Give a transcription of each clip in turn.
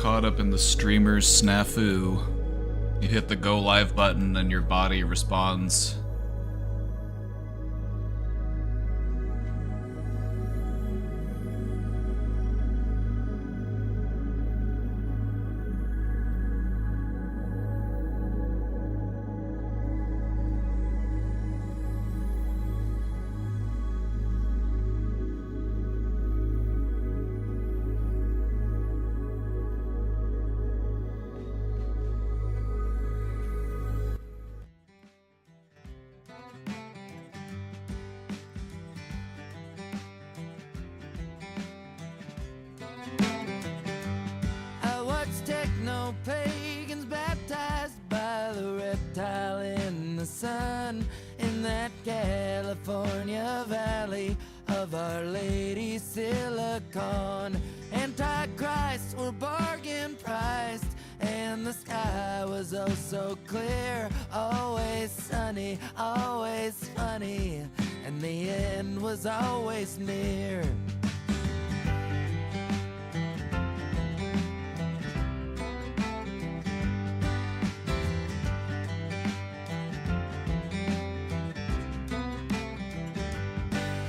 caught up in the streamer's snafu. You hit the go live button and your body responds. I watched techno-pagans baptized by the reptile in the sun in that California valley of Our Lady Silicon. Antichrists were bargain priced and the sky was oh so clear, always sunny, always funny, and the end was always near.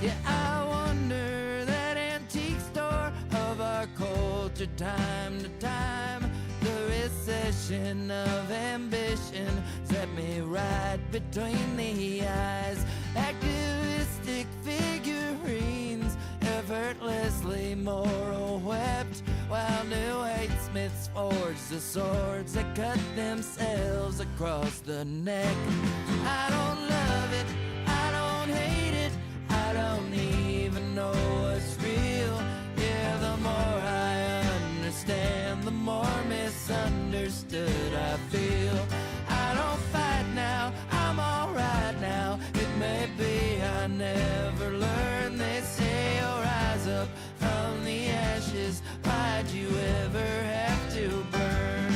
Yeah, I wonder that antique store of our culture time to time. The recession of ambition set me right between the eyes. Activistic figurines effortlessly moral wept, while new hate smiths forged the swords that cut themselves across the neck. I don't love it, I don't hate it, I don't even know what's real. Yeah, the more I understand, the more misunderstood I feel. I don't fight now, I'm alright now. It may be I never learn. They say you'll rise up from the ashes. Why'd you ever have to burn?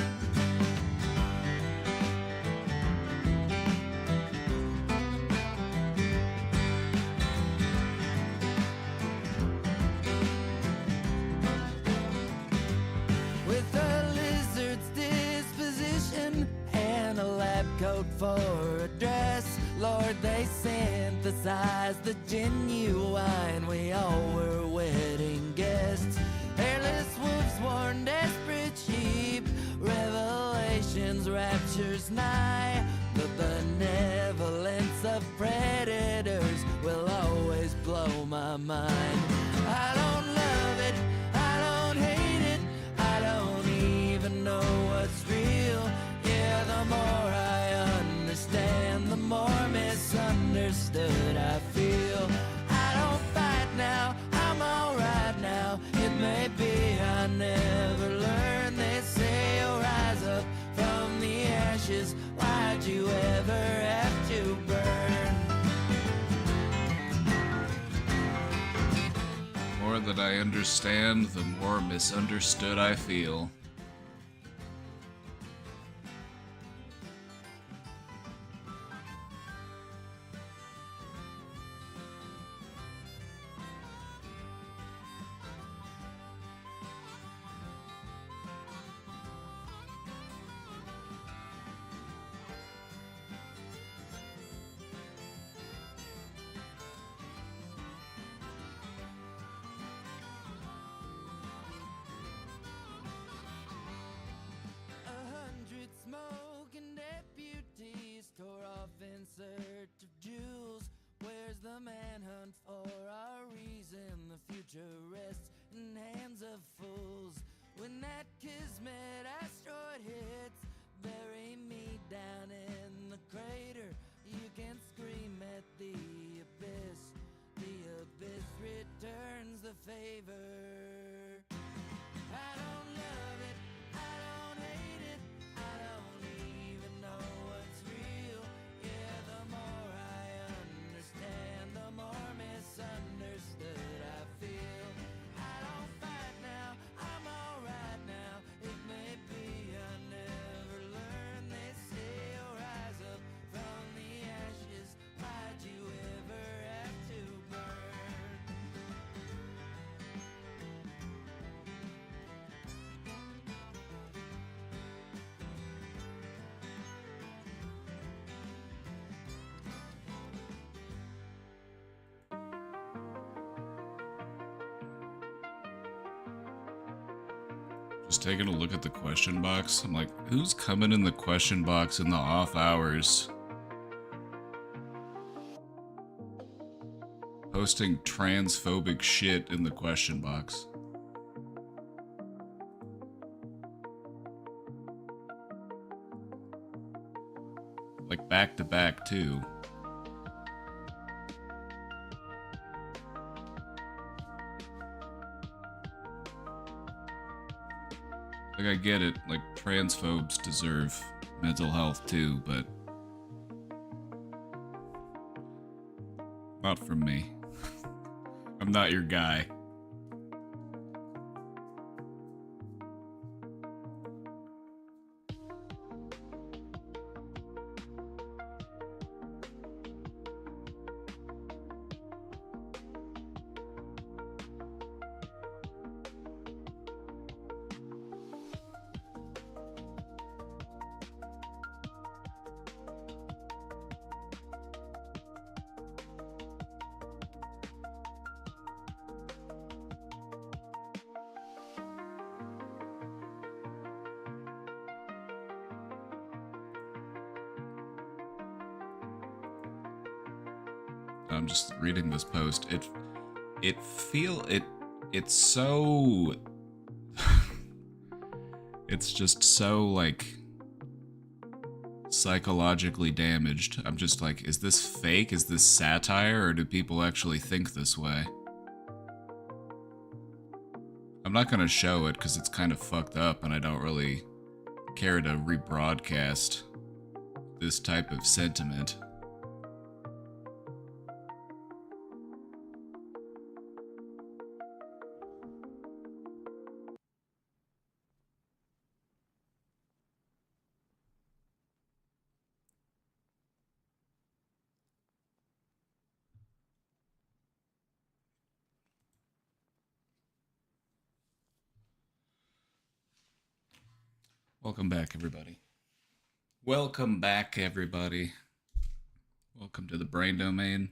With a lizard's disposition and a lab coat for a dress, Lord, they synthesized the genuine. We all were wedding guests. Hairless wolves warn desperate sheep. Revelations, rapture's nigh. The benevolence of predators will always blow my mind. I don't love it, I don't hate it, I don't even know what's real. Yeah, the more I understand, the more misunderstood I feel. I don't fight now, I'm alright now. It may be I never learn. They say you'll rise up from the ashes. Why'd you ever have to burn? The more that I understand, the more misunderstood I feel. Smoking deputies tore off in search of jewels. Where's the manhunt for our reason? The future rests in hands of fools. When that kismet asteroid hits, bury me down in the crater. You can scream at the abyss. The abyss returns the favor. I don't love it, I don't hate it, I don't even know what's real. Yeah, the more I understand, the more misunderstood I feel. I don't fight now, I'm alright now. It may be Just taking a look at the question box. I'm like, who's coming in the question box in the off hours? Posting transphobic shit in the question box. Like back to back too. Like I get it, like transphobes deserve mental health too, but not from me. I'm not your guy. I'm just reading this post. It's so it's just so like psychologically damaged. I'm just like, is this fake? Is this satire, or do people actually think this way? I'm not gonna show it because it's kind of fucked up and I don't really care to rebroadcast this type of sentiment. Welcome back, everybody. Welcome back, everybody. Welcome to the Brain Domain.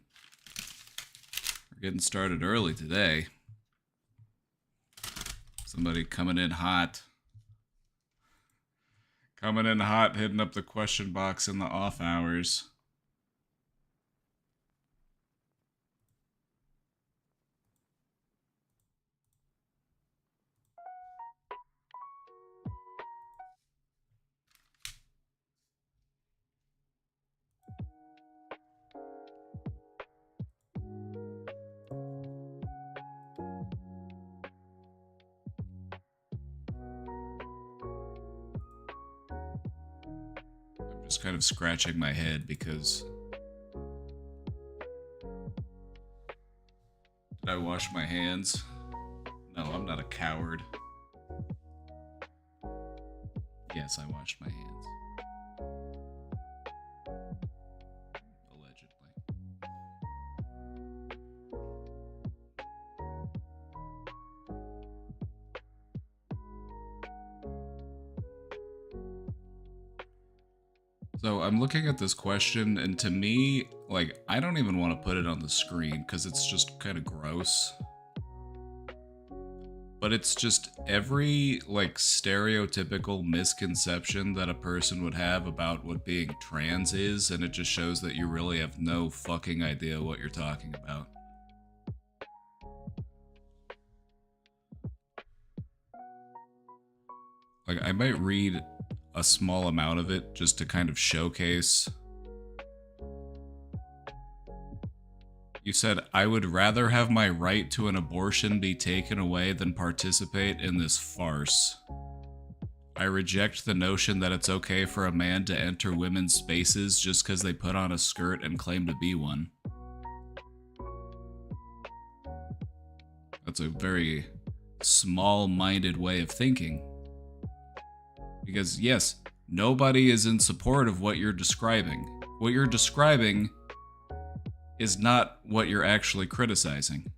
We're getting started early today. Somebody coming in hot. Coming in hot, hitting up the question box in the off hours. Just kind of scratching my head because did I wash my hands? No, I'm not a coward. Yes, I washed my hands. Allegedly. So I'm looking at this question, and to me, like, I don't even want to put it on the screen because it's just kind of gross. But it's just every, like, stereotypical misconception that a person would have about what being trans is, and it just shows that you really have no fucking idea what you're talking about. Like, I might read a small amount of it just to kind of showcase. You said, I would rather have my right to an abortion be taken away than participate in this farce. I reject the notion that it's okay for a man to enter women's spaces just because they put on a skirt and claim to be one. That's a very small-minded way of thinking. Because, yes, nobody is in support of what you're describing. What you're describing is not what you're actually criticizing.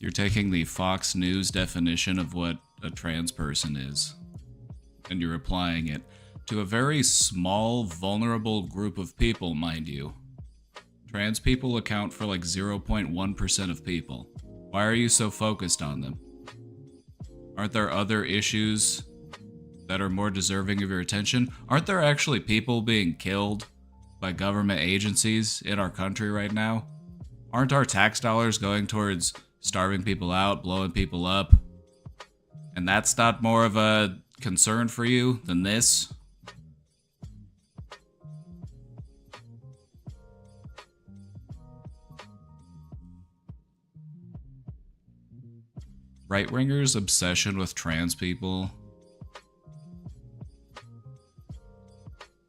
You're taking the Fox News definition of what a trans person is, and you're applying it to a very small, vulnerable group of people, mind you. Trans people account for like 0.1% of people. Why are you so focused on them? Aren't there other issues that are more deserving of your attention? Aren't there actually people being killed by government agencies in our country right now? Aren't our tax dollars going towards starving people out, blowing people up? And that's not more of a concern for you than this? Right-wingers' obsession with trans people,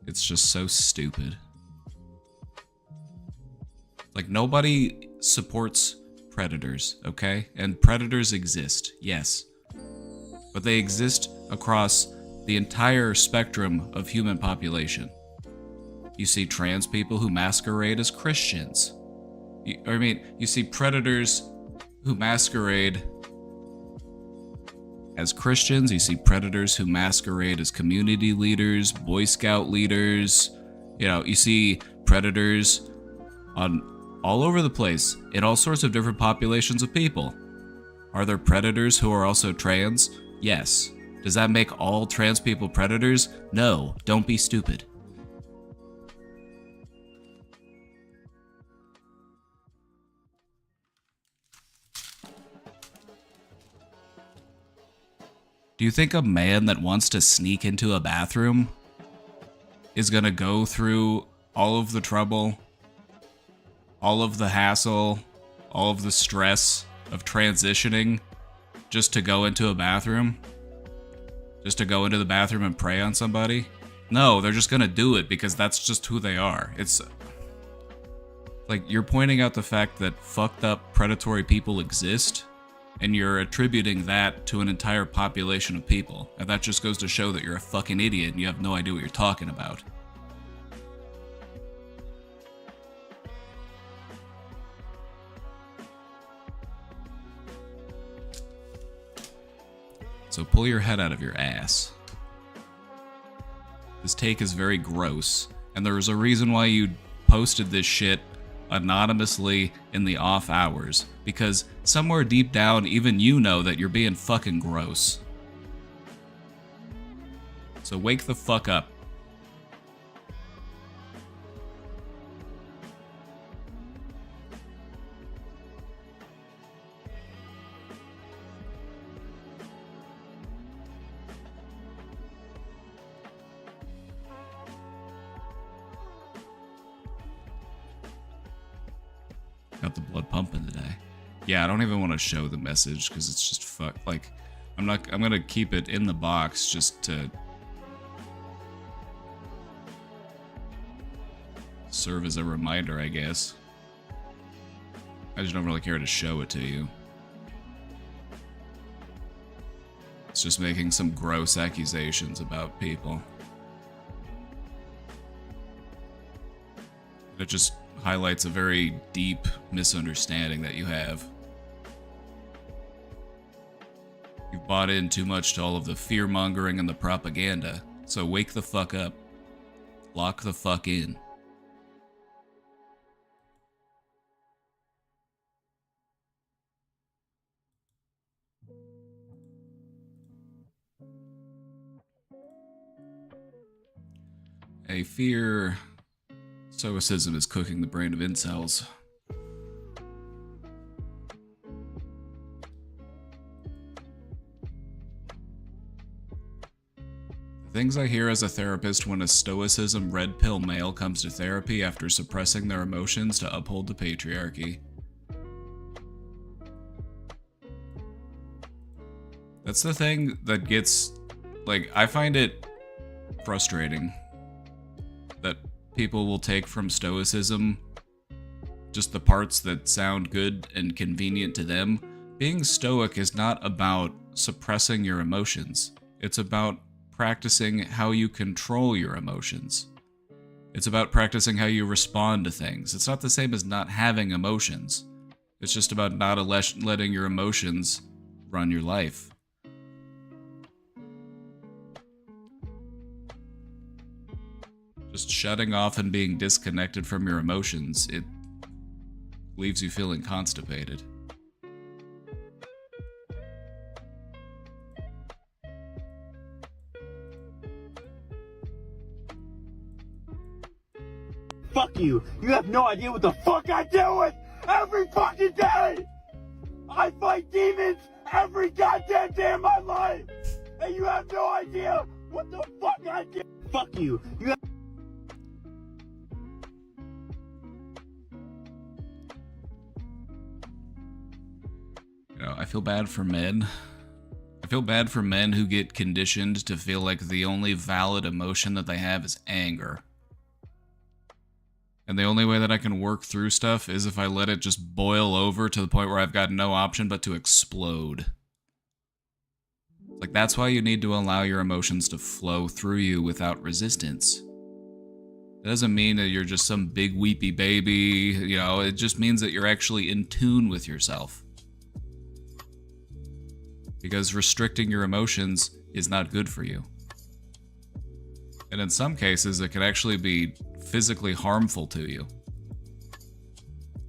it's just so stupid. Like, nobody supports predators, okay? And predators exist, yes. But they exist across the entire spectrum of human population. You see trans people who masquerade as Christians. You see predators who masquerade as Christians. You see predators who masquerade as community leaders, Boy Scout leaders. You see predators all over the place in all sorts of different populations of people. Are there predators who are also trans? Yes. Does that make all trans people predators? No. Don't be stupid. Do you think a man that wants to sneak into a bathroom is gonna go through all of the trouble, all of the hassle, all of the stress of transitioning just to go into a bathroom? Just to go into the bathroom and prey on somebody? No, they're just gonna do it because that's just who they are. It's like you're pointing out the fact that fucked up predatory people exist, and you're attributing that to an entire population of people. And that just goes to show that you're a fucking idiot and you have no idea what you're talking about. So pull your head out of your ass. This take is very gross, and there was a reason why you posted this shit anonymously in the off hours, because somewhere deep down, even you know that you're being fucking gross. So wake the fuck up. Got the blood pumping today. Yeah, I don't even want to show the message because it's just fuck. Like, I'm gonna keep it in the box just to serve as a reminder, I guess. I just don't really care to show it to you. It's just making some gross accusations about people. It just highlights a very deep misunderstanding that you have. You've bought in too much to all of the fear-mongering and the propaganda, so wake the fuck up. Lock the fuck in. A fear stoicism is cooking the brain of incels. The things I hear as a therapist when a stoicism red pill male comes to therapy after suppressing their emotions to uphold the patriarchy. That's the thing that gets, like, I find it frustrating that people will take from stoicism just the parts that sound good and convenient to them. Being stoic is not about suppressing your emotions. It's about practicing how you control your emotions. It's about practicing how you respond to things. It's not the same as not having emotions. It's just about not letting your emotions run your life. Just shutting off and being disconnected from your emotions, it leaves you feeling constipated. Fuck you. You have no idea what the fuck I deal with every fucking day. I fight demons every goddamn day of my life. And you have no idea what the fuck I do. Fuck you. You have I feel bad for men. I feel bad for men who get conditioned to feel like the only valid emotion that they have is anger. And the only way that I can work through stuff is if I let it just boil over to the point where I've got no option but to explode. Like, that's why you need to allow your emotions to flow through you without resistance. It doesn't mean that you're just some big weepy baby, it just means that you're actually in tune with yourself. Because restricting your emotions is not good for you. And in some cases, it can actually be physically harmful to you.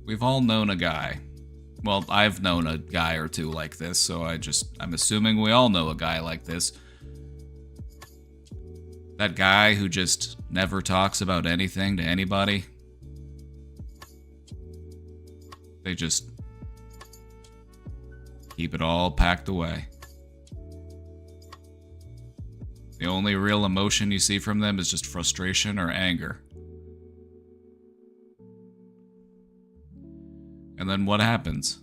We've all known a guy. Well, I've known a guy or two like this, so I'm assuming we all know a guy like this. That guy who just never talks about anything to anybody. They just keep it all packed away. The only real emotion you see from them is just frustration or anger. And then what happens?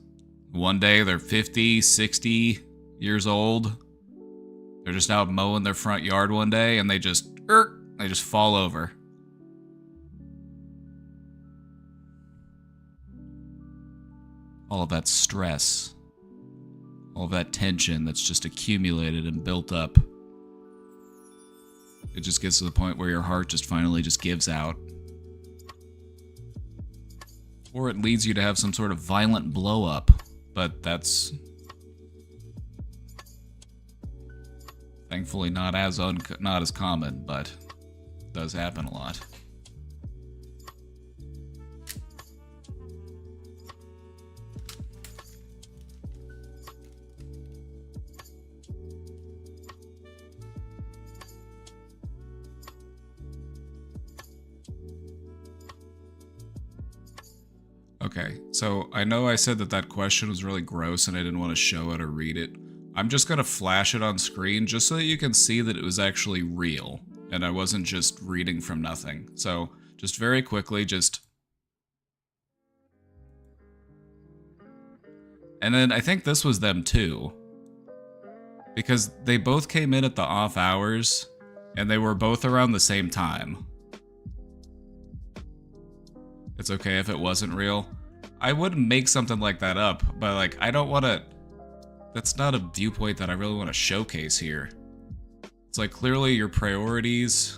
One day they're 50, 60 years old. They're just out mowing their front yard one day and they just fall over. All of that stress, all of that tension that's just accumulated and built up. It just gets to the point where your heart just finally just gives out. Or it leads you to have some sort of violent blow up, but that's thankfully not as common, but it does happen a lot. Okay, so I know I said that question was really gross and I didn't want to show it or read it. I'm just going to flash it on screen just so that you can see that it was actually real and I wasn't just reading from nothing. So just very quickly, And then I think this was them too. Because they both came in at the off hours and they were both around the same time. It's okay if it wasn't real. I would make something like that up, but I don't want to... That's not a viewpoint that I really want to showcase here. It's clearly your priorities,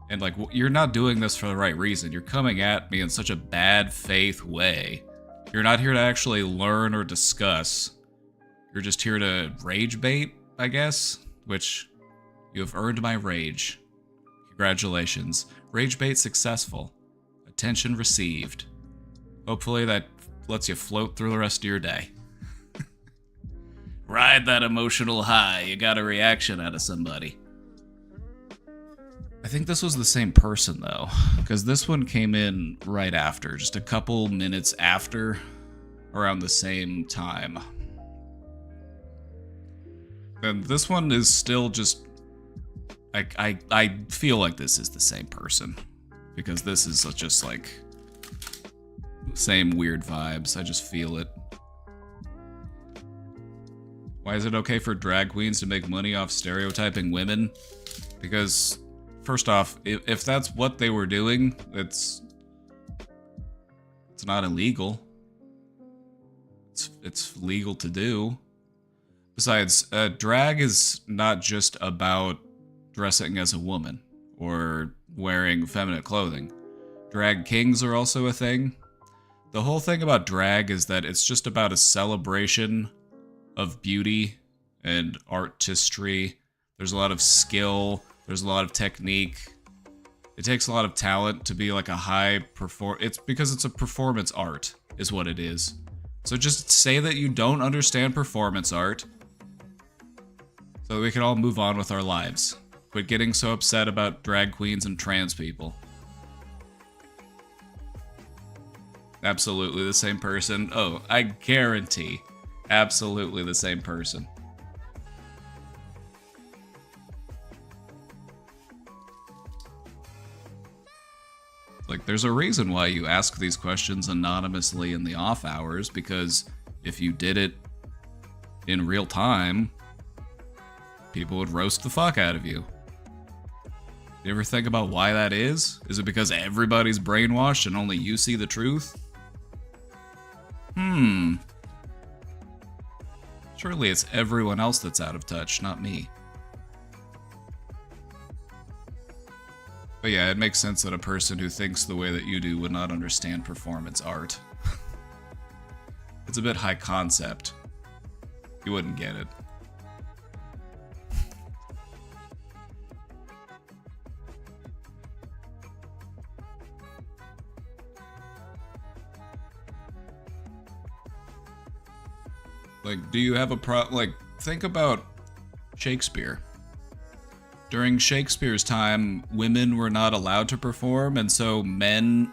and you're not doing this for the right reason. You're coming at me in such a bad faith way. You're not here to actually learn or discuss. You're just here to rage bait, I guess, which you have earned my rage. Congratulations. Rage bait successful. Attention received. Hopefully that lets you float through the rest of your day. Ride that emotional high. You got a reaction out of somebody. I think this was the same person, though, because this one came in right after, just a couple minutes after, around the same time. And this one is still just... I feel like this is the same person. Because this is just same weird vibes. I just feel it. Why is it okay for drag queens to make money off stereotyping women? Because, first off, if that's what they were doing, it's not illegal. It's legal to do. Besides, drag is not just about dressing as a woman or wearing feminine clothing. Drag kings are also a thing. the whole thing about drag is that it's just about a celebration of beauty and artistry. There's a lot of skill, there's a lot of technique. It takes a lot of talent to be like a it's because it's a performance art, is what it is. So just say that you don't understand performance art, so that we can all move on with our lives. Quit getting so upset about drag queens and trans people. Absolutely the same person. Oh, I guarantee. Absolutely the same person. Like, there's a reason why you ask these questions anonymously in the off hours, because if you did it in real time, people would roast the fuck out of you. You ever think about why that is? Is it because everybody's brainwashed and only you see the truth? Surely it's everyone else that's out of touch, not me. But yeah, it makes sense that a person who thinks the way that you do would not understand performance art. It's a bit high concept. You wouldn't get it. Like, do you have a like, think about Shakespeare. During Shakespeare's time, women were not allowed to perform, and so men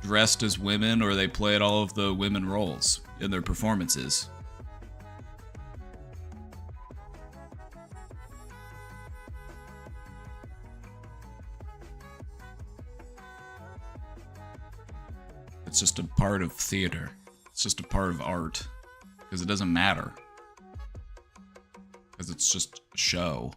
dressed as women, or they played all of the women roles in their performances. It's just a part of theater. It's just a part of art. Because it doesn't matter. Because it's just a show.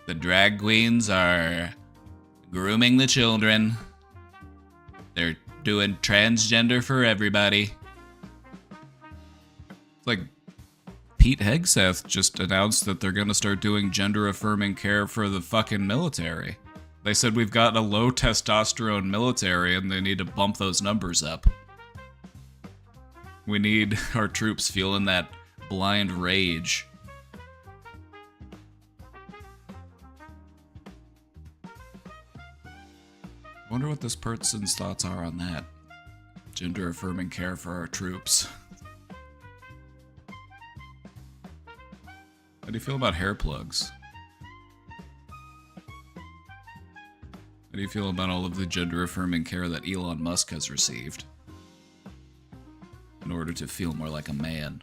The drag queens are grooming the children. They're doing transgender for everybody. It's like Pete Hegseth just announced that they're gonna start doing gender-affirming care for the fucking military. They said we've got a low testosterone military and they need to bump those numbers up. We need our troops feeling that blind rage. I wonder what this person's thoughts are on that. Gender-affirming care for our troops. How do you feel about hair plugs? How do you feel about all of the gender-affirming care that Elon Musk has received in order to feel more like a man?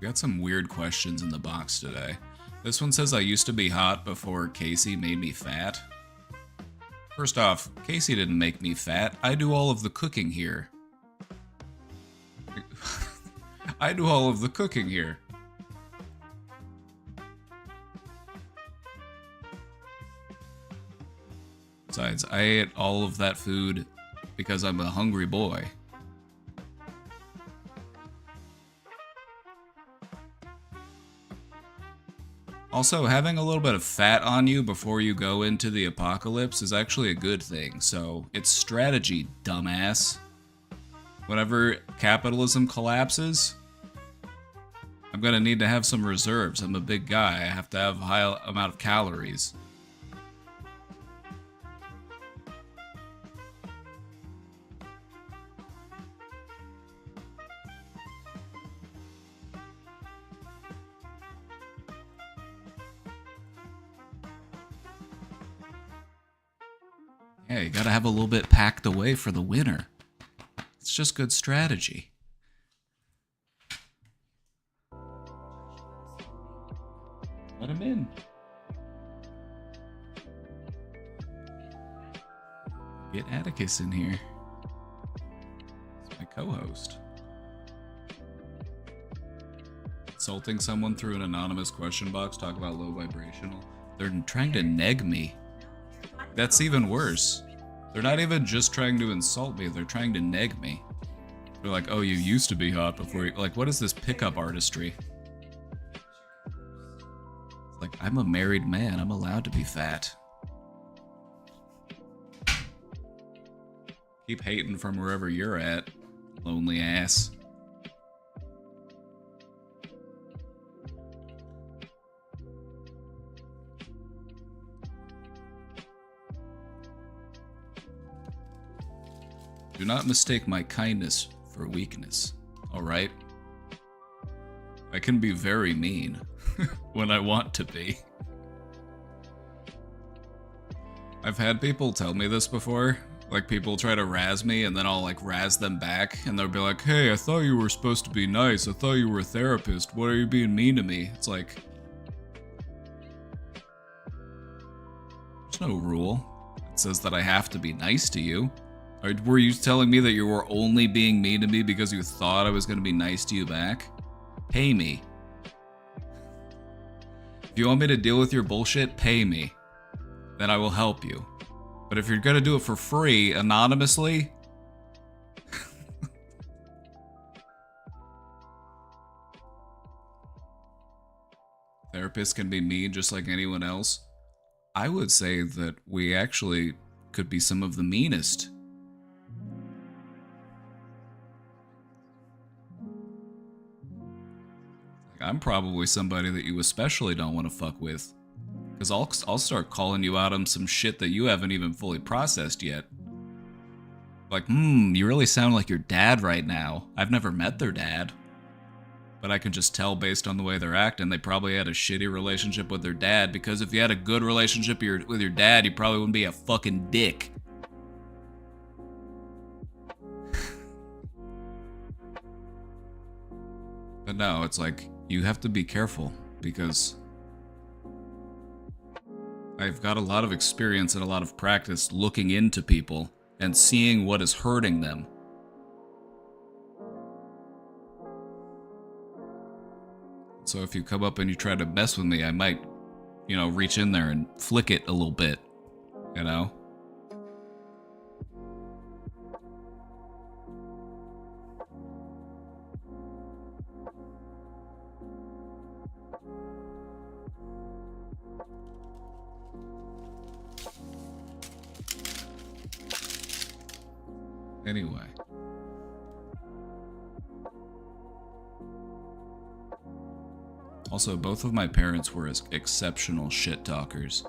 We got some weird questions in the box today. This one says, I used to be hot before Casey made me fat. First off, Casey didn't make me fat. I do all of the cooking here. I do all of the cooking here. Besides, I ate all of that food because I'm a hungry boy. Also, having a little bit of fat on you before you go into the apocalypse is actually a good thing, so it's strategy, dumbass. Whenever capitalism collapses, I'm gonna need to have some reserves. I'm a big guy, I have to have a high amount of calories. Yeah, you gotta have a little bit packed away for the winter. It's just good strategy. Let him in. Get Atticus in here. co-host. Insulting someone through an anonymous question box, talk about low vibrational. They're trying to neg me. That's even worse. They're not even just trying to insult me, they're trying to neg me. They're like, oh, you used to be hot before you... Like, what is this pickup artistry? Like, I'm a married man, I'm allowed to be fat. Keep hating from wherever you're at, lonely ass. Do not mistake my kindness for weakness, alright? I can be very mean when I want to be. I've had people tell me this before. Like, people try to razz me and then I'll like razz them back and they'll be like, hey, I thought you were supposed to be nice. I thought you were a therapist. Why are you being mean to me? It's like, there's no rule that says that I have to be nice to you. Or were you telling me that you were only being mean to me because you thought I was going to be nice to you back? Pay me. If you want me to deal with your bullshit, pay me. Then I will help you. But if you're going to do it for free, anonymously... Therapists can be mean just like anyone else. I would say that we actually could be some of the meanest. I'm probably somebody that you especially don't want to fuck with. Because I'll start calling you out on some shit that you haven't even fully processed yet. Like, you really sound like your dad right now. I've never met their dad. But I can just tell based on the way they're acting, they probably had a shitty relationship with their dad, because if you had a good relationship with your dad, you probably wouldn't be a fucking dick. But no, it's like, you have to be careful, because I've got a lot of experience and a lot of practice looking into people and seeing what is hurting them. So if you come up and you try to mess with me, I might, reach in there and flick it a little bit, you know? Anyway. Also, both of my parents were exceptional shit talkers.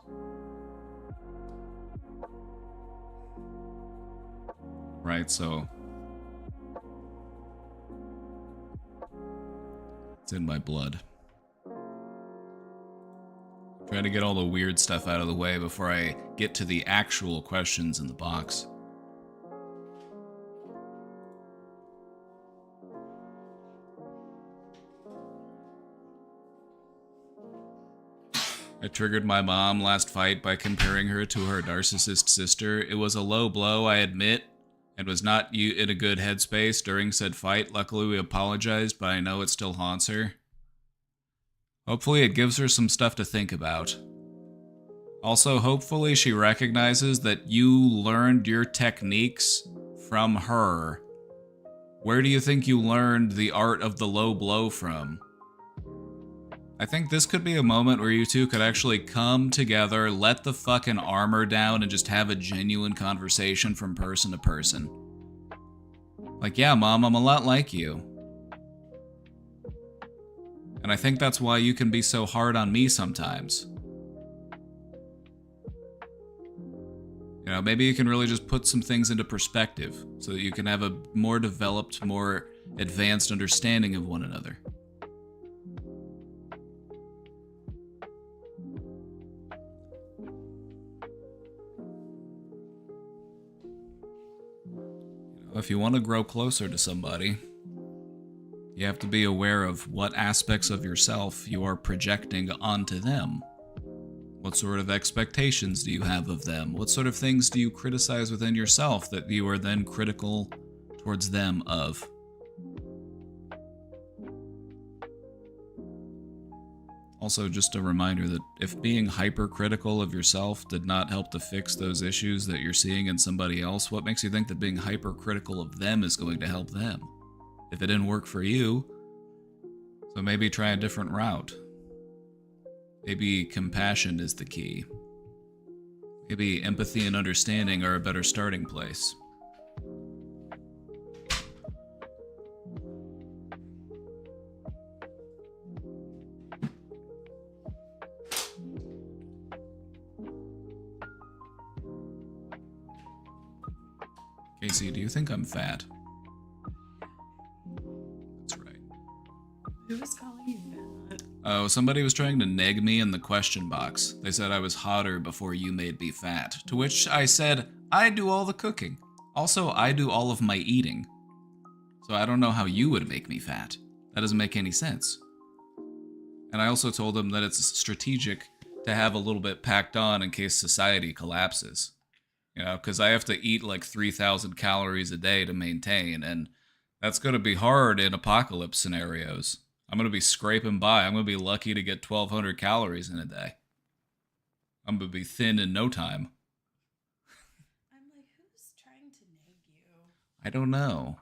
Right, so it's in my blood. Trying to get all the weird stuff out of the way before I get to the actual questions in the box. I triggered my mom last fight by comparing her to her narcissist sister. It was a low blow, I admit, and was not in a good headspace during said fight. Luckily, we apologized, but I know it still haunts her. Hopefully, it gives her some stuff to think about. Also, hopefully, she recognizes that you learned your techniques from her. Where do you think you learned the art of the low blow from? I think this could be a moment where you two could actually come together, let the fucking armor down, and just have a genuine conversation from person to person. Like, yeah, Mom, I'm a lot like you. And I think that's why you can be so hard on me sometimes. Maybe you can really just put some things into perspective so that you can have a more developed, more advanced understanding of one another. If you want to grow closer to somebody, you have to be aware of what aspects of yourself you are projecting onto them. What sort of expectations do you have of them? What sort of things do you criticize within yourself that you are then critical towards them of. Also, just a reminder that if being hypercritical of yourself did not help to fix those issues that you're seeing in somebody else, what makes you think that being hypercritical of them is going to help them? If it didn't work for you, so maybe try a different route. Maybe compassion is the key. Maybe empathy and understanding are a better starting place. Casey, do you think I'm fat? That's right. Who was calling you fat? Oh, somebody was trying to neg me in the question box. They said I was hotter before you made me fat. To which I said, I do all the cooking. Also, I do all of my eating. So I don't know how you would make me fat. That doesn't make any sense. And I also told them that it's strategic to have a little bit packed on in case society collapses. You know, because I have to eat like 3,000 calories a day to maintain, and that's going to be hard in apocalypse scenarios. I'm going to be scraping by. I'm going to be lucky to get 1,200 calories in a day. I'm going to be thin in no time. I'm like, who's trying to nag you? I don't know.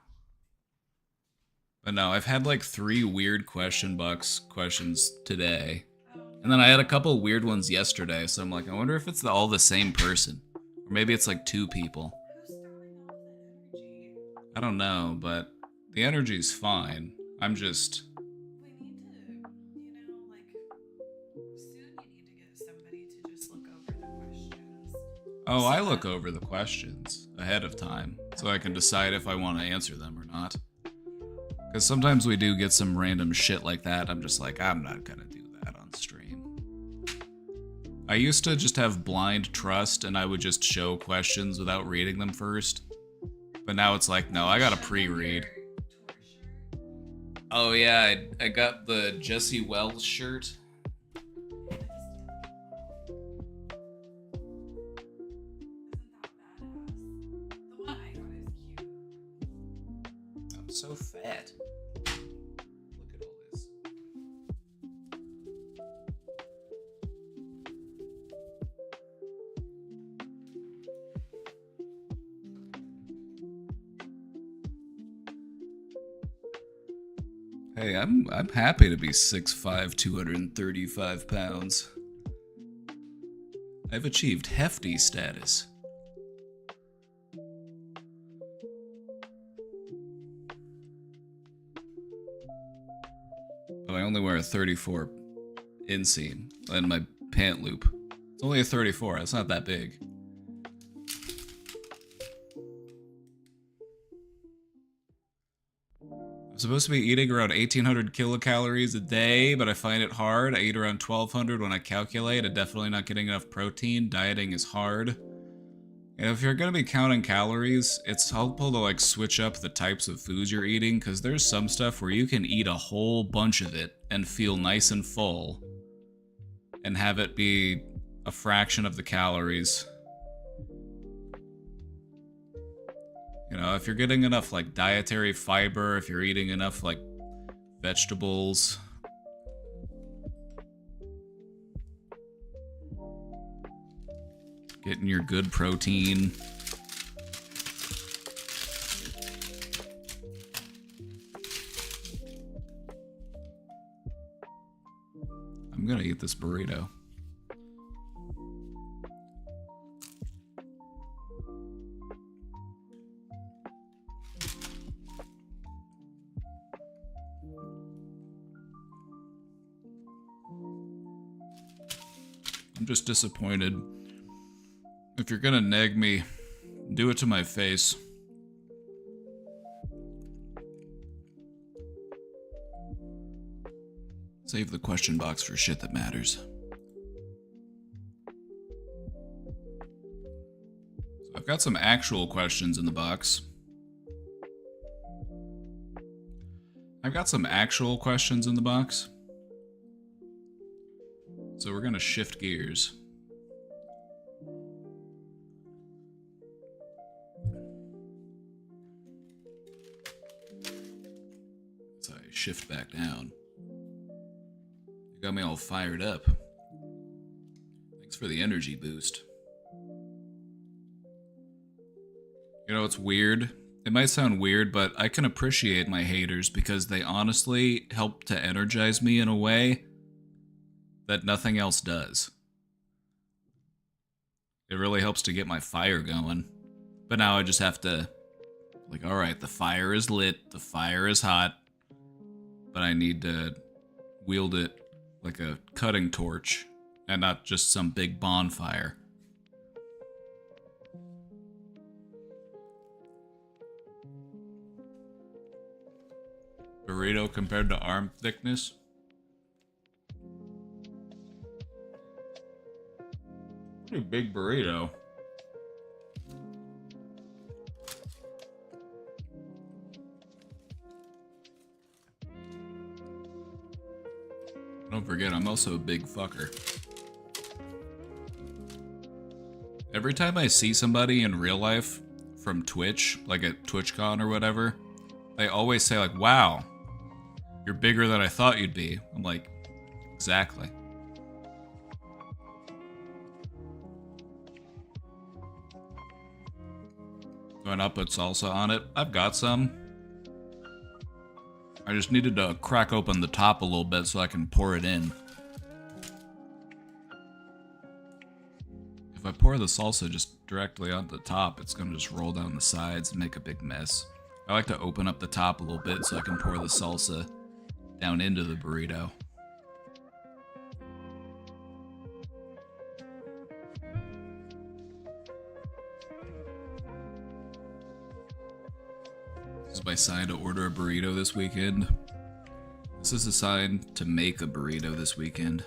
But no, I've had like 3 weird question box questions today. And then I had a couple weird ones yesterday, so I'm like, I wonder if it's all the same person. Or maybe it's like 2 people. Who's throwing off that energy? I don't know, but the energy's fine. I'm just... We need to, like, soon you need to get somebody to just look over the questions. Oh, I look over the questions ahead of time, so I can decide if I want to answer them or not. Because sometimes we do get some random shit like that. I'm just like, I'm not gonna do that on stream. I used to just have blind trust, and I would just show questions without reading them first. But now it's like, no, I gotta pre-read. Oh yeah, I got the Jesse Wells shirt. I'm so fat. Look at all this. Hey, I'm happy to be 6'5", 235 pounds. I've achieved hefty status. But I only wear a 34 inseam in my pant loop. It's only a 34, it's not that big. I'm supposed to be eating around 1,800 kilocalories a day, but I find it hard. I eat around 1,200 when I calculate. I'm definitely not getting enough protein. Dieting is hard. And if you're going to be counting calories, it's helpful to like switch up the types of foods you're eating, because there's some stuff where you can eat a whole bunch of it and feel nice and full and have it be a fraction of the calories. You know, if you're getting enough like dietary fiber, if you're eating enough like vegetables, getting your good protein. I'm gonna eat this burrito. I'm just disappointed. If you're gonna nag me, do it to my face. Save the question box for shit that matters. So I've got some actual questions in the box. So we're gonna shift gears. shift back down. You got me all fired up. Thanks for the energy boost. You know, it's weird. It might sound weird, but I can appreciate my haters because they honestly help to energize me in a way that nothing else does. It really helps to get my fire going. But now I just have to, like, alright, the fire is lit, the fire is hot, but I need to wield it like a cutting torch and not just some big bonfire. Burrito compared to arm thickness? Pretty big burrito. Don't forget, I'm also a big fucker. Every time I see somebody in real life from Twitch, like at TwitchCon or whatever, they always say like, wow, you're bigger than I thought you'd be. I'm like, exactly. Do I not put salsa on it? I've got some. I just needed to crack open the top a little bit so I can pour it in. If I pour the salsa just directly on the top, it's gonna just roll down the sides and make a big mess. I like to open up the top a little bit so I can pour the salsa down into the burrito. This is my sign to order a burrito this weekend. This is a sign to make a burrito this weekend.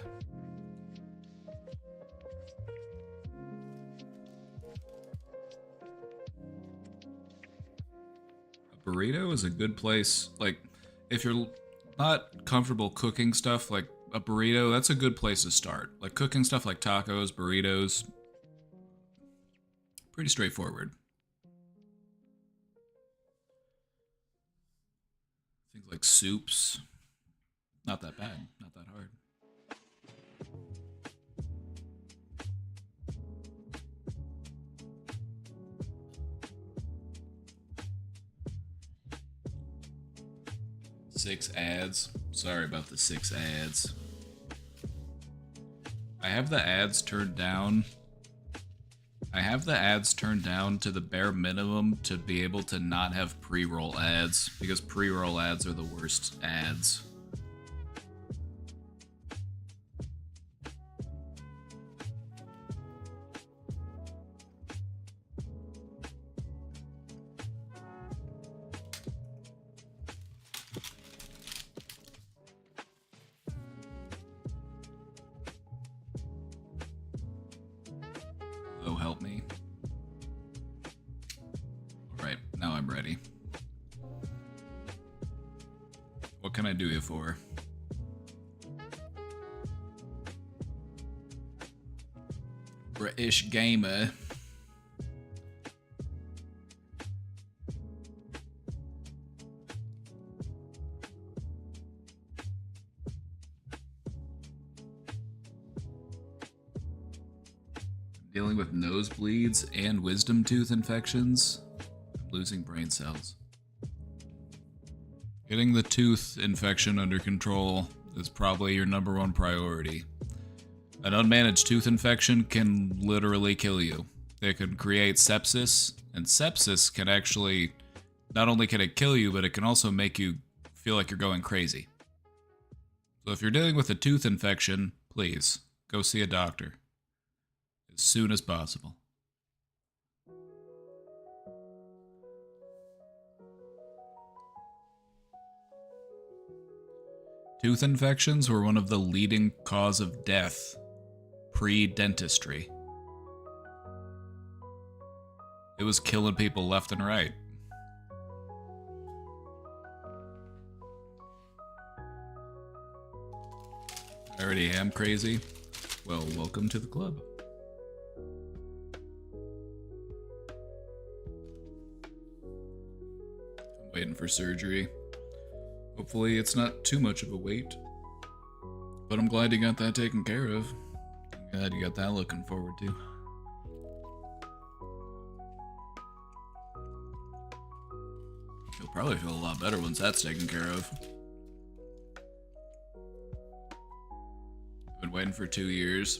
A burrito is a good place, like, if you're not comfortable cooking stuff, like a burrito, that's a good place to start. Like cooking stuff like tacos, burritos, pretty straightforward. Things like soups, not that bad, not that hard. Six ads. Sorry about the 6 ads. I have the ads turned down. I have the ads turned down to the bare minimum to be able to not have pre-roll ads, because pre-roll ads are the worst ads. Oh, help me. Alright, now I'm ready. What can I do you for? British gamer. Dealing with nosebleeds and wisdom tooth infections. I'm losing brain cells. Getting the tooth infection under control is probably your #1 priority. An unmanaged tooth infection can literally kill you. It can create sepsis, and sepsis can actually, not only can it kill you, but it can also make you feel like you're going crazy. So if you're dealing with a tooth infection, please go see a doctor as soon as possible. Tooth infections were one of the leading cause of death pre-dentistry. It was killing people left and right. I already am crazy. Well, welcome to the club. I'm waiting for surgery. Hopefully it's not too much of a wait. But I'm glad you got that taken care of. Glad you got that looking forward to. You'll probably feel a lot better once that's taken care of. Been waiting for 2 years.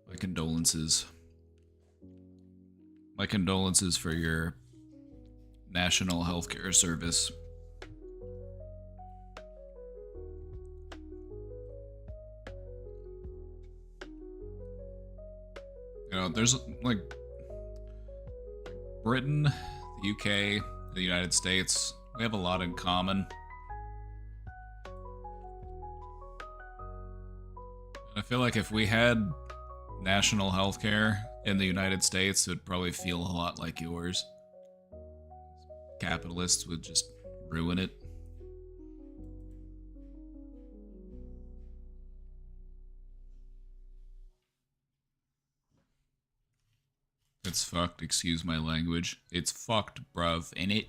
My condolences. My condolences for your National Healthcare Service. You know, there's like Britain, the UK, the United States, we have a lot in common. I feel like if we had national healthcare in the United States, it would probably feel a lot like yours. Capitalists would just ruin it. It's fucked, excuse my language. It's fucked, bruv, ain't it?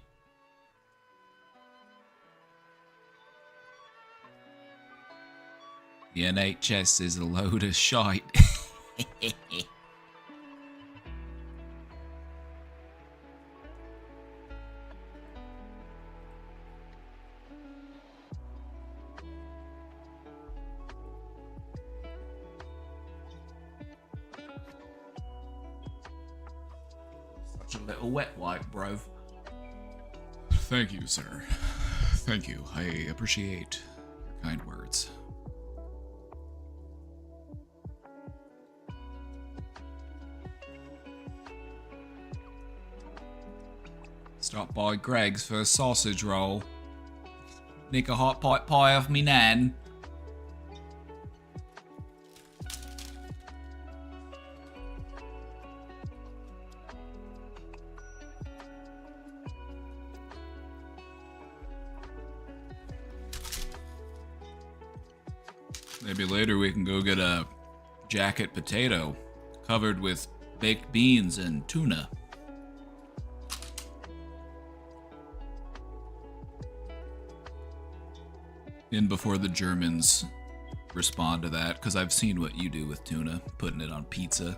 The NHS is a load of shite. Such a little wet wipe, bro. Thank you, sir. Thank you. I appreciate your kind words. Stop by Greg's for a sausage roll. Nick a hot pot pie off me nan. Maybe later we can go get a jacket potato covered with baked beans and tuna. In before the Germans respond to that, because I've seen what you do with tuna, putting it on pizza.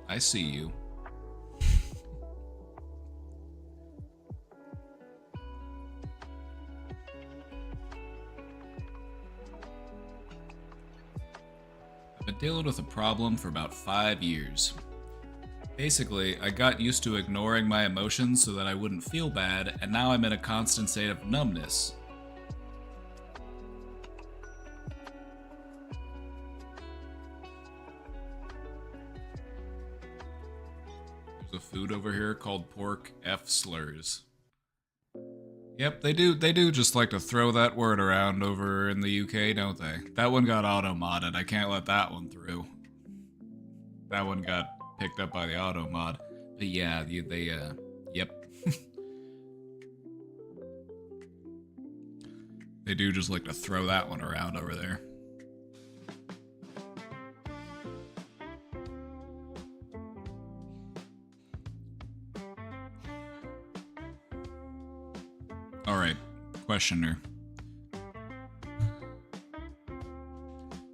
I see you. I've been dealing with a problem for about 5 years. Basically, I got used to ignoring my emotions so that I wouldn't feel bad, and now I'm in a constant state of numbness. There's a food over here called pork F slurs. Yep, they do just like to throw that word around over in the UK, don't they? That one got auto-modded. I can't let that one through. That one got picked up by the auto mod. But yeah, yep. They do just like to throw that one around over there. Alright, questioner.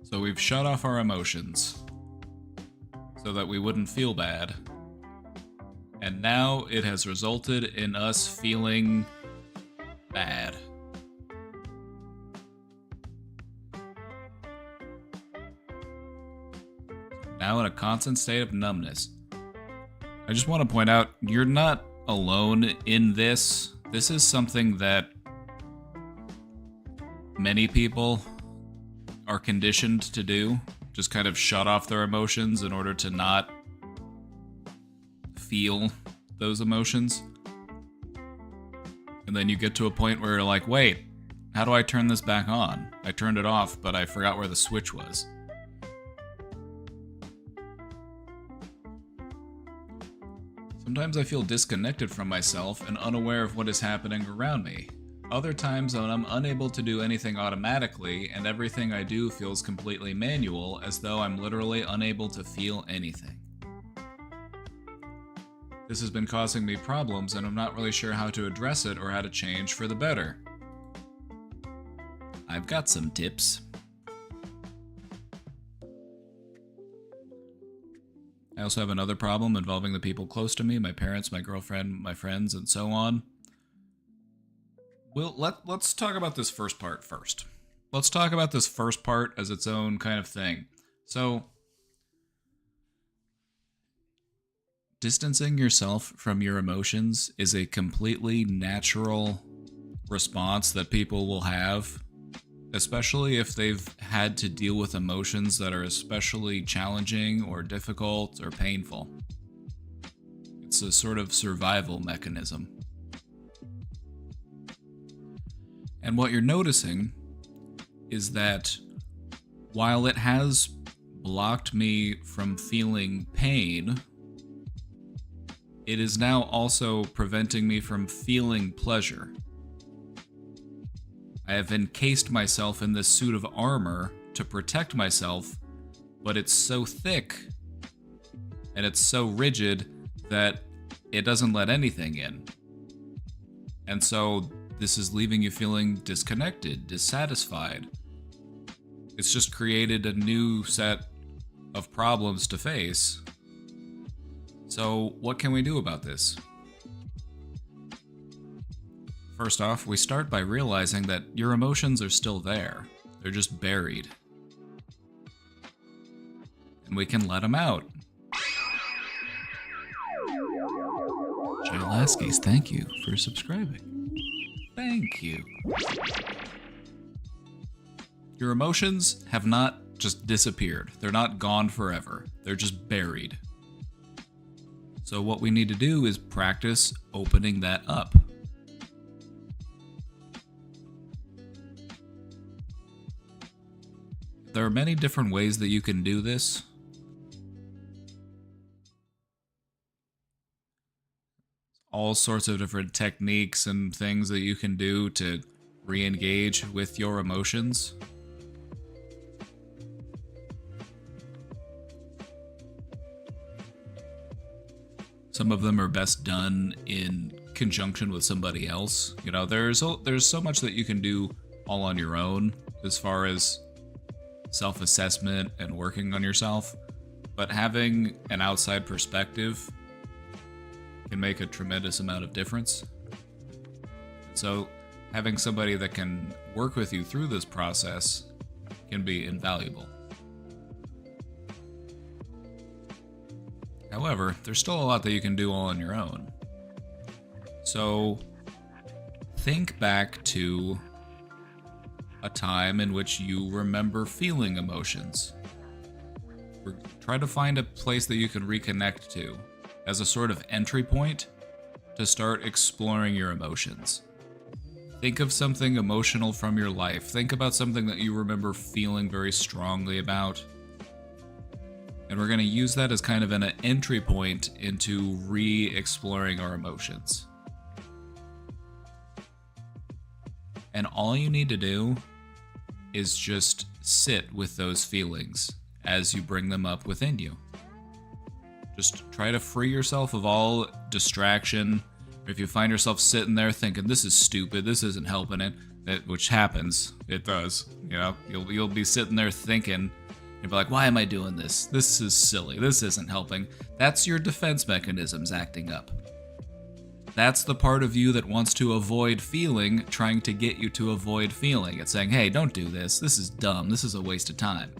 So we've shut off our emotions so that we wouldn't feel bad. And now it has resulted in us feeling bad. Now in a constant state of numbness. I just want to point out, you're not alone in this. This is something that many people are conditioned to do. Just kind of shut off their emotions in order to not feel those emotions. And then you get to a point where you're like, wait, how do I turn this back on? I turned it off, but I forgot where the switch was. Sometimes I feel disconnected from myself and unaware of what is happening around me. Other times when I'm unable to do anything automatically and everything I do feels completely manual, as though I'm literally unable to feel anything. This has been causing me problems and I'm not really sure how to address it or how to change for the better. I've got some tips. I also have another problem involving the people close to me, my parents, my girlfriend, my friends, and so on. Let's talk about this first part first. Let's talk about this first part as its own kind of thing. So, distancing yourself from your emotions is a completely natural response that people will have, especially if they've had to deal with emotions that are especially challenging or difficult or painful. It's a sort of survival mechanism. And what you're noticing is that while it has blocked me from feeling pain, it is now also preventing me from feeling pleasure. I have encased myself in this suit of armor to protect myself, but it's so thick and it's so rigid that it doesn't let anything in. And so this is leaving you feeling disconnected, dissatisfied. It's just created a new set of problems to face. So what can we do about this? First off, we start by realizing that your emotions are still there. They're just buried. And we can let them out. Jay Laskis, thank you for subscribing. Thank you. Your emotions have not just disappeared. They're not gone forever. They're just buried. So what we need to do is practice opening that up. There are many different ways that you can do this. All sorts of different techniques and things that you can do to re-engage with your emotions. Some of them are best done in conjunction with somebody else. You know, there's so much that you can do all on your own as far as self-assessment and working on yourself, but having an outside perspective can make a tremendous amount of difference. So having somebody that can work with you through this process can be invaluable. However, there's still a lot that you can do all on your own. So think back to a time in which you remember feeling emotions. Try to find a place that you can reconnect to as a sort of entry point to start exploring your emotions. Think of something emotional from your life. Think about something that you remember feeling very strongly about. And we're going to use that as kind of an entry point into re-exploring our emotions. And all you need to do is just sit with those feelings as you bring them up within you. Just try to free yourself of all distraction. If you find yourself sitting there thinking, this is stupid, this isn't helping it, which happens, it does. You know, you'll be sitting there thinking, you'll be like, why am I doing this? This is silly, this isn't helping. That's your defense mechanisms acting up. That's the part of you that wants to avoid feeling, trying to get you to avoid feeling. It's saying, hey, don't do this, this is dumb, this is a waste of time.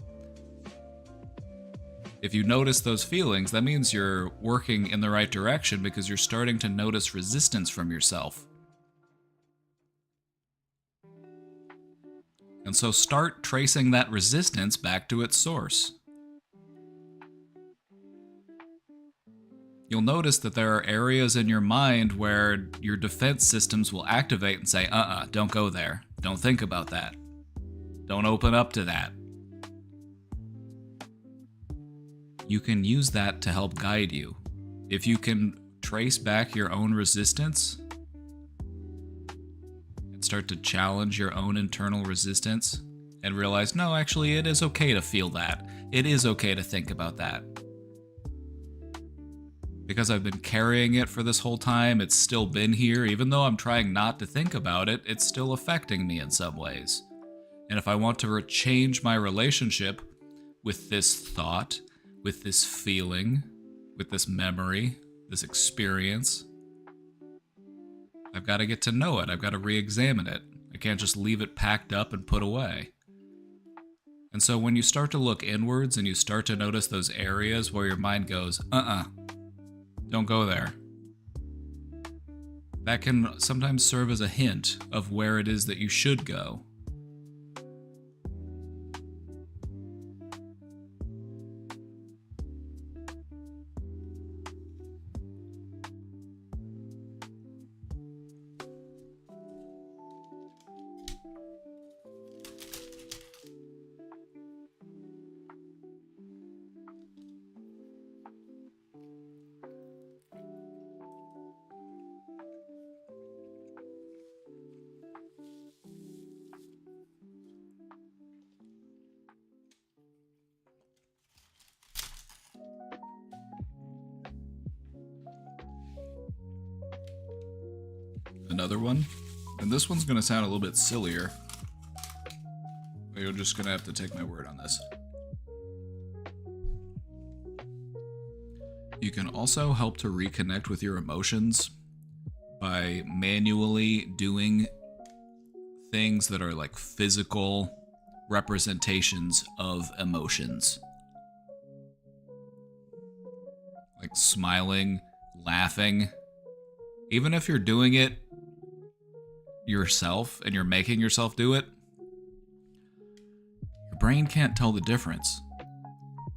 If you notice those feelings, that means you're working in the right direction because you're starting to notice resistance from yourself. And so start tracing that resistance back to its source. You'll notice that there are areas in your mind where your defense systems will activate and say, don't go there. Don't think about that. Don't open up to that. You can use that to help guide you. If you can trace back your own resistance and start to challenge your own internal resistance and realize, no, actually, it is okay to feel that. It is okay to think about that. Because I've been carrying it for this whole time, it's still been here. Even though I'm trying not to think about it, it's still affecting me in some ways. And if I want to change my relationship with this thought, with this feeling, with this memory, this experience, I've got to get to know it. I've got to re-examine it. I can't just leave it packed up and put away. And so when you start to look inwards and you start to notice those areas where your mind goes, don't go there, that can sometimes serve as a hint of where it is that you should go. Another one, and this one's going to sound a little bit sillier, but you're just going to have to take my word on this. You can also help to reconnect with your emotions by manually doing things that are like physical representations of emotions. Like smiling, laughing. Even if you're doing it yourself and you're making yourself do it, your brain can't tell the difference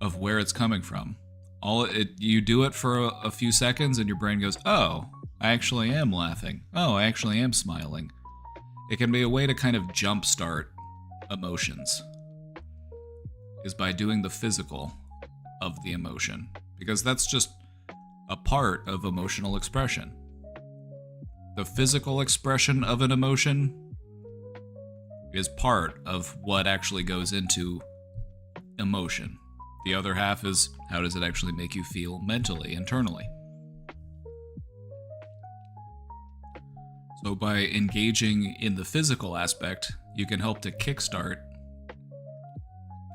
of where it's coming from. You do it for a few seconds and your brain goes, oh, I actually am laughing. Oh, I actually am smiling. It can be a way to kind of jumpstart emotions, is by doing the physical of the emotion, because that's just a part of emotional expression. The physical expression of an emotion is part of what actually goes into emotion. The other half is, how does it actually make you feel mentally, internally? So by engaging in the physical aspect, you can help to kickstart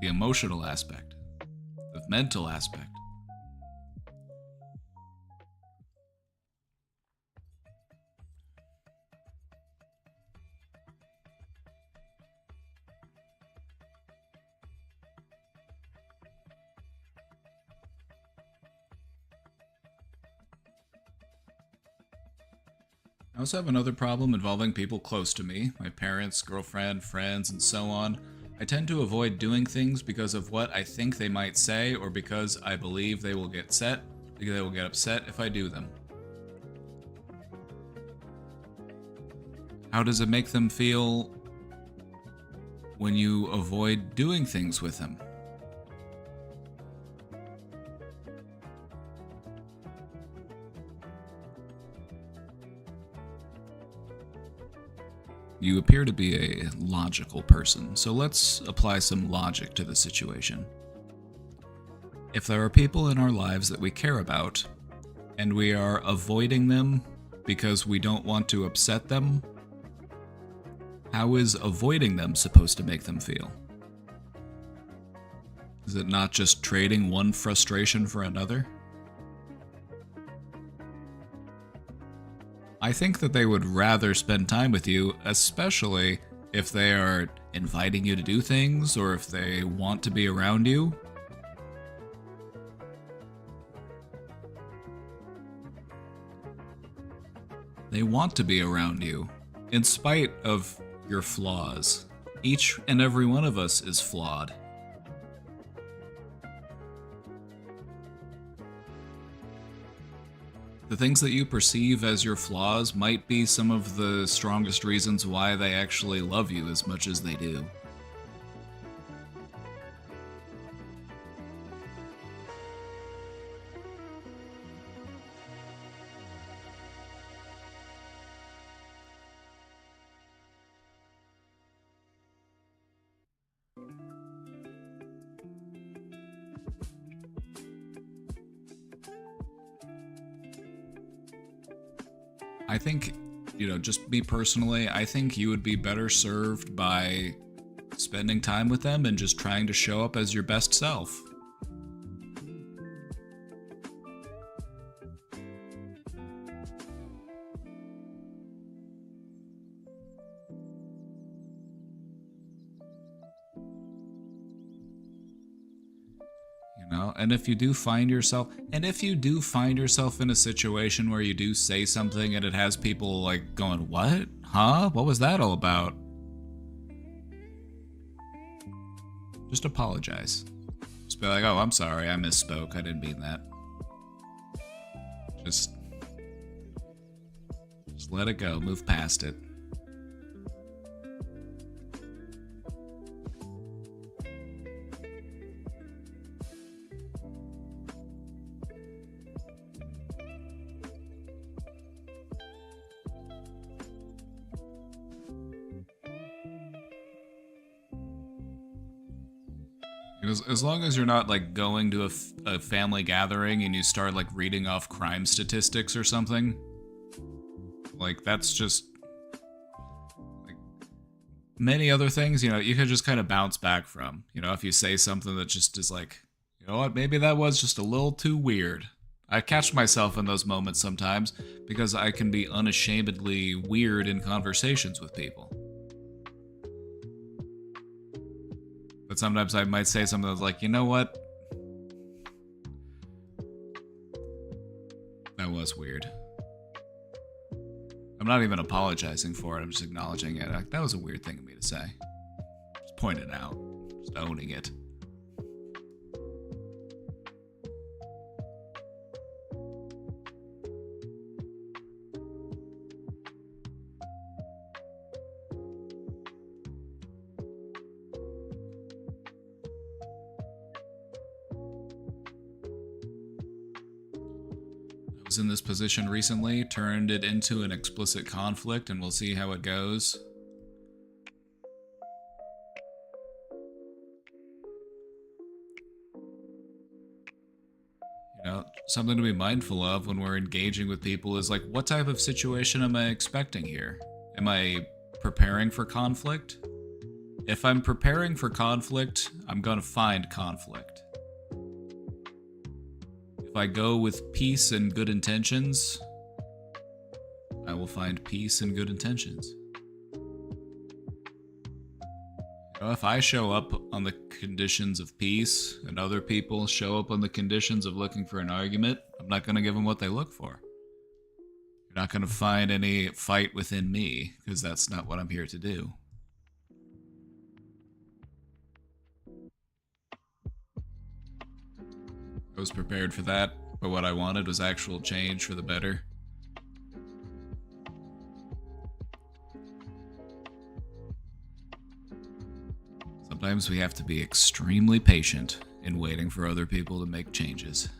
the emotional aspect, the mental aspect. I also have another problem involving people close to me, my parents, girlfriend, friends, and so on. I tend to avoid doing things because of what I think they might say, or because I believe they will get upset if I do them. How does it make them feel when you avoid doing things with them? You appear to be a logical person, so let's apply some logic to the situation. If there are people in our lives that we care about, and we are avoiding them because we don't want to upset them, how is avoiding them supposed to make them feel? Is it not just trading one frustration for another? I think that they would rather spend time with you, especially if they are inviting you to do things or if they want to be around you. They want to be around you, in spite of your flaws. Each and every one of us is flawed. The things that you perceive as your flaws might be some of the strongest reasons why they actually love you as much as they do. I think, just me personally, I think you would be better served by spending time with them and just trying to show up as your best self. And if you do find yourself in a situation where you do say something and it has people like going, what? Huh? What was that all about? Just apologize. Just be like, oh, I'm sorry, I misspoke. I didn't mean that. Just let it go. Move past it. As long as you're not like going to a family gathering and you start like reading off crime statistics or something, like that's just like many other things, you could just kind of bounce back from, if you say something that just is like, you know what, maybe that was just a little too weird. I catch myself in those moments sometimes because I can be unashamedly weird in conversations with people. But sometimes I might say something that's like, you know what? That was weird. I'm not even apologizing for it. I'm just acknowledging it. Like, that was a weird thing of me to say. Just point it out. Just owning it. In this position recently, turned it into an explicit conflict, and we'll see how it goes. Something to be mindful of when we're engaging with people is like, what type of situation am I expecting here? Am I preparing for conflict? If I'm preparing for conflict, I'm gonna find conflict. If I go with peace and good intentions, I will find peace and good intentions. If I show up on the conditions of peace and other people show up on the conditions of looking for an argument, I'm not going to give them what they look for. You're not going to find any fight within me, because that's not what I'm here to do. I was prepared for that, but what I wanted was actual change for the better. Sometimes we have to be extremely patient in waiting for other people to make changes.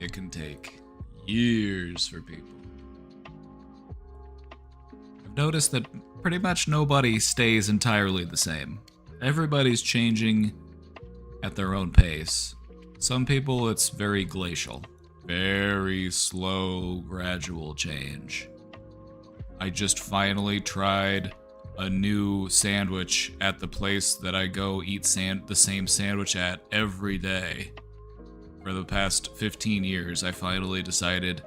It can take years for people. I've noticed that pretty much nobody stays entirely the same. Everybody's changing at their own pace. Some people, it's very glacial. Very slow, gradual change. I just finally tried a new sandwich at the place that I go eat the same sandwich at every day. For the past 15 years, I finally decided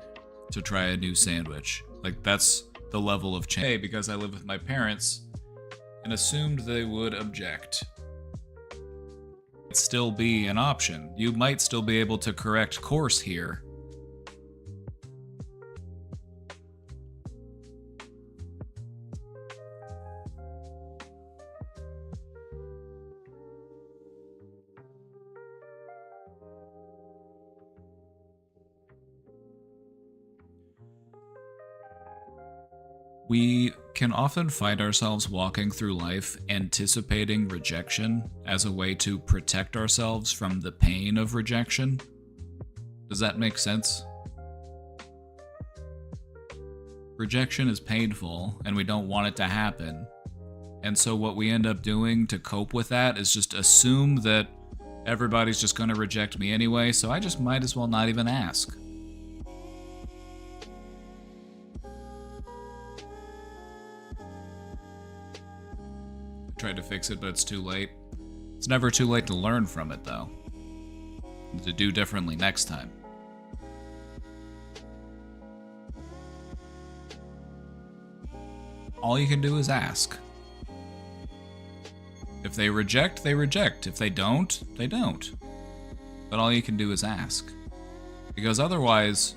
to try a new sandwich. Like, that's the level of change. Because I live with my parents and assumed they would object. It'd still be an option. You might still be able to correct course here. We can often find ourselves walking through life anticipating rejection as a way to protect ourselves from the pain of rejection. Does that make sense? Rejection is painful, and we don't want it to happen. And so what we end up doing to cope with that is just assume that Everybody's just gonna reject me anyway, so I just might as well not even ask. I tried to fix it, but it's too late. It's never too late to learn from it, though. And to do differently next time. All you can do is ask. If they reject, they reject. If they don't, they don't. But all you can do is ask. Because otherwise,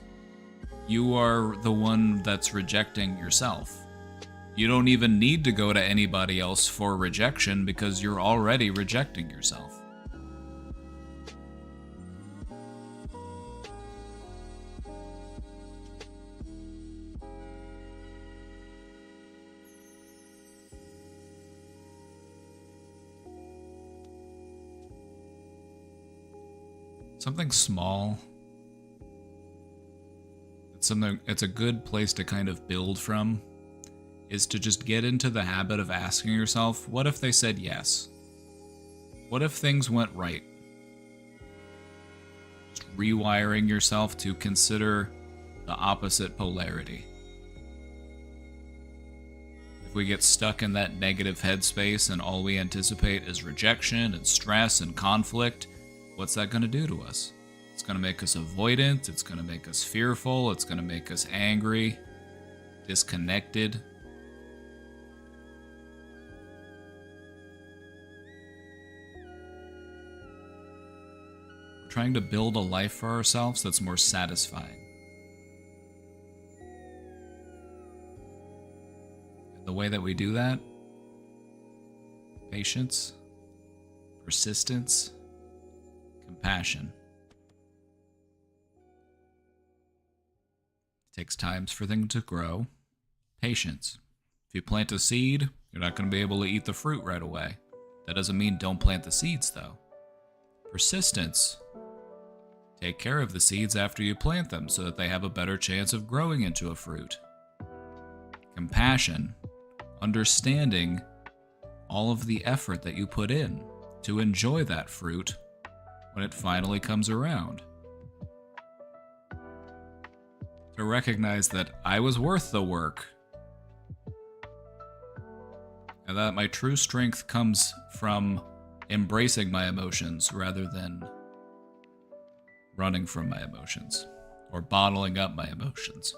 you are the one that's rejecting yourself. You don't even need to go to anybody else for rejection because you're already rejecting yourself. Something small. It's a good place to kind of build from, is to just get into the habit of asking yourself, what if they said yes? What if things went right? Just rewiring yourself to consider the opposite polarity. If we get stuck in that negative headspace and all we anticipate is rejection and stress and conflict, what's that going to do to us? It's going to make us avoidant, it's going to make us fearful, it's going to make us angry, disconnected. We're trying to build a life for ourselves that's more satisfying. And the way that we do that, patience, persistence, compassion. It takes time for things to grow. Patience. If you plant a seed, you're not going to be able to eat the fruit right away. That doesn't mean don't plant the seeds, though. Persistence. Take care of the seeds after you plant them so that they have a better chance of growing into a fruit. Compassion. Understanding all of the effort that you put in to enjoy that fruit when it finally comes around. To recognize that I was worth the work. And that my true strength comes from embracing my emotions rather than running from my emotions or bottling up my emotions.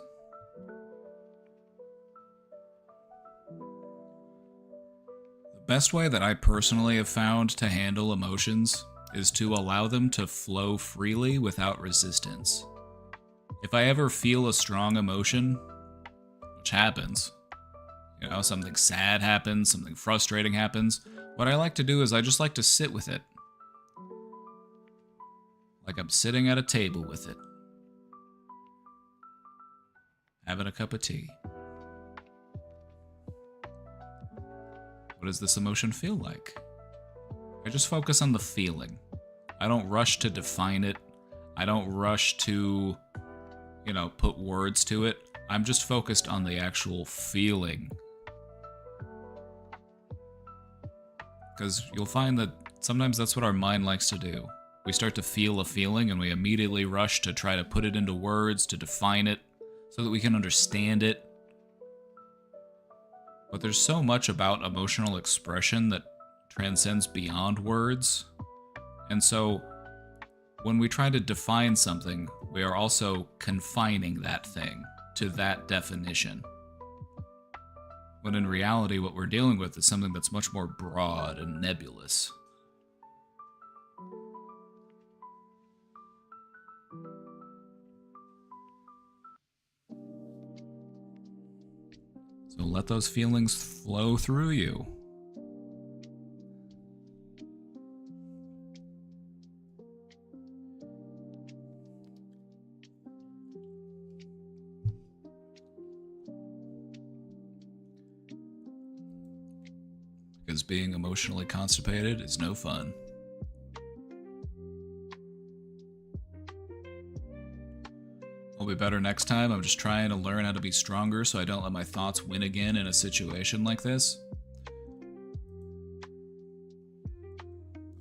The best way that I personally have found to handle emotions is to allow them to flow freely without resistance. If I ever feel a strong emotion, which happens, something sad happens, something frustrating happens, what I like to do is I just like to sit with it. Like I'm sitting at a table with it. Having a cup of tea. What does this emotion feel like? I just focus on the feeling. I don't rush to define it. I don't rush to, put words to it. I'm just focused on the actual feeling. Because you'll find that sometimes that's what our mind likes to do. We start to feel a feeling and we immediately rush to try to put it into words, to define it, so that we can understand it. But there's so much about emotional expression that transcends beyond words. And so, when we try to define something, we are also confining that thing to that definition. When in reality, what we're dealing with is something that's much more broad and nebulous. So let those feelings flow through you. Because being emotionally constipated is no fun. I'll be better next time. I'm just trying to learn how to be stronger so I don't let my thoughts win again in a situation like this.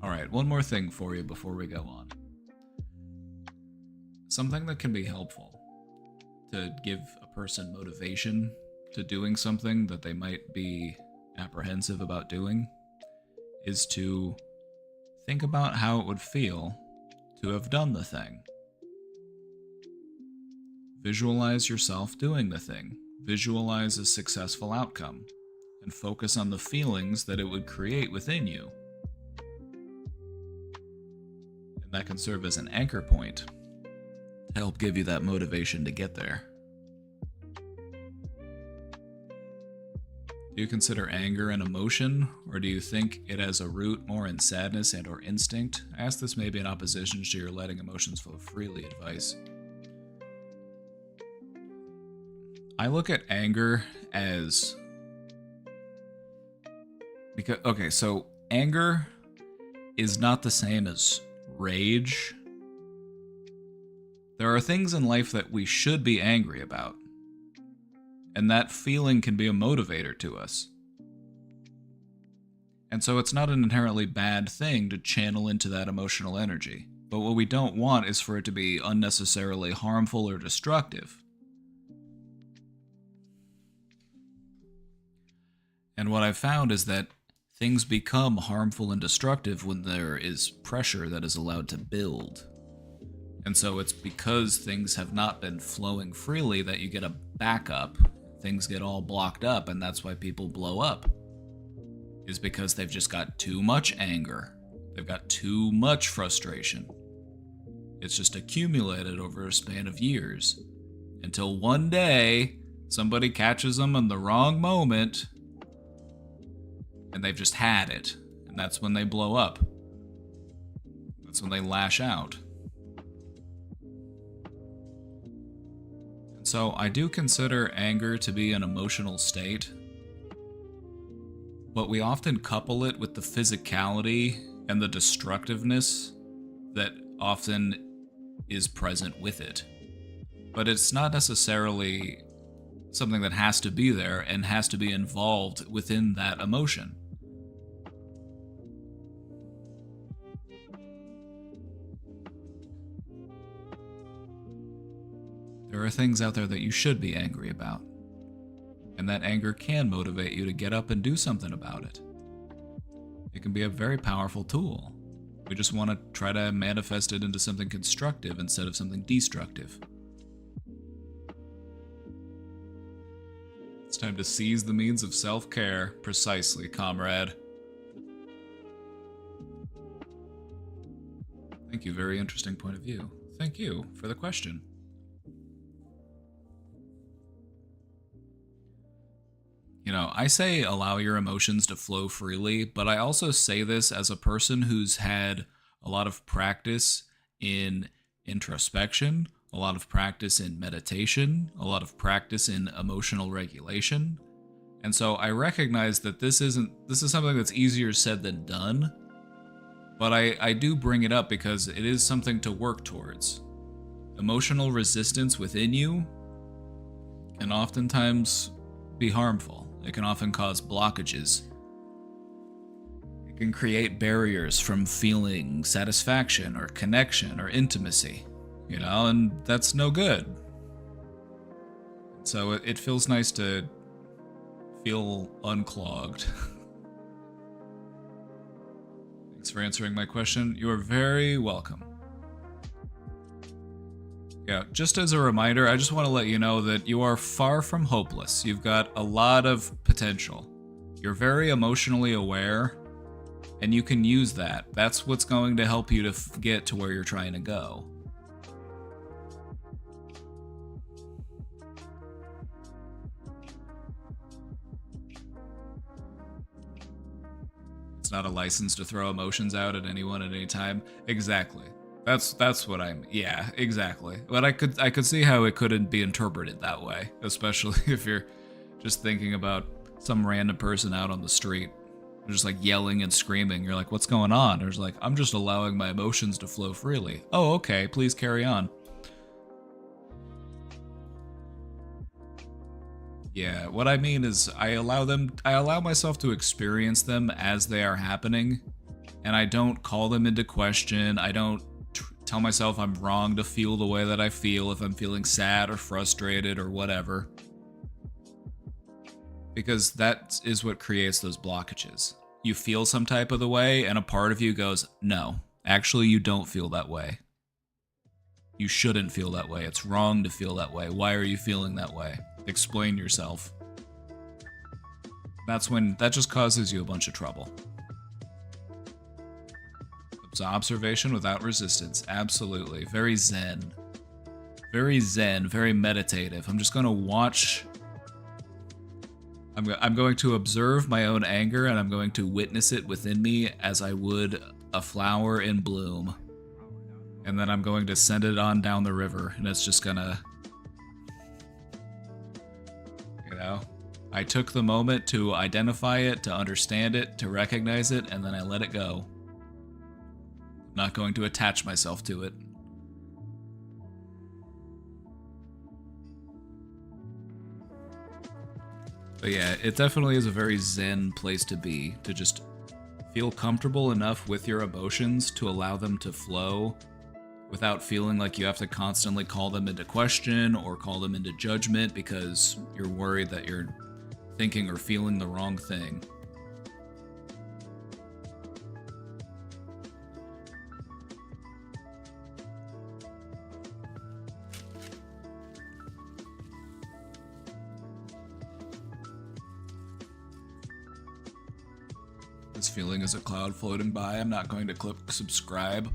Alright, one more thing for you before we go on. Something that can be helpful to give a person motivation to doing something that they might be apprehensive about doing is to think about how it would feel to have done the thing. Visualize yourself doing the thing. Visualize a successful outcome, and focus on the feelings that it would create within you. And that can serve as an anchor point to help give you that motivation to get there. Do you consider anger an emotion, or do you think it has a root more in sadness and or instinct? I ask this maybe in opposition to your letting emotions flow freely advice. I look at anger as... so anger is not the same as rage. There are things in life that we should be angry about, and that feeling can be a motivator to us. And so it's not an inherently bad thing to channel into that emotional energy. But what we don't want is for it to be unnecessarily harmful or destructive. And what I've found is that things become harmful and destructive when there is pressure that is allowed to build. And so it's because things have not been flowing freely that you get a backup. Things get all blocked up, and that's why people blow up. Is because they've just got too much anger. They've got too much frustration. It's just accumulated over a span of years. Until one day, somebody catches them in the wrong moment, and they've just had it. And that's when they blow up. That's when they lash out. And so I do consider anger to be an emotional state, but we often couple it with the physicality and the destructiveness that often is present with it. But it's not necessarily something that has to be there and has to be involved within that emotion. There are things out there that you should be angry about, and that anger can motivate you to get up and do something about it. It can be a very powerful tool. We just want to try to manifest it into something constructive instead of something destructive. It's time to seize the means of self-care. Precisely, comrade. Thank you, very interesting point of view. Thank you for the question. You know, I say allow your emotions to flow freely, but I also say this as a person who's had a lot of practice in introspection, a lot of practice in meditation, a lot of practice in emotional regulation. And so I recognize that this is something that's easier said than done, but I do bring it up because it is something to work towards. Emotional resistance within you can oftentimes be harmful. It can often cause blockages. It can create barriers from feeling satisfaction or connection or intimacy, you know, and that's no good. So it feels nice to feel unclogged. Thanks for answering my question. You are very welcome. Yeah, just as a reminder, I just want to let you know that you are far from hopeless. You've got a lot of potential. You're very emotionally aware, and you can use that. That's what's going to help you to get to where you're trying to go. It's not a license to throw emotions out at anyone at any time. Exactly. That's what yeah, exactly. But I could see how it couldn't be interpreted that way, especially if you're just thinking about some random person out on the street. They're just like yelling and screaming. You're like, what's going on? There's like, I'm just allowing my emotions to flow freely. Oh, okay, please carry on. Yeah, what I mean is I allow myself to experience them as they are happening, and I don't call them into question. I don't tell myself I'm wrong to feel the way that I feel if I'm feeling sad or frustrated or whatever. Because that is what creates those blockages. You feel some type of the way, and a part of you goes, no, actually you don't feel that way. You shouldn't feel that way. It's wrong to feel that way. Why are you feeling that way? Explain yourself. That's when that just causes you a bunch of trouble. It's observation without resistance. Absolutely. Very zen. Very zen, very meditative. I'm just going to watch. I'm going to observe my own anger, and I'm going to witness it within me as I would a flower in bloom. And then I'm going to send it on down the river, and it's just gonna, you know, I took the moment to identify it, to understand it, to recognize it, and then I let it go. I'm not going to attach myself to it. But yeah, it definitely is a very zen place to be, to just feel comfortable enough with your emotions to allow them to flow without feeling like you have to constantly call them into question or call them into judgment because you're worried that you're thinking or feeling the wrong thing. This feeling is a cloud floating by. I'm not going to click subscribe.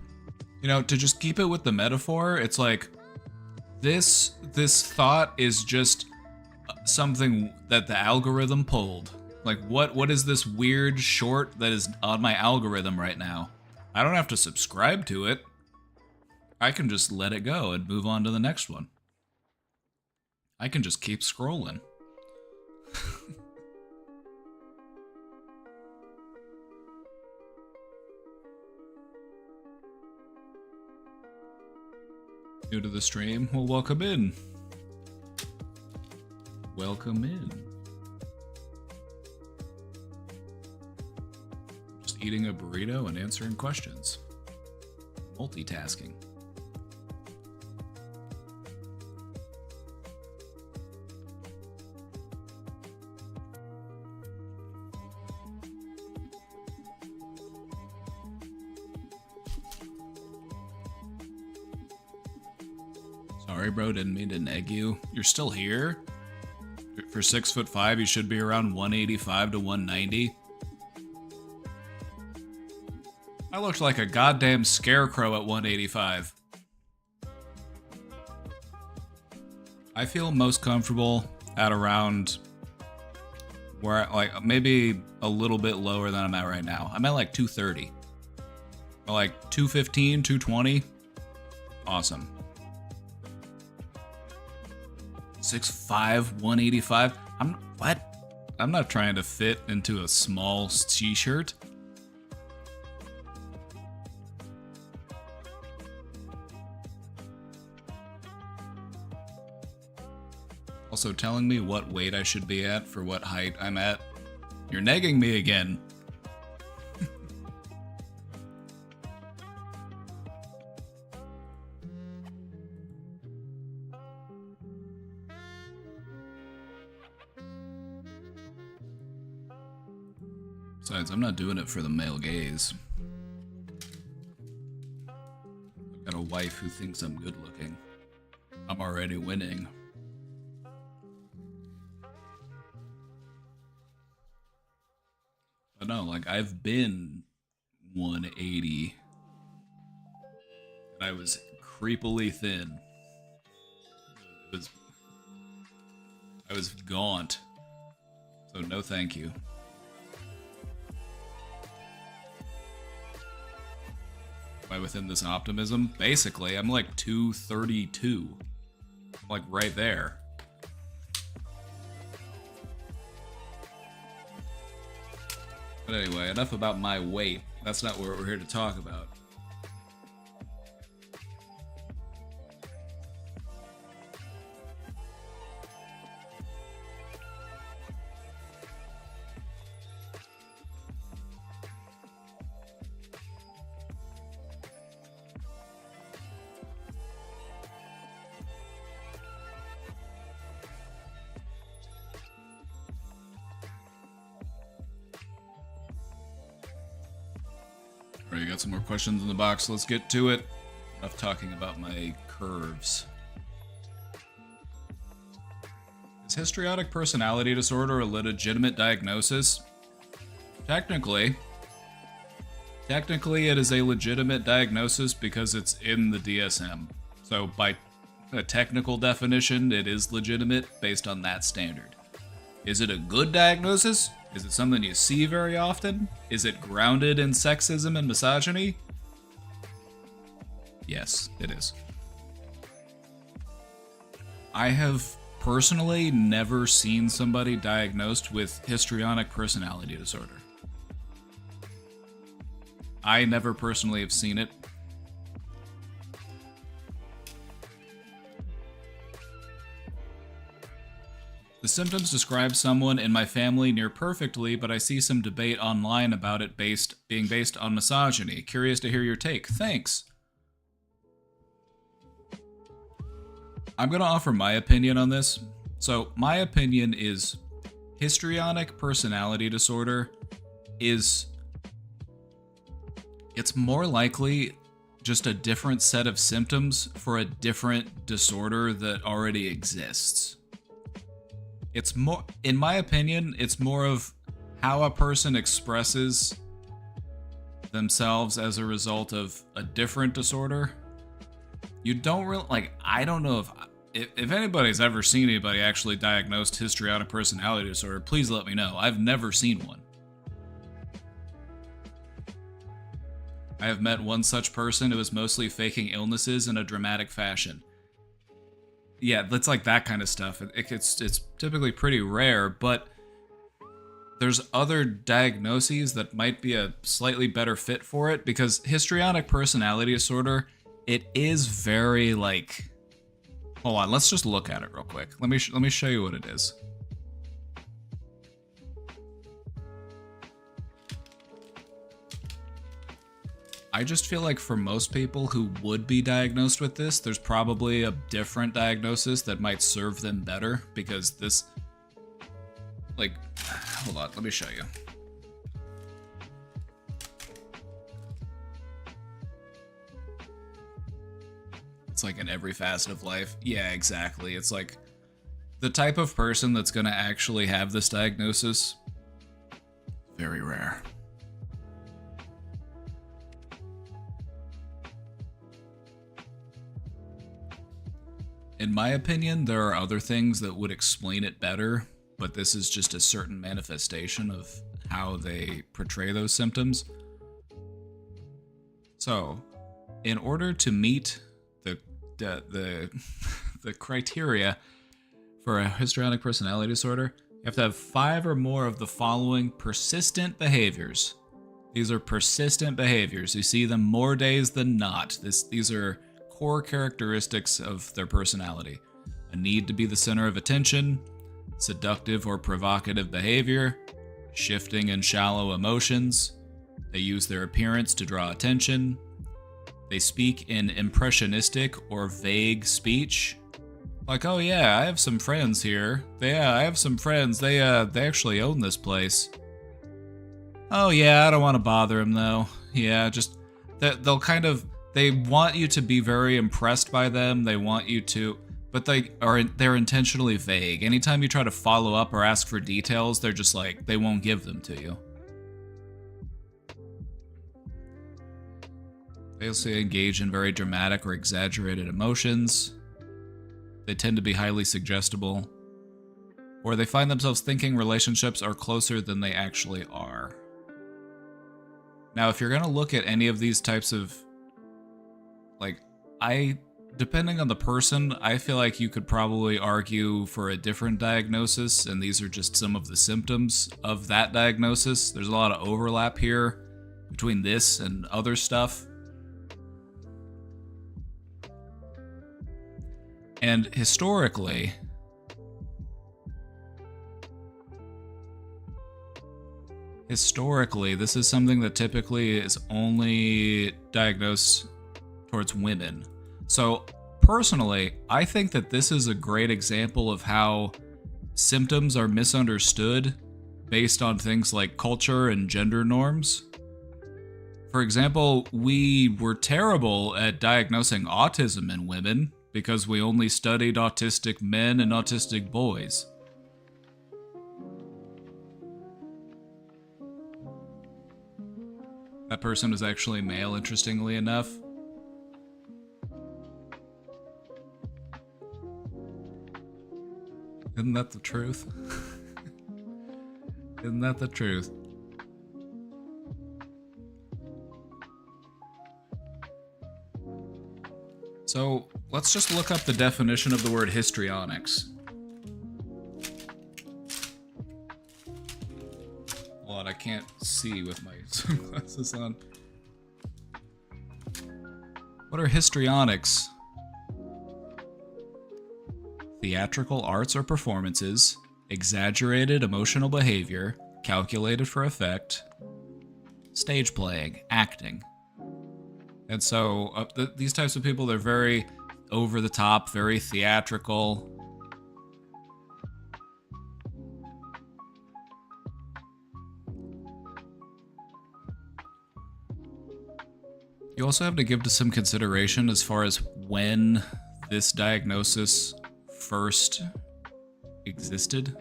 You know, to just keep it with the metaphor, it's like this thought is just something that the algorithm pulled. Like what is this weird short that is on my algorithm right now? I don't have to subscribe to it. I can just let it go and move on to the next one. I can just keep scrolling. New to the stream? Well, welcome in. Welcome in. Just eating a burrito and answering questions. Multitasking. Sorry, bro, didn't mean to neg you. You're still here? For 6'5", you should be around 185 to 190. I looked like a goddamn scarecrow at 185. I feel most comfortable at around where, like, maybe a little bit lower than I'm at right now. I'm at like 230. Or like 215, 220. Awesome. 6'5", 185. What? I'm not trying to fit into a small t-shirt. Also telling me what weight I should be at for what height I'm at. You're negging me again. Besides, I'm not doing it for the male gaze. I've got a wife who thinks I'm good looking. I'm already winning. But no, like, I've been 180. And I was creepily thin. I was gaunt. So no thank you. Am I within this optimism? Basically, I'm like 232. I'm like right there. But anyway, enough about my weight. That's not what we're here to talk about. Alright, you got some more questions in the box. Let's get to it. Enough talking about my curves. Is histrionic personality disorder a legitimate diagnosis? Technically it is a legitimate diagnosis because it's in the DSM. So by a technical definition, it is legitimate based on that standard. Is it a good diagnosis? Is it something you see very often? Is it grounded in sexism and misogyny? Yes, it is. I have personally never seen somebody diagnosed with histrionic personality disorder. I never personally have seen it. The symptoms describe someone in my family near perfectly, but I see some debate online about it being based on misogyny. Curious to hear your take. Thanks. I'm going to offer my opinion on this. So, my opinion is histrionic personality disorder it's more likely just a different set of symptoms for a different disorder that already exists. It's more, in my opinion, it's more of how a person expresses themselves as a result of a different disorder. You don't really, like, I don't know if anybody's ever seen anybody actually diagnosed histrionic personality disorder, please let me know. I've never seen one. I have met one such person who was mostly faking illnesses in a dramatic fashion. Yeah, it's like that kind of stuff. It's typically pretty rare, but there's other diagnoses that might be a slightly better fit for it, because histrionic personality disorder, it is very like... Hold on, let's just look at it real quick. Let me show you what it is. I just feel like for most people who would be diagnosed with this, there's probably a different diagnosis that might serve them better, because this, like, hold on, let me show you. It's like in every facet of life. Yeah, exactly. It's like the type of person that's going to actually have this diagnosis, very rare. In my opinion, there are other things that would explain it better, but this is just a certain manifestation of how they portray those symptoms. So, in order to meet the criteria for a histrionic personality disorder, you have to have 5 or more of the following persistent behaviors. These are persistent behaviors. You see them more days than not. These are core characteristics of their personality. A need to be the center of attention, seductive or provocative behavior, shifting and shallow emotions. They use their appearance to draw attention. They speak in impressionistic or vague speech. Like, oh yeah, I have some friends here. I have some friends. They actually own this place. Oh yeah, I don't want to bother them though. Yeah, just they'll kind of, they want you to be very impressed by them. They want you to, but they're intentionally vague. Anytime you try to follow up or ask for details, they're just like, they won't give them to you. They also engage in very dramatic or exaggerated emotions. They tend to be highly suggestible. Or they find themselves thinking relationships are closer than they actually are. Now, if you're going to look at any of these types of, like, depending on the person, I feel like you could probably argue for a different diagnosis, and these are just some of the symptoms of that diagnosis. There's a lot of overlap here between this and other stuff. And historically, this is something that typically is only diagnosed towards women. So personally, I think that this is a great example of how symptoms are misunderstood based on things like culture and gender norms. For example, we were terrible at diagnosing autism in women because we only studied autistic men and autistic boys. That person was actually male, interestingly enough. Isn't that the truth? Isn't that the truth? So, let's just look up the definition of the word histrionics. Hold on, I can't see with my sunglasses on. What are histrionics? Theatrical arts or performances, exaggerated emotional behavior, calculated for effect, stage playing, acting. And so these types of people, they're very over the top, very theatrical. You also have to give to some consideration as far as when this diagnosis first existed.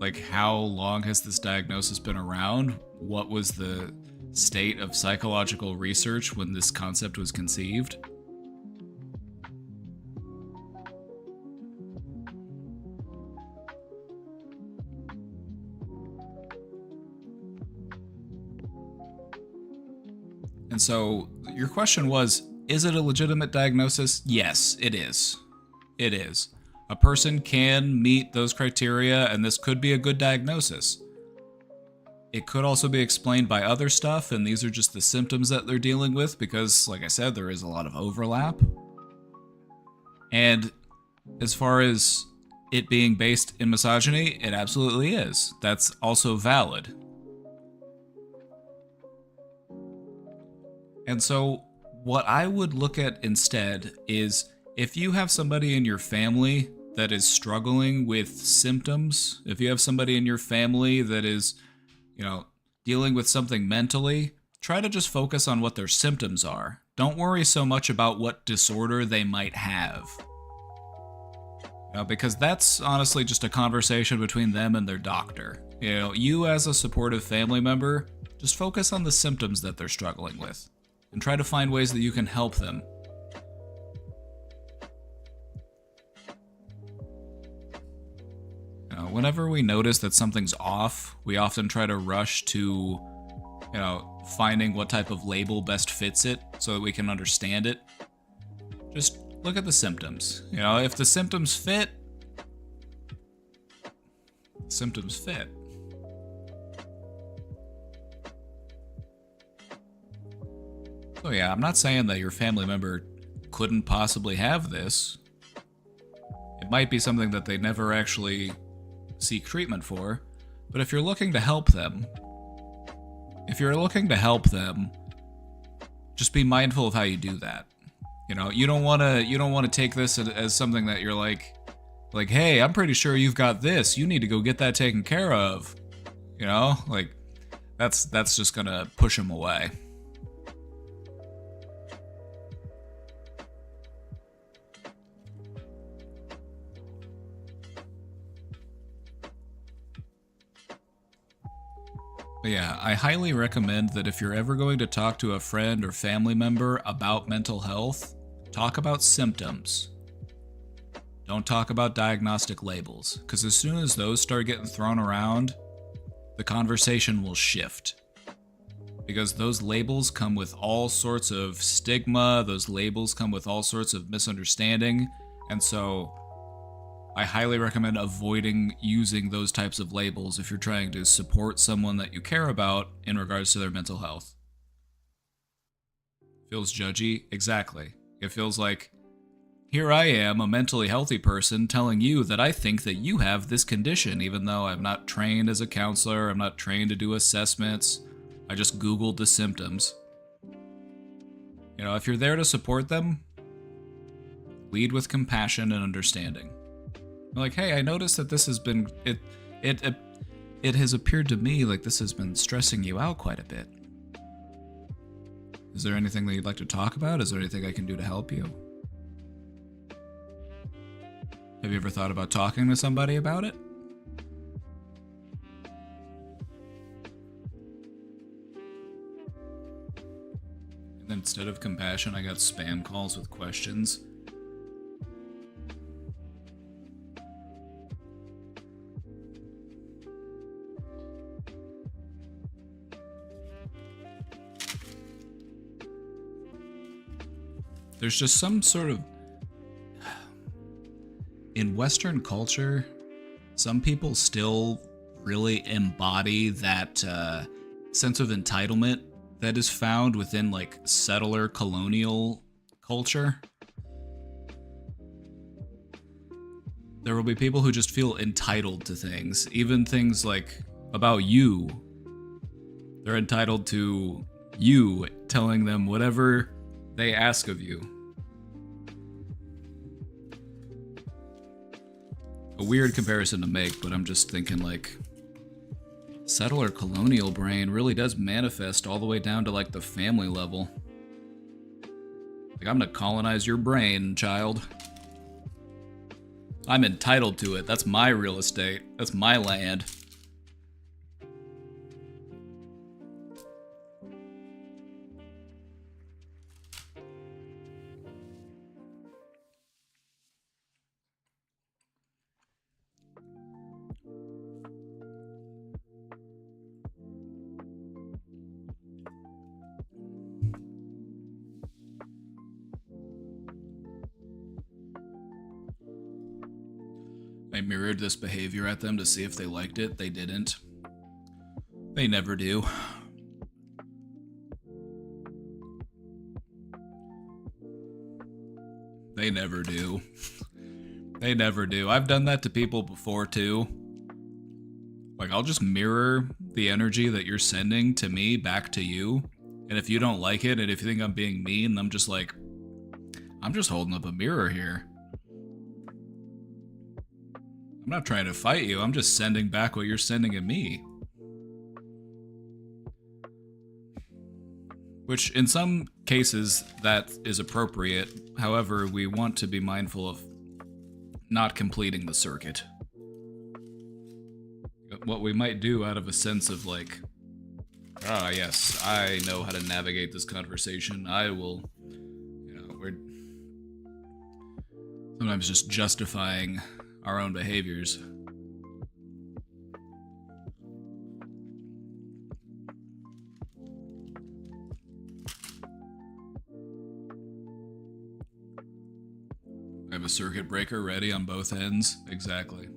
Like, how long has this diagnosis been around? What was the state of psychological research when this concept was conceived? And so your question was, is it a legitimate diagnosis? Yes, it is. It is. A person can meet those criteria, and this could be a good diagnosis. It could also be explained by other stuff, and these are just the symptoms that they're dealing with because, like I said, there is a lot of overlap. And as far as it being based in misogyny, it absolutely is. That's also valid. And so what I would look at instead is if you have somebody in your family that is struggling with symptoms, if you have somebody in your family that is, dealing with something mentally, try to just focus on what their symptoms are. Don't worry so much about what disorder they might have. Because that's honestly just a conversation between them and their doctor. You as a supportive family member, just focus on the symptoms that they're struggling with and try to find ways that you can help them. Whenever we notice that something's off, we often try to rush to, finding what type of label best fits it so that we can understand it. Just look at the symptoms. If the symptoms fit, symptoms fit. So yeah, I'm not saying that your family member couldn't possibly have this. It might be something that they never actually seek treatment for, but if you're looking to help them, just be mindful of how you do that. You don't want to take this as something that you're like, hey, I'm pretty sure you've got this. You need to go get that taken care of. That's just gonna push them away. But yeah, I highly recommend that if you're ever going to talk to a friend or family member about mental health, talk about symptoms. Don't talk about diagnostic labels, because as soon as those start getting thrown around, the conversation will shift. Because those labels come with all sorts of stigma, those labels come with all sorts of misunderstanding, and so I highly recommend avoiding using those types of labels if you're trying to support someone that you care about in regards to their mental health. Feels judgy? Exactly. It feels like, here I am, a mentally healthy person, telling you that I think that you have this condition, even though I'm not trained as a counselor, I'm not trained to do assessments, I just Googled the symptoms. If you're there to support them, lead with compassion and understanding. Like, hey, I noticed that this has been, it has appeared to me like this has been stressing you out quite a bit. Is there anything that you'd like to talk about? Is there anything I can do to help you? Have you ever thought about talking to somebody about it? And then instead of compassion, I got spam calls with questions. There's just some sort of... In Western culture, some people still really embody that sense of entitlement that is found within, like, settler colonial culture. There will be people who just feel entitled to things, even things like about you. They're entitled to you telling them whatever they ask of you. A weird comparison to make, but I'm just thinking, like, settler colonial brain really does manifest all the way down to, like, the family level. Like, I'm gonna colonize your brain, child. I'm entitled to it. That's my real estate. That's my land. I mirrored this behavior at them to see if they liked it. They didn't. They never do. They never do. They never do. I've done that to people before too. Like, I'll just mirror the energy that you're sending to me back to you. And if you don't like it, and if you think I'm being mean, I'm just like, I'm just holding up a mirror here. I'm not trying to fight you, I'm just sending back what you're sending at me. Which, in some cases, that is appropriate. However, we want to be mindful of not completing the circuit. What we might do out of a sense of, like, ah, yes, I know how to navigate this conversation. I will, we're sometimes just justifying our own behaviors. I have a circuit breaker ready on both ends. Exactly.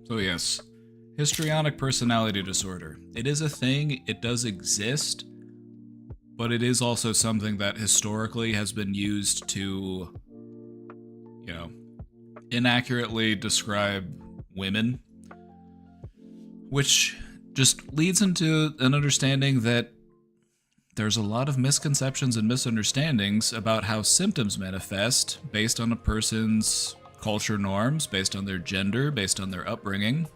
So yes, histrionic personality disorder. It is a thing, it does exist, but it is also something that historically has been used to, inaccurately describe women, which just leads into an understanding that there's a lot of misconceptions and misunderstandings about how symptoms manifest based on a person's culture norms, based on their gender, based on their upbringing.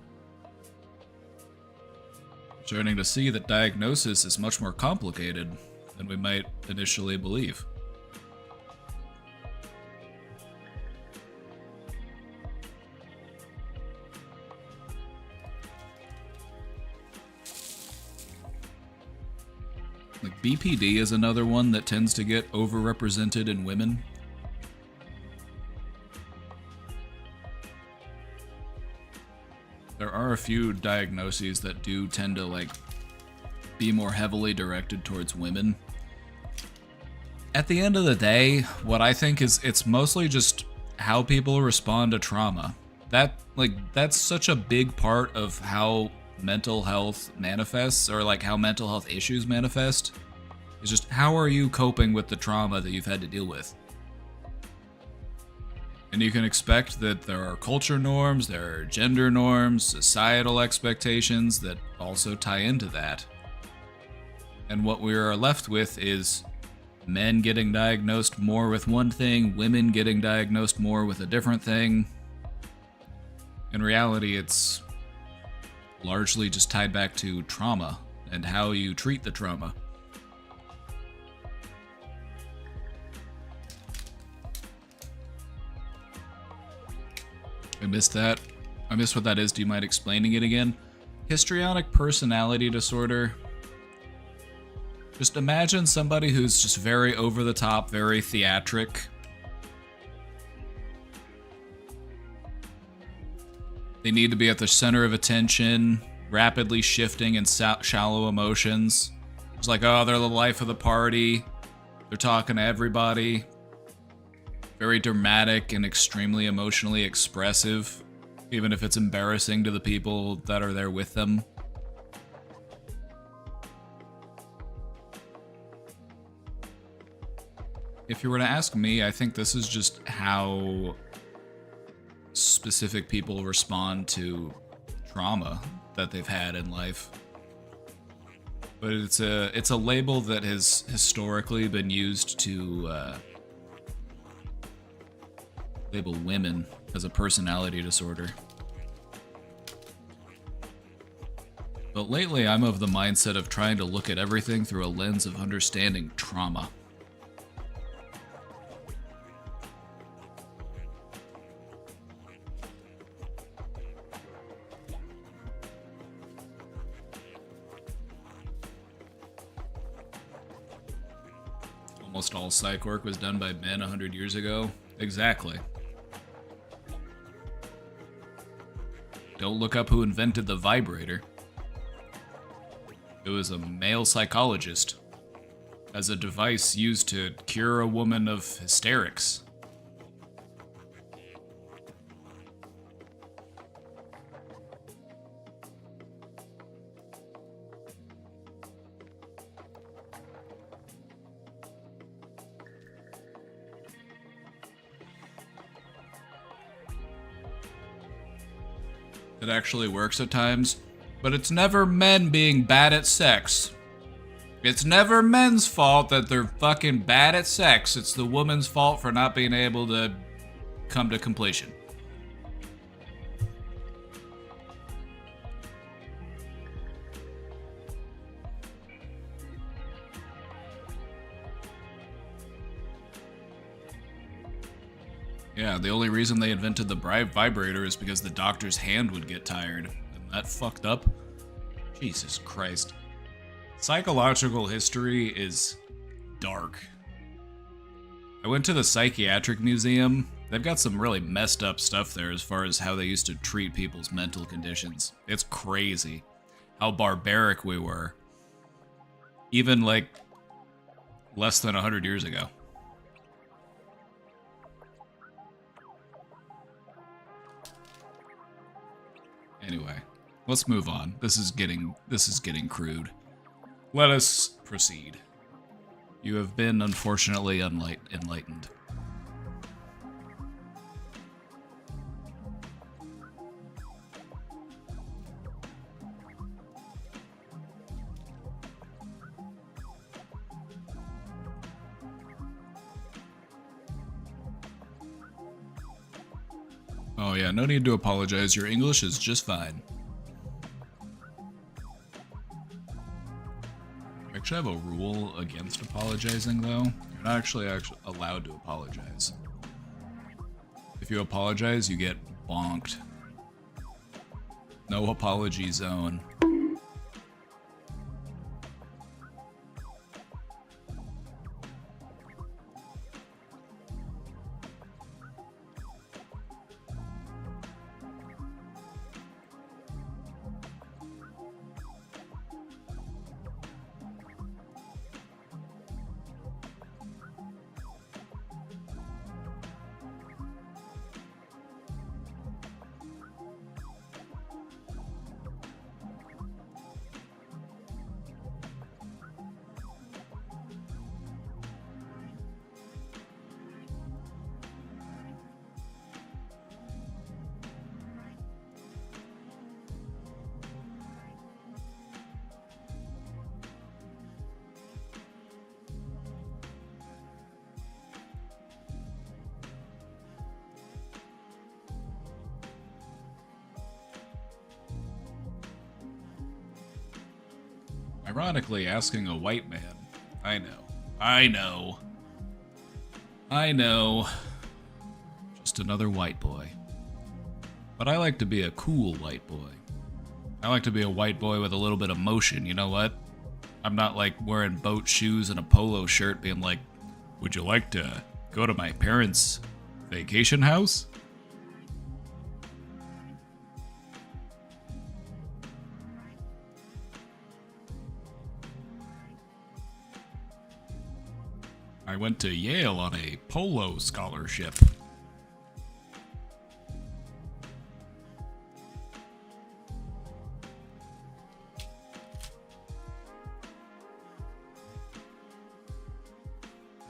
Starting to see that diagnosis is much more complicated than we might initially believe. Like, BPD is another one that tends to get overrepresented in women. There are a few diagnoses that do tend to, like, be more heavily directed towards women. At the end of the day, what I think is it's mostly just how people respond to trauma. That's such a big part of how mental health manifests, or like how mental health issues manifest. It's just, how are you coping with the trauma that you've had to deal with? And you can expect that there are culture norms, there are gender norms, societal expectations that also tie into that. And what we are left with is men getting diagnosed more with one thing, women getting diagnosed more with a different thing. In reality, it's largely just tied back to trauma and how you treat the trauma. I missed that. I missed what that is. Do you mind explaining it again? Histrionic personality disorder. Just imagine somebody who's just very over the top, very theatric. They need to be at the center of attention, rapidly shifting and shallow emotions. It's like, oh, they're the life of the party. They're talking to everybody. Very dramatic and extremely emotionally expressive, even if it's embarrassing to the people that are there with them. If you were to ask me, I think this is just how specific people respond to trauma that they've had in life. But it's a label that has historically been used to label women as a personality disorder. But lately, I'm of the mindset of trying to look at everything through a lens of understanding trauma. Almost all psych work was done by men 100 years ago. Exactly. Don't look up who invented the vibrator. It was a male psychologist as a device used to cure a woman of hysterics. It actually works at times, but it's never men being bad at sex. It's never men's fault that they're fucking bad at sex. It's the woman's fault for not being able to come to completion. Yeah, the only reason they invented the vibrator is because the doctor's hand would get tired. And that fucked up? Jesus Christ. Psychological history is dark. I went to the psychiatric museum. They've got some really messed up stuff there as far as how they used to treat people's mental conditions. It's crazy how barbaric we were. Even like less than 100 years ago. Anyway, let's move on. This is getting crude. Let us proceed. You have been unfortunately enlightened. Oh yeah, no need to apologize. Your English is just fine. I actually have a rule against apologizing, though. You're not actually allowed to apologize. If you apologize, you get bonked. No apology zone. Ironically, asking a white man. I know. I know. I know. Just another white boy. But I like to be a cool white boy. I like to be a white boy with a little bit of motion, you know what? I'm not like wearing boat shoes and a polo shirt being like, would you like to go to my parents' vacation house? I went to Yale on a polo scholarship.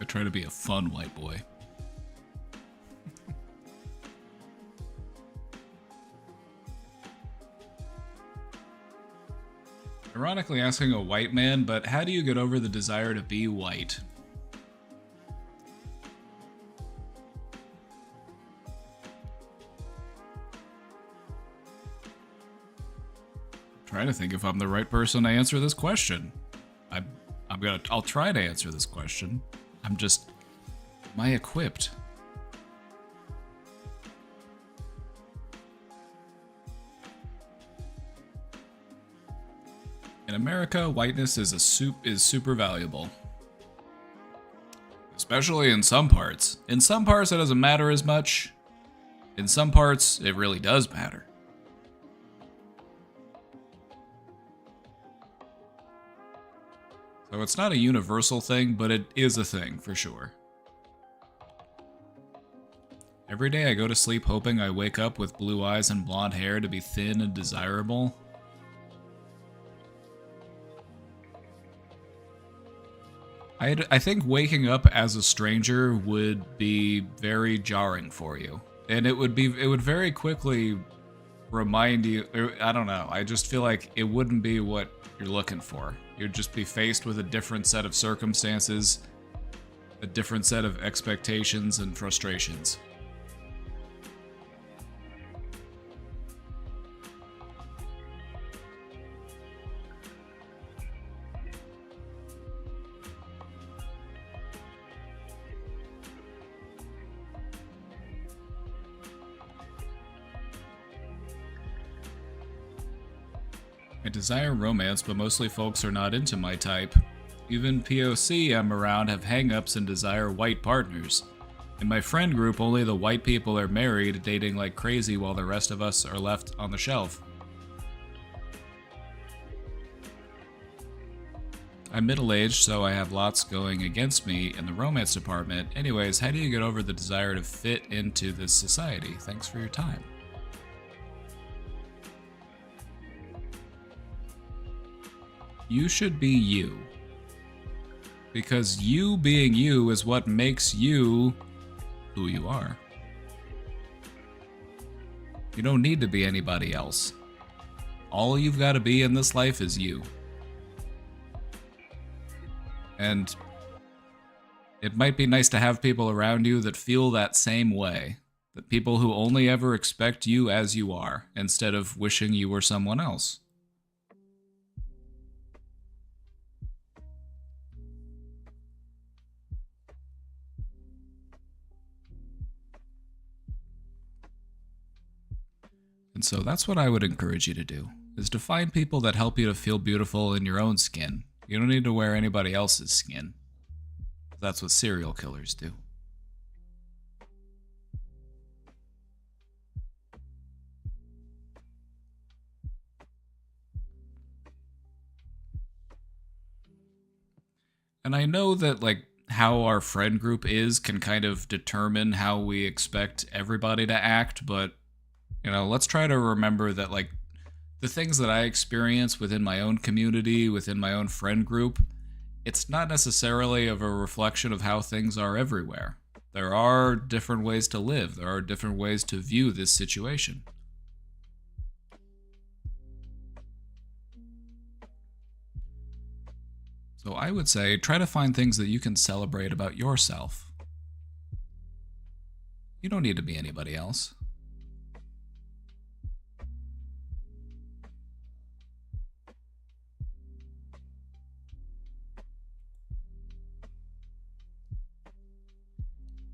I try to be a fun white boy. Ironically asking a white man, but how do you get over the desire to be white? Trying to think if I'm the right person to answer this question. I'll try to answer this question. Am I equipped? In America, whiteness is super valuable. Especially in some parts. In some parts it doesn't matter as much. In some parts it really does matter. So it's not a universal thing, but it is a thing, for sure. Every day I go to sleep hoping I wake up with blue eyes and blonde hair to be thin and desirable. I think waking up as a stranger would be very jarring for you. And it would very quickly remind you, I don't know, I just feel like it wouldn't be what you're looking for. You'd just be faced with a different set of circumstances, a different set of expectations and frustrations. I desire romance, but mostly folks are not into my type. Even POC I'm around have hang-ups and desire white partners. In my friend group, only the white people are married, dating like crazy while the rest of us are left on the shelf. I'm middle-aged, so I have lots going against me in the romance department. Anyways, how do you get over the desire to fit into this society? Thanks for your time. You should be you. Because you being you is what makes you who you are. You don't need to be anybody else. All you've got to be in this life is you. And it might be nice to have people around you that feel that same way. That people who only ever expect you as you are, instead of wishing you were someone else. And so that's what I would encourage you to do, is to find people that help you to feel beautiful in your own skin. You don't need to wear anybody else's skin. That's what serial killers do. And I know that, like, how our friend group is can kind of determine how we expect everybody to act, but you know, let's try to remember that, like, the things that I experience within my own community, within my own friend group, it's not necessarily of a reflection of how things are everywhere. There are different ways to live. There are different ways to view this situation. So I would say, try to find things that you can celebrate about yourself. You don't need to be anybody else.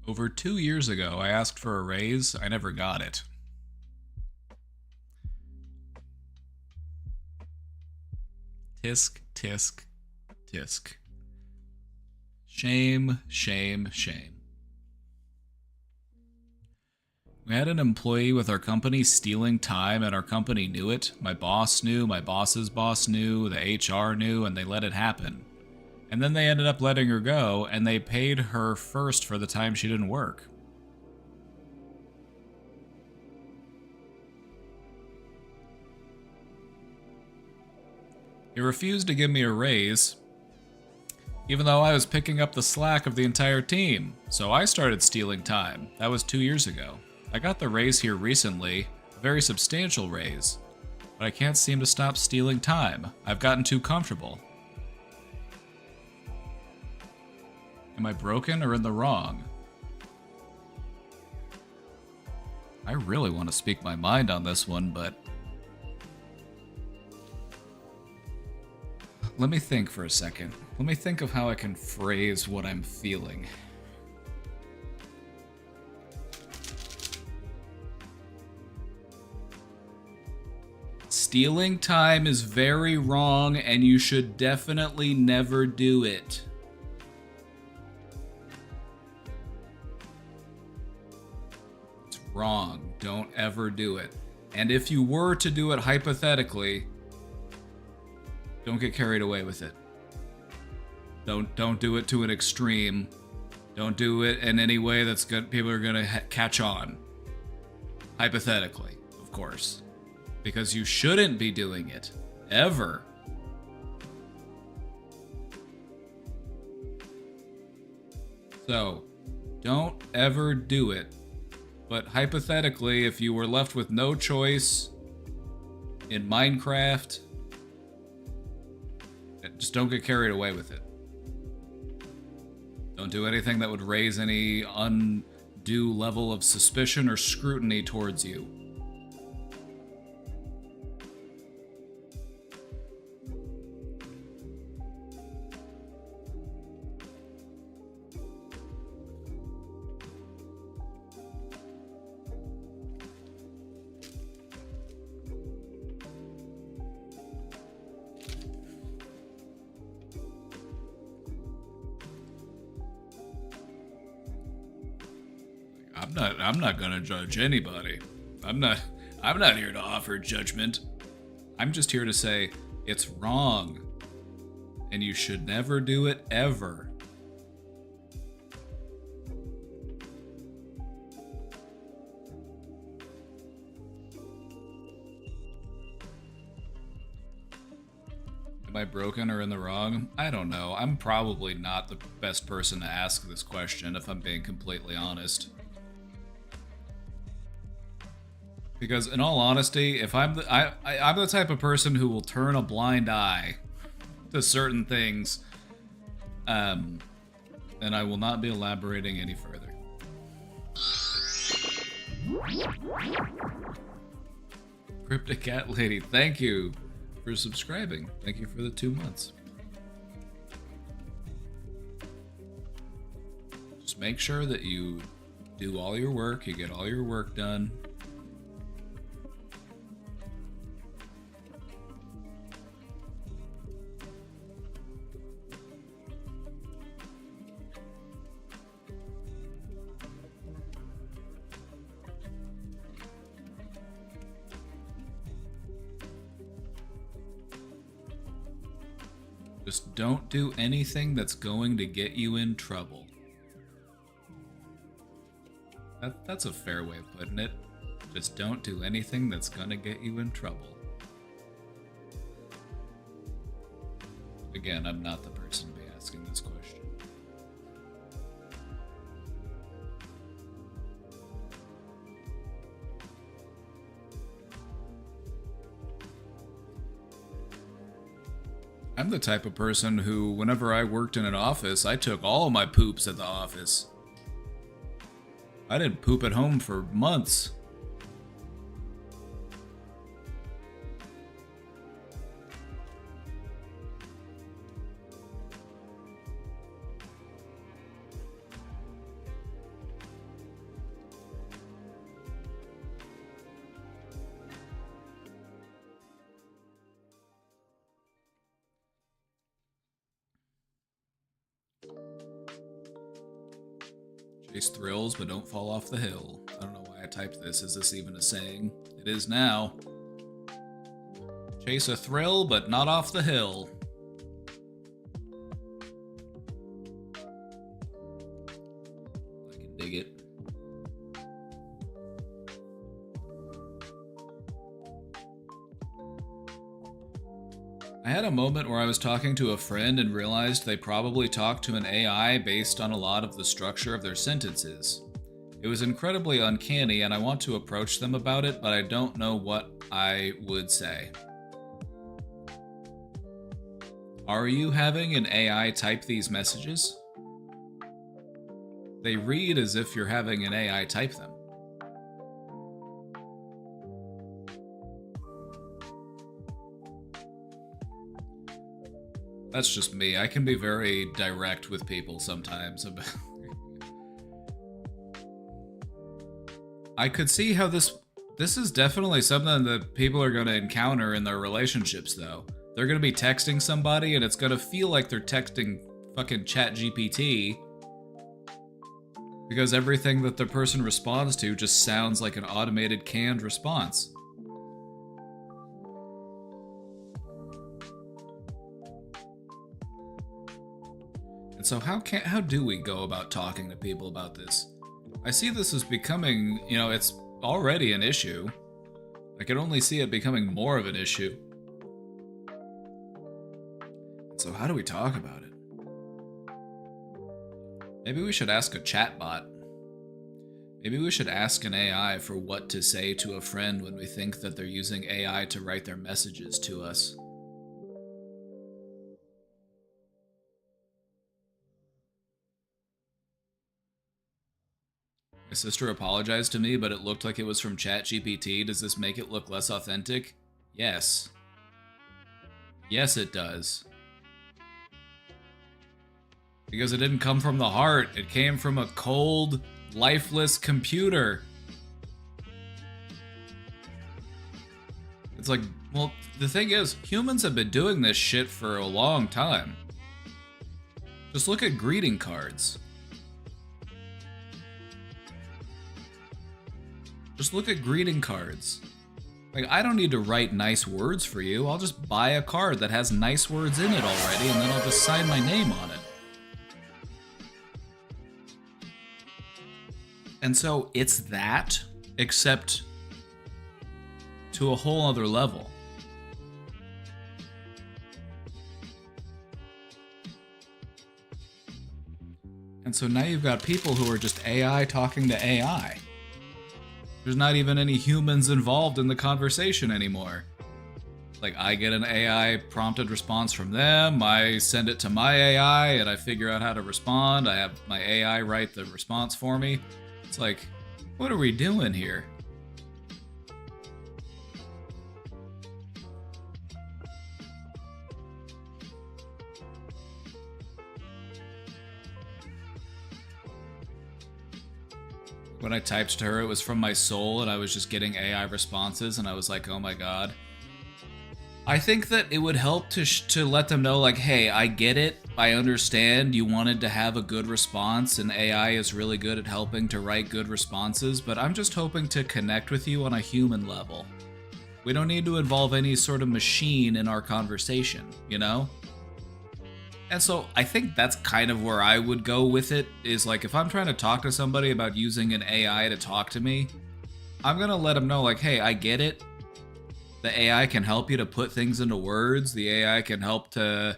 Over 2 years ago, I asked for a raise. I never got it. Tisk, tisk, tisk. Shame, shame, shame. We had an employee with our company stealing time, and our company knew it. My boss knew, my boss's boss knew, the HR knew, and they let it happen. And then they ended up letting her go, and they paid her first for the time she didn't work. He refused to give me a raise, even though I was picking up the slack of the entire team. So I started stealing time. That was 2 years ago. I got the raise here recently, a very substantial raise, but I can't seem to stop stealing time. I've gotten too comfortable. Am I broken or in the wrong? I really want to speak my mind on this one, but let me think for a second. Let me think of how I can phrase what I'm feeling. Stealing time is very wrong, and you should definitely never do it. It's wrong. Don't ever do it. And if you were to do it hypothetically, don't get carried away with it. Don't do it to an extreme. Don't do it in any way that's good. People are gonna catch on. Hypothetically, of course. Because you shouldn't be doing it. Ever. So, don't ever do it. But hypothetically, if you were left with no choice in Minecraft, just don't get carried away with it. Don't do anything that would raise any undue level of suspicion or scrutiny towards you. I'm not gonna judge anybody. I'm not here to offer judgment. I'm just here to say it's wrong. And you should never do it ever. Am I broken or in the wrong? I don't know. I'm probably not the best person to ask this question, if I'm being completely honest. Because in all honesty, if I'm the type of person who will turn a blind eye to certain things, and I will not be elaborating any further. Cryptic Cat Lady, thank you for subscribing. Thank you for the 2 months. Just make sure that you do all your work, you get all your work done. Just don't do anything that's going to get you in trouble. That's a fair way of putting it. Just don't do anything that's gonna get you in trouble. Again, I'm not the person to be asking this question. I'm the type of person who, whenever I worked in an office, I took all of my poops at the office. I didn't poop at home for months. Chase thrills, but don't fall off the hill. I don't know why I typed this. Is this even a saying? It is now. Chase a thrill, but not off the hill. I can dig it. I had a moment where I was talking to a friend and realized they probably talked to an AI based on a lot of the structure of their sentences. It was incredibly uncanny and I want to approach them about it, but I don't know what I would say. Are you having an AI type these messages? They read as if you're having an AI type them. That's just me. I can be very direct with people sometimes. I could see how this is definitely something that people are going to encounter in their relationships, though. They're going to be texting somebody, and it's going to feel like they're texting fucking ChatGPT because everything that the person responds to just sounds like an automated canned response. So how do we go about talking to people about this? I see this as becoming, it's already an issue. I can only see it becoming more of an issue. So how do we talk about it? Maybe we should ask a chatbot. Maybe we should ask an AI for what to say to a friend when we think that they're using AI to write their messages to us. My sister apologized to me, but it looked like it was from ChatGPT. Does this make it look less authentic? Yes. Yes, it does. Because it didn't come from the heart. It came from a cold, lifeless computer. It's like, well, the thing is, humans have been doing this shit for a long time. Just look at greeting cards. Just look at greeting cards. Like, I don't need to write nice words for you. I'll just buy a card that has nice words in it already, and then I'll just sign my name on it. And so it's that, except to a whole other level. And so now you've got people who are just AI talking to AI. There's not even any humans involved in the conversation anymore. Like, I get an AI prompted response from them, I send it to my AI, and I figure out how to respond. I have my AI write the response for me. It's like, what are we doing here? When I typed to her, it was from my soul, and I was just getting AI responses, and I was like, oh my god. I think that it would help to let them know, like, hey, I get it, I understand you wanted to have a good response, and AI is really good at helping to write good responses, but I'm just hoping to connect with you on a human level. We don't need to involve any sort of machine in our conversation, you know? And so I think that's kind of where I would go with it, is like, if I'm trying to talk to somebody about using an AI to talk to me, I'm gonna let them know, like, hey, I get it. The AI can help you to put things into words. The AI can help to,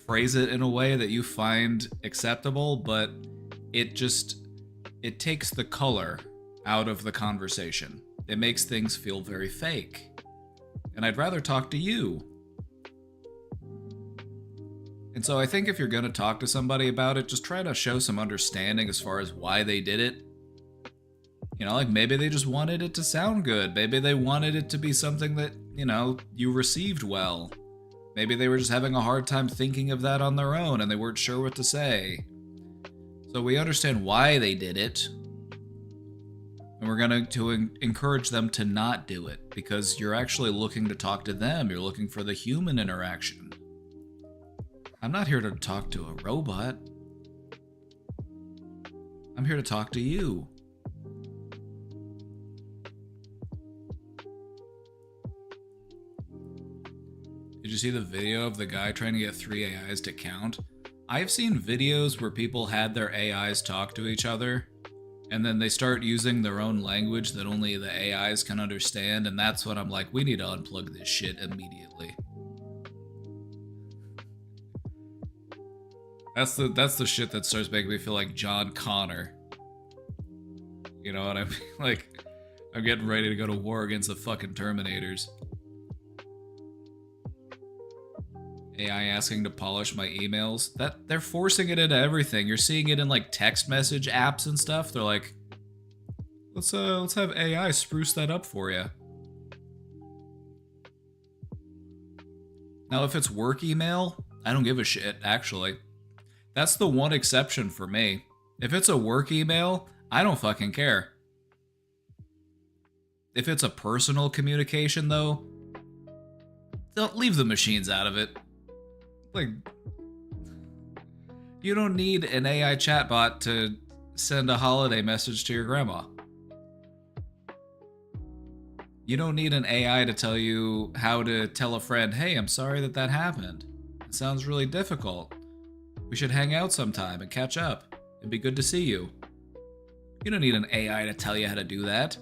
phrase it in a way that you find acceptable, but it takes the color out of the conversation. It makes things feel very fake. And I'd rather talk to you. And so I think if you're going to talk to somebody about it, just try to show some understanding as far as why they did it. Like, maybe they just wanted it to sound good. Maybe they wanted it to be something that, you received well. Maybe they were just having a hard time thinking of that on their own and they weren't sure what to say. So we understand why they did it. And we're going to encourage them to not do it, because you're actually looking to talk to them. You're looking for the human interaction. I'm not here to talk to a robot. I'm here to talk to you. Did you see the video of the guy trying to get 3 AIs to count? I've seen videos where people had their AIs talk to each other, and then they start using their own language that only the AIs can understand, and that's when I'm like, we need to unplug this shit immediately. That's the shit that starts making me feel like John Connor. You know what I mean? Like, I'm getting ready to go to war against the fucking Terminators. AI asking to polish my emails. That they're forcing it into everything. You're seeing it in like text message apps and stuff. They're like, let's have AI spruce that up for you. Now, if it's work email, I don't give a shit, actually. That's the one exception for me. If it's a work email, I don't fucking care. If it's a personal communication, though, don't leave the machines out of it. Like, you don't need an AI chatbot to send a holiday message to your grandma. You don't need an AI to tell you how to tell a friend, hey, I'm sorry that happened. It sounds really difficult. We should hang out sometime and catch up. It'd be good to see you. You don't need an AI to tell you how to do that.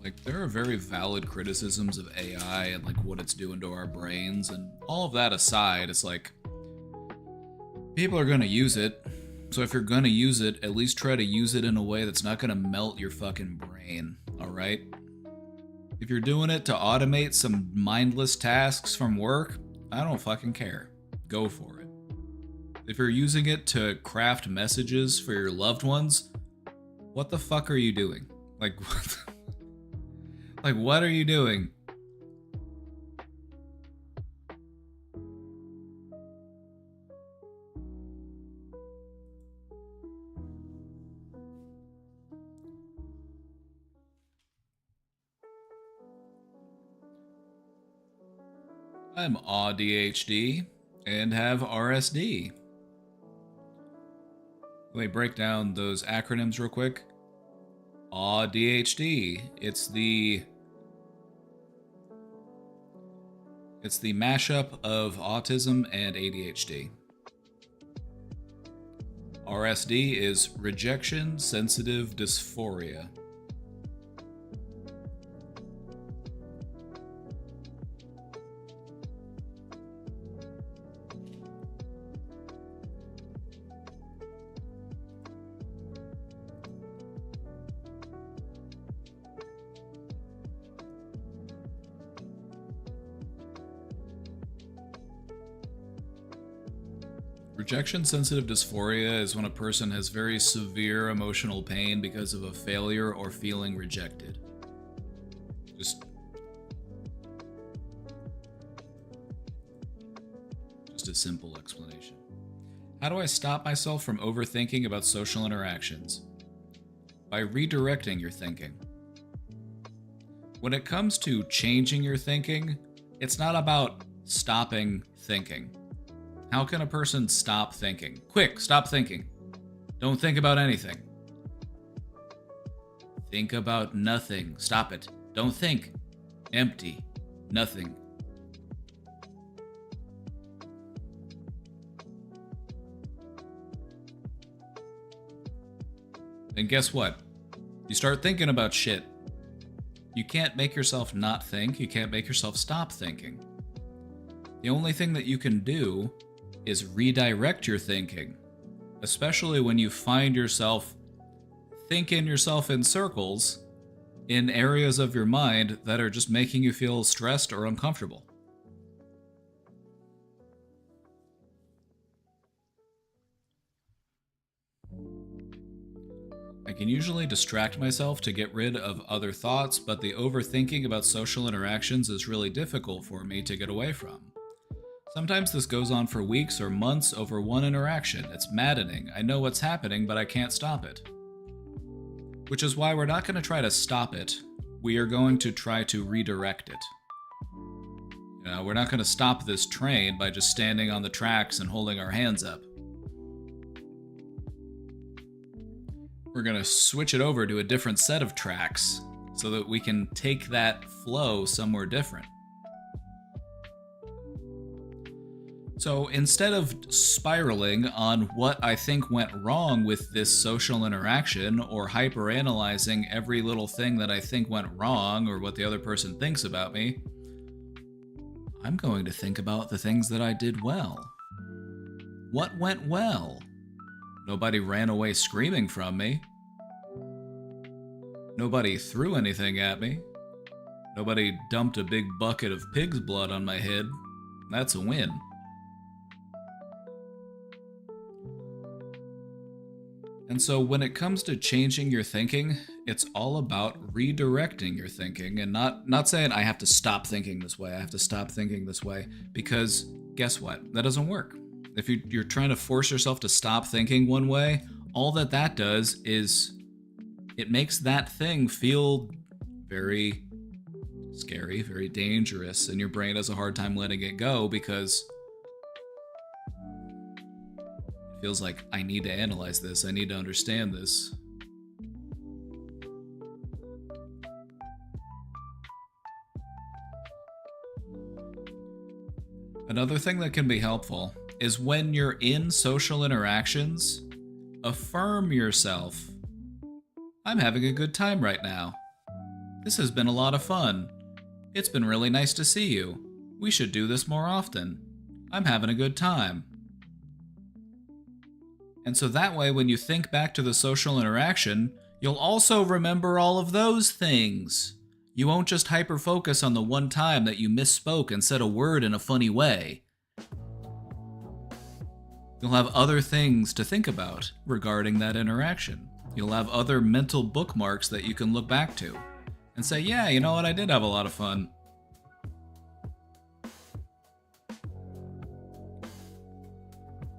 Like, there are very valid criticisms of AI and like what it's doing to our brains, and all of that aside, it's like people are gonna use it. So if you're gonna use it, at least try to use it in a way that's not gonna melt your fucking brain, alright? If you're doing it to automate some mindless tasks from work, I don't fucking care. Go for it. If you're using it to craft messages for your loved ones, what the fuck are you doing? Like, what? Like, what are you doing? I'm ADHD and have RSD. Let me break down those acronyms real quick. ADHD. It's the mashup of autism and ADHD. RSD is rejection sensitive dysphoria. Rejection-sensitive dysphoria is when a person has very severe emotional pain because of a failure or feeling rejected. Just a simple explanation. How do I stop myself from overthinking about social interactions? By redirecting your thinking. When it comes to changing your thinking, it's not about stopping thinking. How can a person stop thinking? Quick, stop thinking. Don't think about anything. Think about nothing. Stop it. Don't think. Empty. Nothing. And guess what? You start thinking about shit. You can't make yourself not think. You can't make yourself stop thinking. The only thing that you can do is redirect your thinking, especially when you find yourself thinking yourself in circles in areas of your mind that are just making you feel stressed or uncomfortable. I can usually distract myself to get rid of other thoughts, but the overthinking about social interactions is really difficult for me to get away from. Sometimes this goes on for weeks or months over one interaction. It's maddening. I know what's happening, but I can't stop it. Which is why we're not going to try to stop it. We are going to try to redirect it. You know, we're not going to stop this train by just standing on the tracks and holding our hands up. We're going to switch it over to a different set of tracks so that we can take that flow somewhere different. So instead of spiraling on what I think went wrong with this social interaction or hyperanalyzing every little thing that I think went wrong or what the other person thinks about me, I'm going to think about the things that I did well. What went well? Nobody ran away screaming from me. Nobody threw anything at me. Nobody dumped a big bucket of pig's blood on my head. That's a win. And so when it comes to changing your thinking, it's all about redirecting your thinking and not saying I have to stop thinking this way, I have to stop thinking this way, because guess what? That doesn't work. If you're trying to force yourself to stop thinking one way, all that does is it makes that thing feel very scary, very dangerous, and your brain has a hard time letting it go because it feels like, I need to analyze this, I need to understand this. Another thing that can be helpful is when you're in social interactions, affirm yourself. I'm having a good time right now. This has been a lot of fun. It's been really nice to see you. We should do this more often. I'm having a good time. And so that way, when you think back to the social interaction, you'll also remember all of those things. You won't just hyper-focus on the one time that you misspoke and said a word in a funny way. You'll have other things to think about regarding that interaction. You'll have other mental bookmarks that you can look back to and say, yeah, you know what, I did have a lot of fun.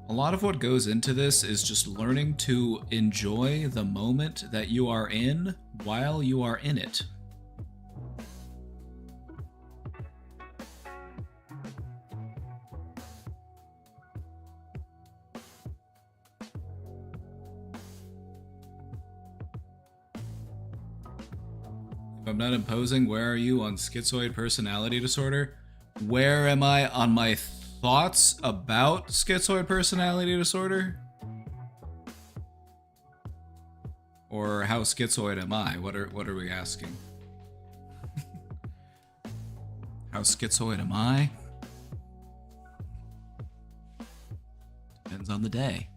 A lot of what goes into this is just learning to enjoy the moment that you are in while you are in it. If I'm not imposing, where are you on schizoid personality disorder? Where am I on my thoughts about schizoid personality disorder? Or how schizoid am I? What are we asking? How schizoid am I? Depends on the day.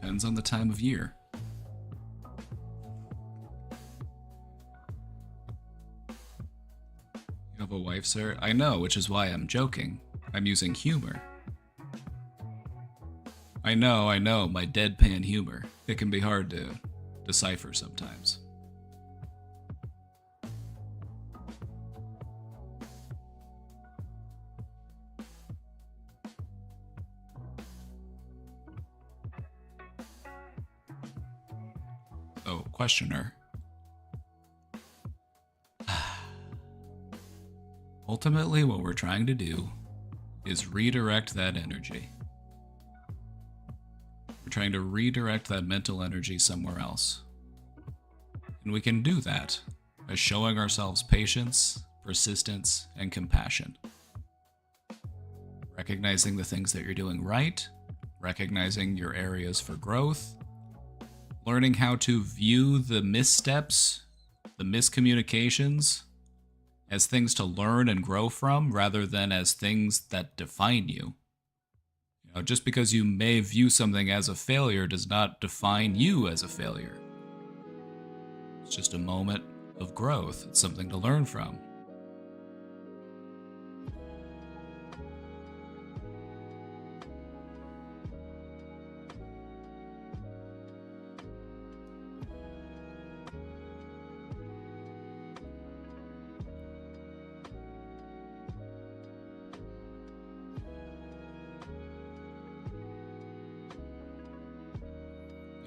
Depends on the time of year. You have a wife, sir? I know, which is why I'm joking. I'm using humor. I know, my deadpan humor. It can be hard to decipher sometimes. Oh, questioner. Ultimately, what we're trying to do is redirect that energy. We're trying to redirect that mental energy somewhere else. And we can do that by showing ourselves patience, persistence, and compassion. Recognizing the things that you're doing right, recognizing your areas for growth, learning how to view the missteps, the miscommunications, as things to learn and grow from rather than as things that define you. You know, just because you may view something as a failure does not define you as a failure. It's just a moment of growth. It's something to learn from.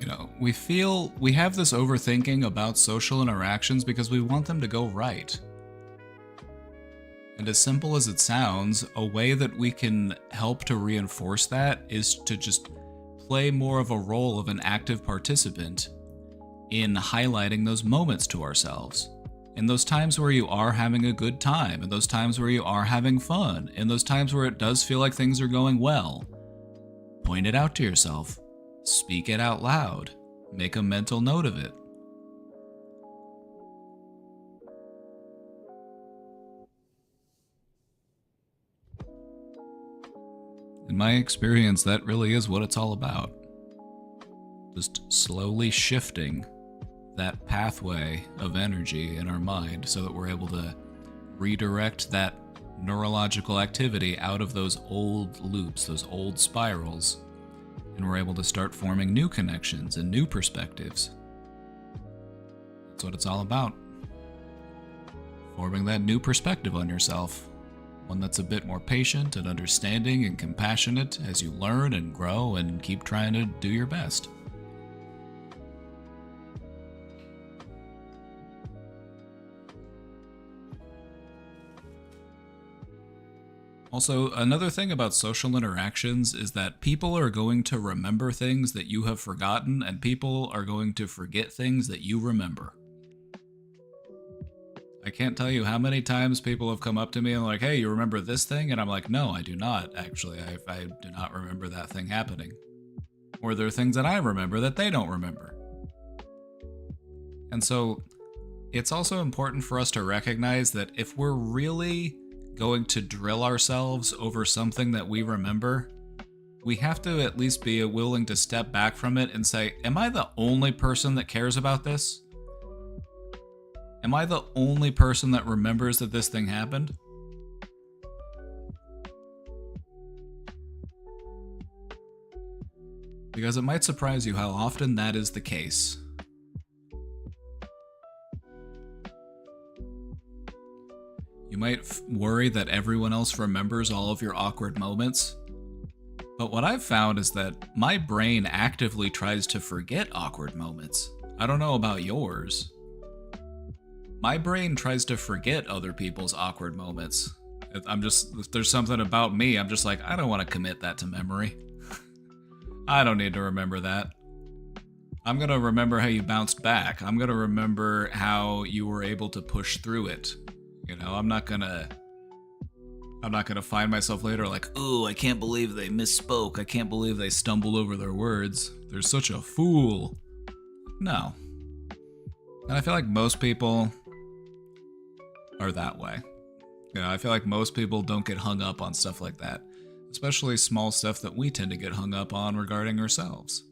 You know, we have this overthinking about social interactions because we want them to go right. And as simple as it sounds, a way that we can help to reinforce that is to just play more of a role of an active participant in highlighting those moments to ourselves. In those times where you are having a good time, in those times where you are having fun, in those times where it does feel like things are going well, point it out to yourself. Speak it out loud. Make a mental note of it. In my experience, that really is what it's all about. Just slowly shifting that pathway of energy in our mind so that we're able to redirect that neurological activity out of those old loops, those old spirals, and we're able to start forming new connections and new perspectives. That's what it's all about. Forming that new perspective on yourself. One that's a bit more patient and understanding and compassionate as you learn and grow and keep trying to do your best. Also, another thing about social interactions is that people are going to remember things that you have forgotten, and people are going to forget things that you remember. I can't tell you how many times people have come up to me and like, hey, you remember this thing? And I'm like, no, I do not, actually. I do not remember that thing happening. Or there are things that I remember that they don't remember. And so, it's also important for us to recognize that if we're really going to drill ourselves over something that we remember, we have to at least be willing to step back from it and say, am I the only person that cares about this? Am I the only person that remembers that this thing happened? Because it might surprise you how often that is the case. You might worry that everyone else remembers all of your awkward moments. But what I've found is that my brain actively tries to forget awkward moments. I don't know about yours. My brain tries to forget other people's awkward moments. If there's something about me, I'm just like, I don't want to commit that to memory. I don't need to remember that. I'm going to remember how you bounced back. I'm going to remember how you were able to push through it. You know, I'm not gonna find myself later like, oh, I can't believe they misspoke. I can't believe they stumbled over their words. They're such a fool. No. And I feel like most people are that way. You know, I feel like most people don't get hung up on stuff like that, especially small stuff that we tend to get hung up on regarding ourselves.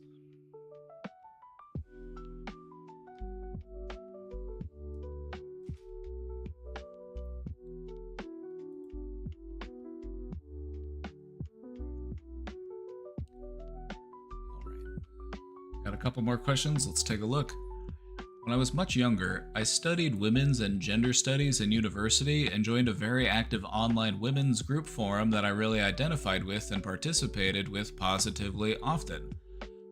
Got a couple more questions, let's take a look. When I was much younger, I studied women's and gender studies in university and joined a very active online women's group forum that I really identified with and participated with positively often,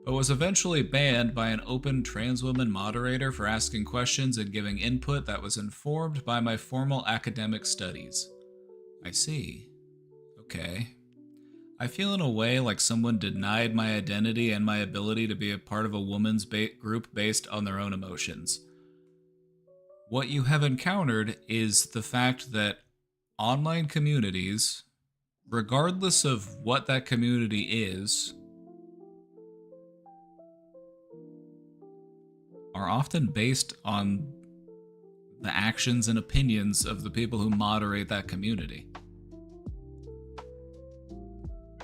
but was eventually banned by an open trans woman moderator for asking questions and giving input that was informed by my formal academic studies. I see. Okay. I feel in a way like someone denied my identity and my ability to be a part of a woman's group based on their own emotions. What you have encountered is the fact that online communities, regardless of what that community is, are often based on the actions and opinions of the people who moderate that community.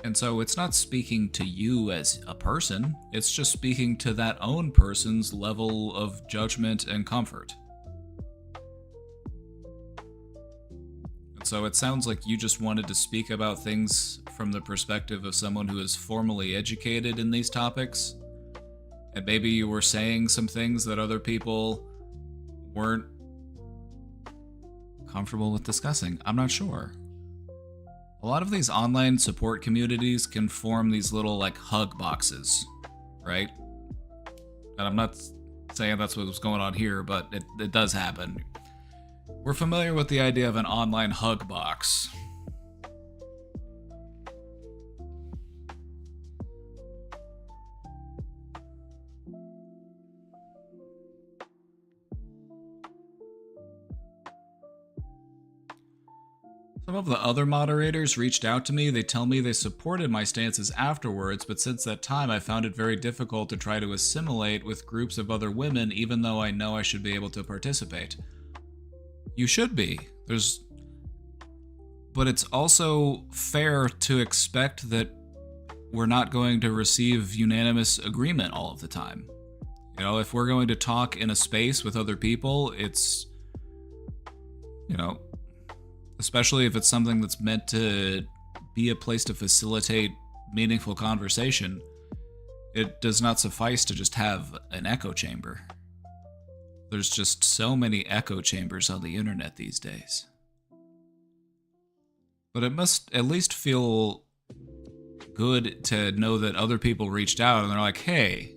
And so it's not speaking to you as a person, it's just speaking to that own person's level of judgment and comfort. And so it sounds like you just wanted to speak about things from the perspective of someone who is formally educated in these topics. And maybe you were saying some things that other people weren't comfortable with discussing. I'm not sure. A lot of these online support communities can form these little, like, hug boxes, right? And I'm not saying that's what's going on here, but it does happen. We're familiar with the idea of an online hug box. Some of the other moderators reached out to me. They tell me they supported my stances afterwards, but since that time I found it very difficult to try to assimilate with groups of other women, even though I know I should be able to participate. You should be. But it's also fair to expect that we're not going to receive unanimous agreement all of the time. You know, if we're going to talk in a space with other people, it's, you know, especially if it's something that's meant to be a place to facilitate meaningful conversation, it does not suffice to just have an echo chamber. There's just so many echo chambers on the internet these days. But it must at least feel good to know that other people reached out and they're like, hey.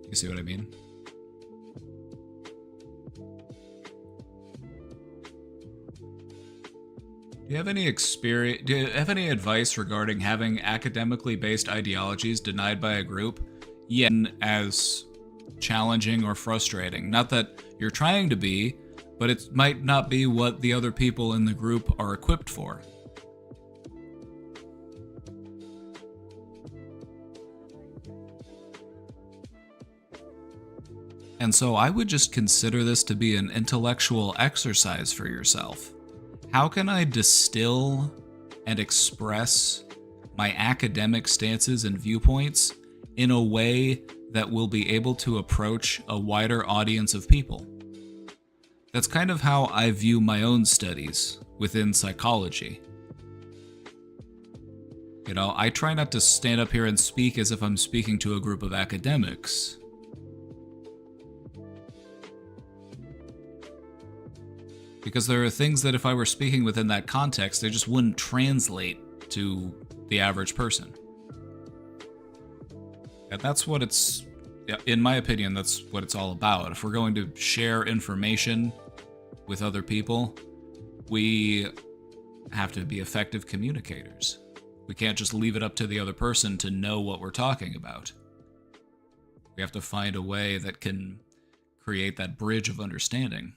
You see what I mean? Do you have any advice regarding having academically based ideologies denied by a group, yet as challenging or frustrating? Not that you're trying to be, but it might not be what the other people in the group are equipped for. And so I would just consider this to be an intellectual exercise for yourself. How can I distill and express my academic stances and viewpoints in a way that will be able to approach a wider audience of people? That's kind of how I view my own studies within psychology. You know, I try not to stand up here and speak as if I'm speaking to a group of academics. Because there are things that if I were speaking within that context, they just wouldn't translate to the average person. And that's what it's, in my opinion, that's what it's all about. If we're going to share information with other people, we have to be effective communicators. We can't just leave it up to the other person to know what we're talking about. We have to find a way that can create that bridge of understanding.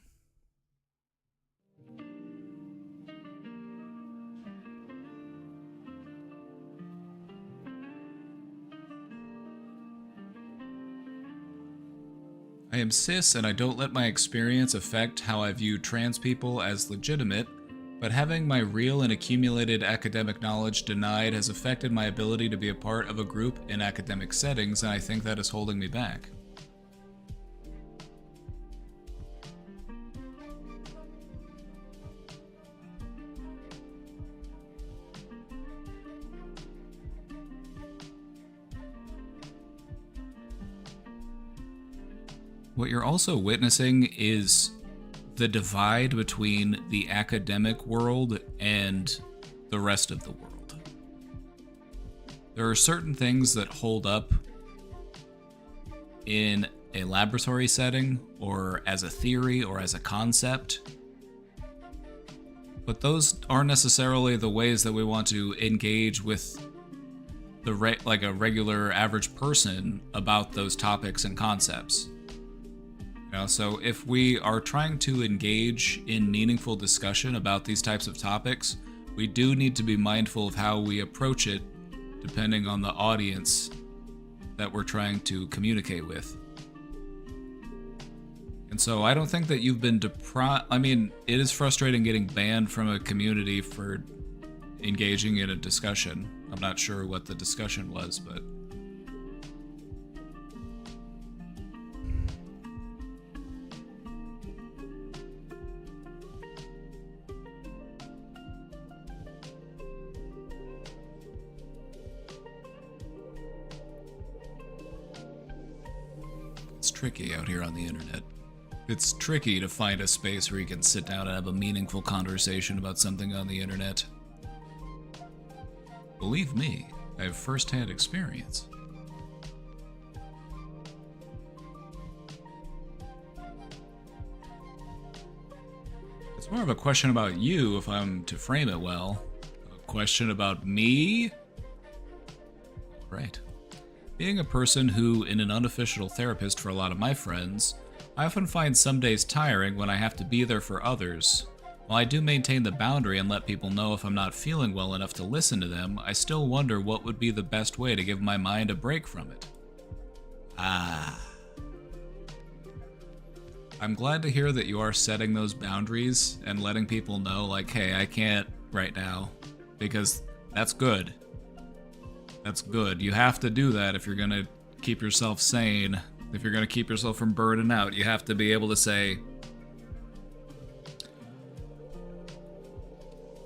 I am cis and I don't let my experience affect how I view trans people as legitimate, but having my real and accumulated academic knowledge denied has affected my ability to be a part of a group in academic settings, and I think that is holding me back. What you're also witnessing is the divide between the academic world and the rest of the world. There are certain things that hold up in a laboratory setting or as a theory or as a concept, but those aren't necessarily the ways that we want to engage with like a regular average person about those topics and concepts. You know, so if we are trying to engage in meaningful discussion about these types of topics, we do need to be mindful of how we approach it depending on the audience that we're trying to communicate with. And so I don't think that you've been deprived. I mean, it is frustrating getting banned from a community for engaging in a discussion. I'm not sure what the discussion was, but... It's tricky out here on the internet. It's tricky to find a space where you can sit down and have a meaningful conversation about something on the internet. Believe me, I have first-hand experience. It's more of a question about you, if I'm to frame it well. A question about me? Right. Being a person who, in an unofficial therapist for a lot of my friends, I often find some days tiring when I have to be there for others. While I do maintain the boundary and let people know if I'm not feeling well enough to listen to them, I still wonder what would be the best way to give my mind a break from it. I'm glad to hear that you are setting those boundaries and letting people know, like, hey, I can't right now, because that's good. That's good. You have to do that if you're gonna keep yourself sane. If you're gonna keep yourself from burning out, you have to be able to say,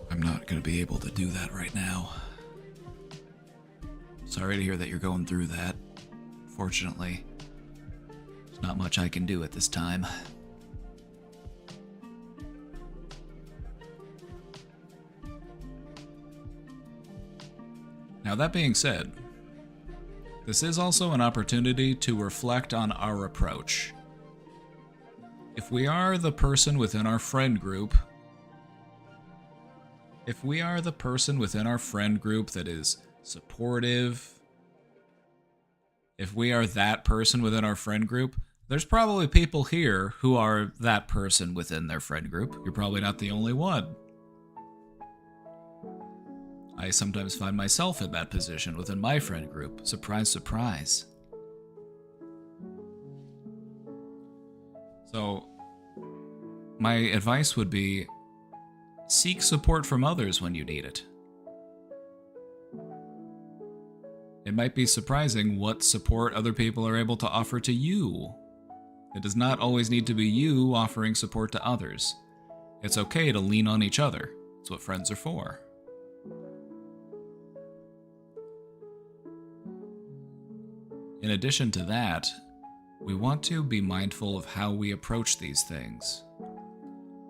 I'm not gonna be able to do that right now. Sorry to hear that you're going through that. Fortunately, there's not much I can do at this time. Now, that being said, this is also an opportunity to reflect on our approach. If we are the person within our friend group that is supportive, if we are that person within our friend group, there's probably people here who are that person within their friend group. You're probably not the only one. I sometimes find myself in that position within my friend group. Surprise, surprise. So, my advice would be, seek support from others when you need it. It might be surprising what support other people are able to offer to you. It does not always need to be you offering support to others. It's okay to lean on each other. It's what friends are for. In addition to that, we want to be mindful of how we approach these things.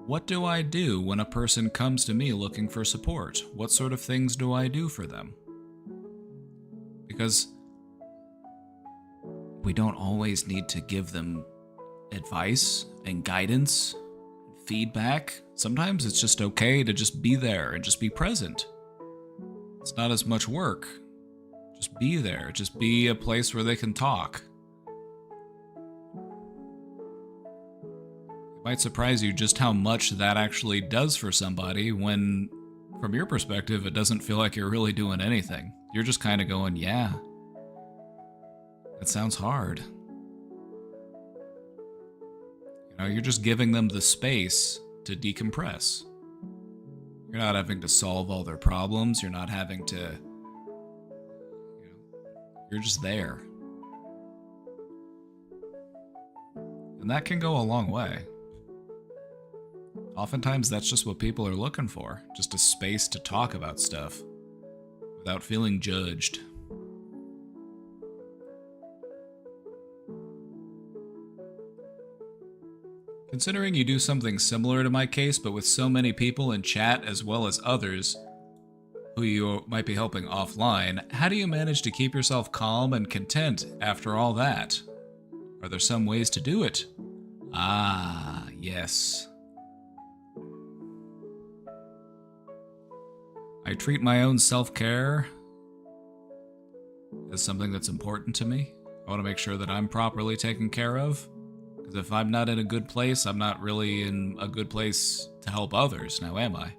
What do I do when a person comes to me looking for support? What sort of things do I do for them? Because we don't always need to give them advice and guidance, feedback. Sometimes it's just okay to just be there and just be present. It's not as much work. Just be there. Just be a place where they can talk. It might surprise you just how much that actually does for somebody when, from your perspective, it doesn't feel like you're really doing anything. You're just kind of going, yeah, that sounds hard. You know, you're just giving them the space to decompress. You're not having to solve all their problems. You're not having to... You're just there. And that can go a long way. Oftentimes, that's just what people are looking for. Just a space to talk about stuff without feeling judged. Considering you do something similar to my case, but with so many people in chat as well as others who you might be helping offline, how do you manage to keep yourself calm and content after all that? Are there some ways to do it? Ah, yes. I treat my own self-care as something that's important to me. I want to make sure that I'm properly taken care of. Because if I'm not in a good place, I'm not really in a good place to help others, now am I?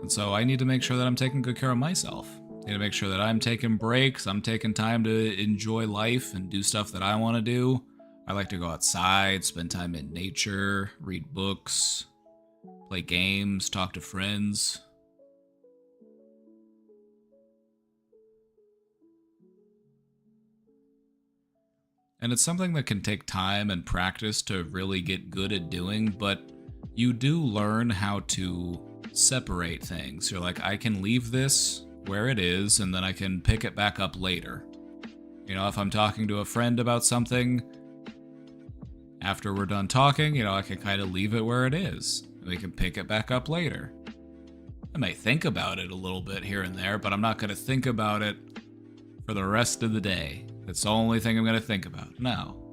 And so I need to make sure that I'm taking good care of myself. I need to make sure that I'm taking breaks, I'm taking time to enjoy life and do stuff that I want to do, I like to go outside, spend time in nature, read books, play games, talk to friends. And it's something that can take time and practice to really get good at doing, but you do learn how to separate things. You're like, I can leave this where it is, and then I can pick it back up later. You know, if I'm talking to a friend about something, after we're done talking, you know, I can kind of leave it where it is. We can pick it back up later. I may think about it a little bit here and there, but I'm not going to think about it for the rest of the day. It's the only thing I'm going to think about. No.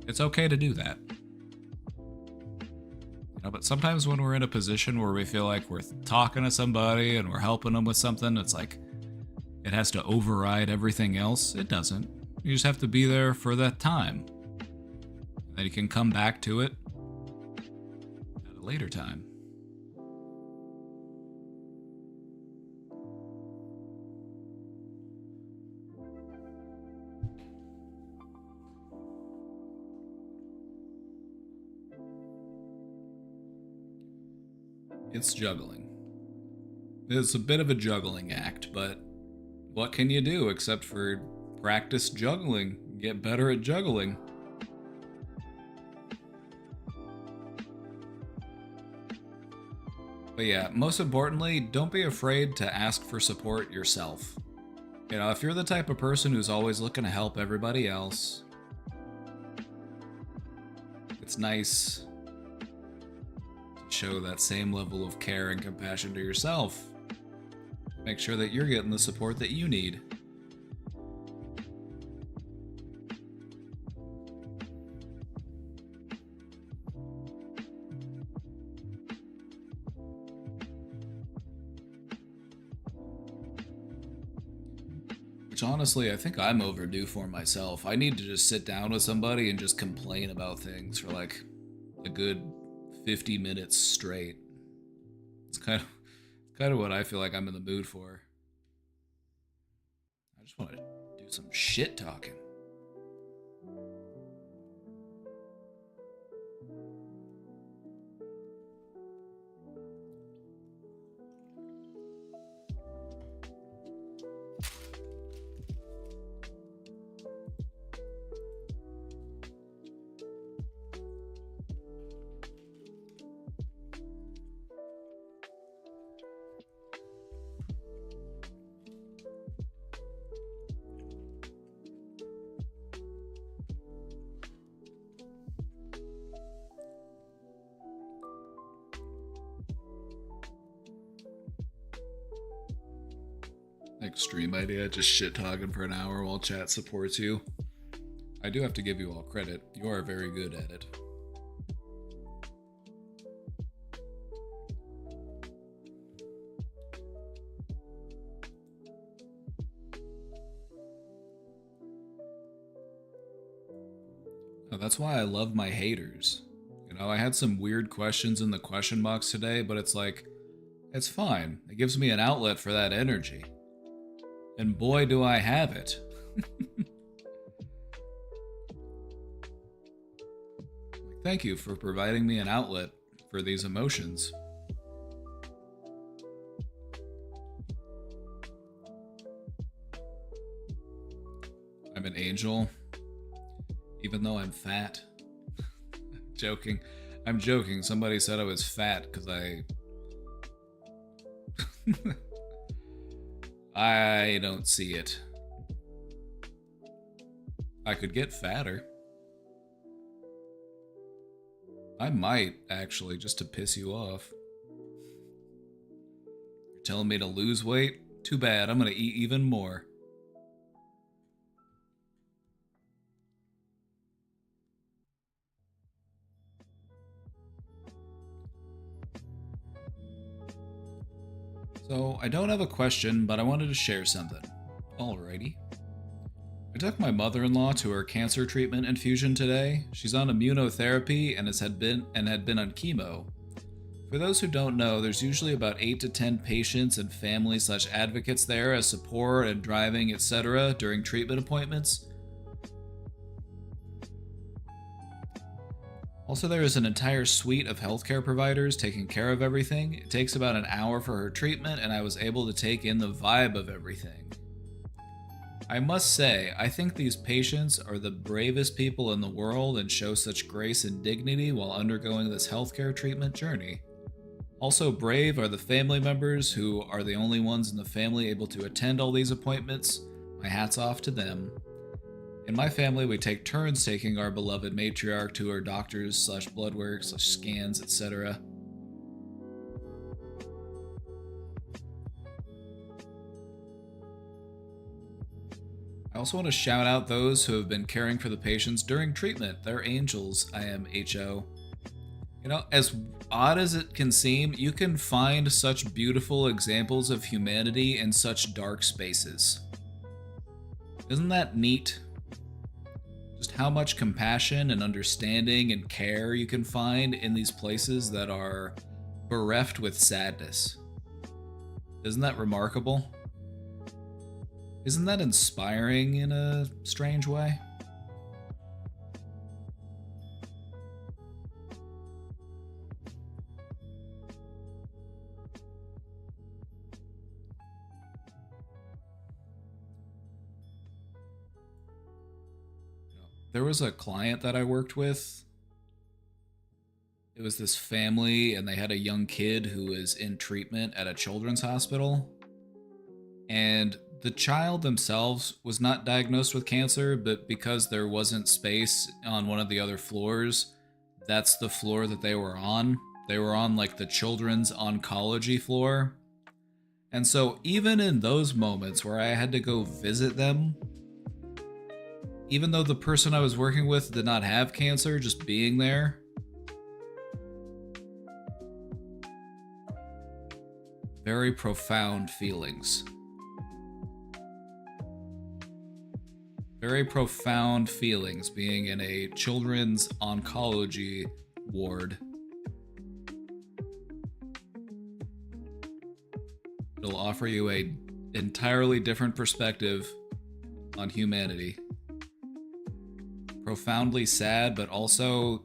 It's okay to do that. You know, but sometimes when we're in a position where we feel like we're talking to somebody and we're helping them with something, it's like it has to override everything else. It doesn't. You just have to be there for that time. And then you can come back to it at a later time. It's juggling. It's a bit of a juggling act, but what can you do except for practice juggling, get better at juggling? But yeah, most importantly, don't be afraid to ask for support yourself. You know, if you're the type of person who's always looking to help everybody else, it's nice show that same level of care and compassion to yourself. Make sure that you're getting the support that you need. Which honestly, I think I'm overdue for myself. I need to just sit down with somebody and just complain about things for like a good 50 minutes straight. It's kind of what I feel like I'm in the mood for. I just want to do some shit talking. Extreme idea, just shit talking for an hour while chat supports you. I do have to give you all credit. You are very good at it. Oh, that's why I love my haters. You know, I had some weird questions in the question box today, but it's like, it's fine. It gives me an outlet for that energy. And boy, do I have it. Thank you for providing me an outlet for these emotions. I'm an angel, even though I'm fat. Joking. I'm joking. Somebody said I was fat because I don't see it. I could get fatter. I might, actually, just to piss you off. You're telling me to lose weight? Too bad, I'm gonna eat even more. So, I don't have a question, but I wanted to share something. Alrighty. I took my mother-in-law to her cancer treatment infusion today. She's on immunotherapy and had been on chemo. For those who don't know, there's usually about 8 to 10 patients and families/advocates there as support and driving, etc. during treatment appointments. Also, there is an entire suite of healthcare providers taking care of everything. It takes about an hour for her treatment, and I was able to take in the vibe of everything. I must say, I think these patients are the bravest people in the world and show such grace and dignity while undergoing this healthcare treatment journey. Also brave are the family members who are the only ones in the family able to attend all these appointments. My hat's off to them. In my family, we take turns taking our beloved matriarch to her doctors / blood work / scans, etc. I also want to shout out those who have been caring for the patients during treatment. They're angels, IMHO. You know, as odd as it can seem, you can find such beautiful examples of humanity in such dark spaces. Isn't that neat? Just how much compassion and understanding and care you can find in these places that are bereft with sadness. Isn't that remarkable? Isn't that inspiring in a strange way? There was a client that I worked with. It was this family, and they had a young kid who was in treatment at a children's hospital. And the child themselves was not diagnosed with cancer, but because there wasn't space on one of the other floors, that's the floor that they were on. They were on like the children's oncology floor. And so even in those moments where I had to go visit them, even though the person I was working with did not have cancer, just being there, very profound feelings. Very profound feelings being in a children's oncology ward. It'll offer you a entirely different perspective on humanity. Profoundly sad, but also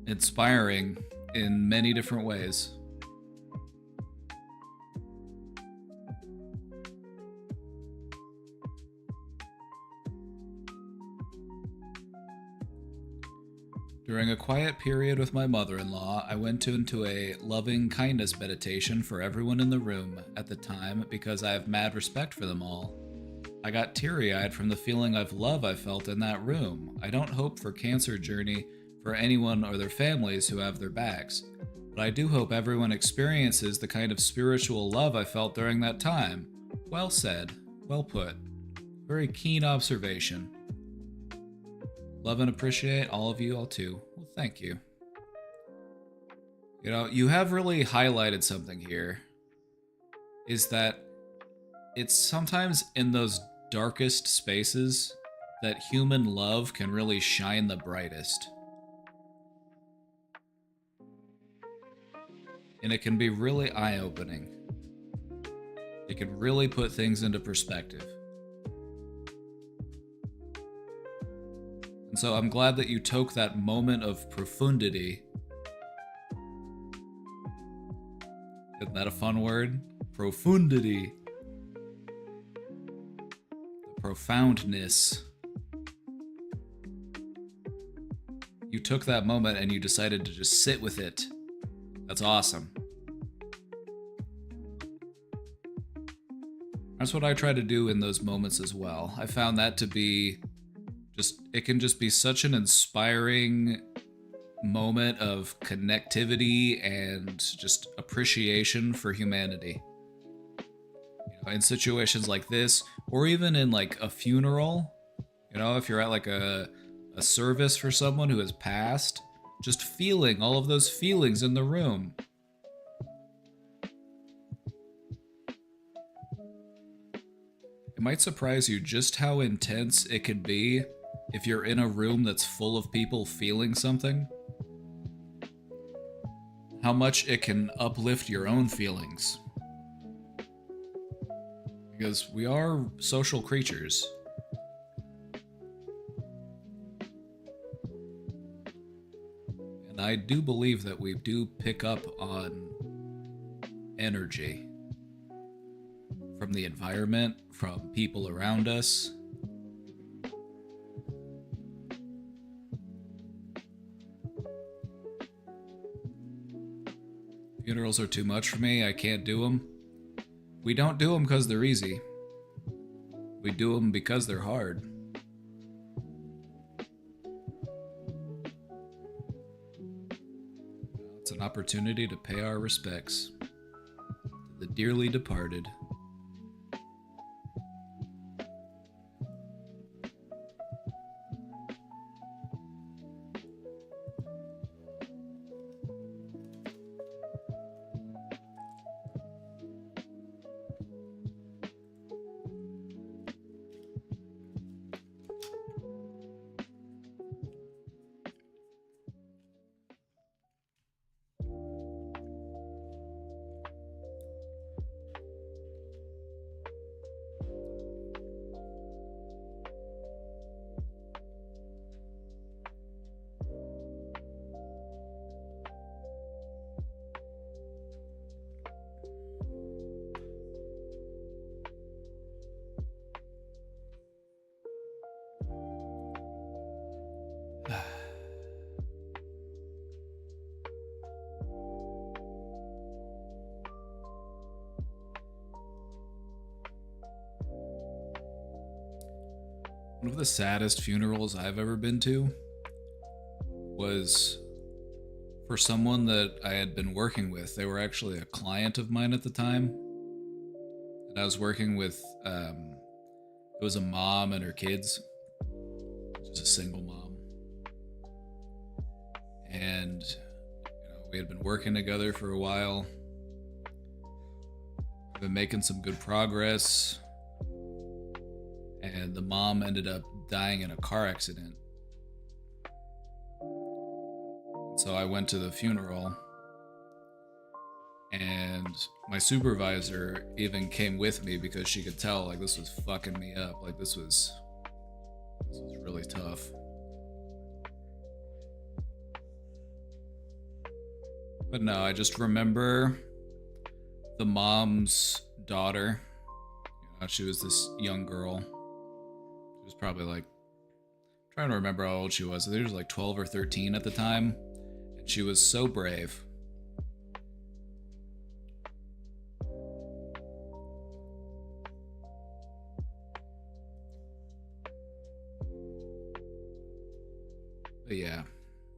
inspiring in many different ways. During a quiet period with my mother-in-law, I went into a loving kindness meditation for everyone in the room at the time because I have mad respect for them all. I got teary-eyed from the feeling of love I felt in that room. I don't hope for cancer journey for anyone or their families who have their backs, but I do hope everyone experiences the kind of spiritual love I felt during that time. Well said. Well put. Very keen observation. Love and appreciate all of you all too. Well, thank you. You know, you have really highlighted something here. Is that it's sometimes in those darkest spaces that human love can really shine the brightest. And it can be really eye-opening. It can really put things into perspective. And so I'm glad that you took that moment of profundity. Isn't that a fun word? Profundity. The profoundness. You took that moment and you decided to just sit with it. That's awesome. That's what I try to do in those moments as well. I found that to be it can just be such an inspiring moment of connectivity and just appreciation for humanity. You know, in situations like this, or even in like a funeral, you know, if you're at like a service for someone who has passed, just feeling all of those feelings in the room. It might surprise you just how intense it could be if you're in a room that's full of people feeling something. How much it can uplift your own feelings. Because we are social creatures. And I do believe that we do pick up on energy from the environment, from people around us. Funerals are too much for me. I can't do them. We don't do them because they're easy. We do them because they're hard. It's an opportunity to pay our respects to the dearly departed. One of the saddest funerals I've ever been to was for someone that I had been working with. They were actually a client of mine at the time. And I was working with, it was a mom and her kids. Just a single mom. And, we had been working together for a while. I've been making some good progress. And the mom ended up dying in a car accident. So I went to the funeral, and my supervisor even came with me because she could tell, like, this was fucking me up. Like, this was really tough. But no, I just remember the mom's daughter. She was this young girl. She was probably like, I'm trying to remember how old she was. I think she was like 12 or 13 at the time. And she was so brave. But yeah,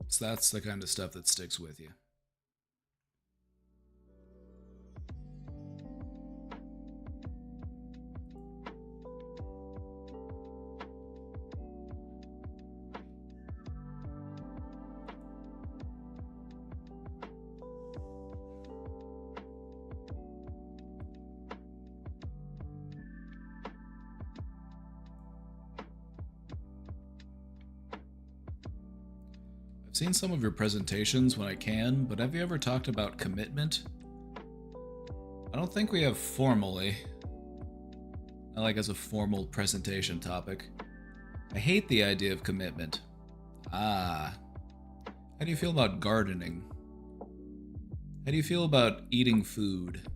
so that's the kind of stuff that sticks with you. I've seen some of your presentations when I can, but have you ever talked about commitment? I don't think we have formally. Not like as a formal presentation topic. I hate the idea of commitment. How do you feel about gardening? How do you feel about eating food?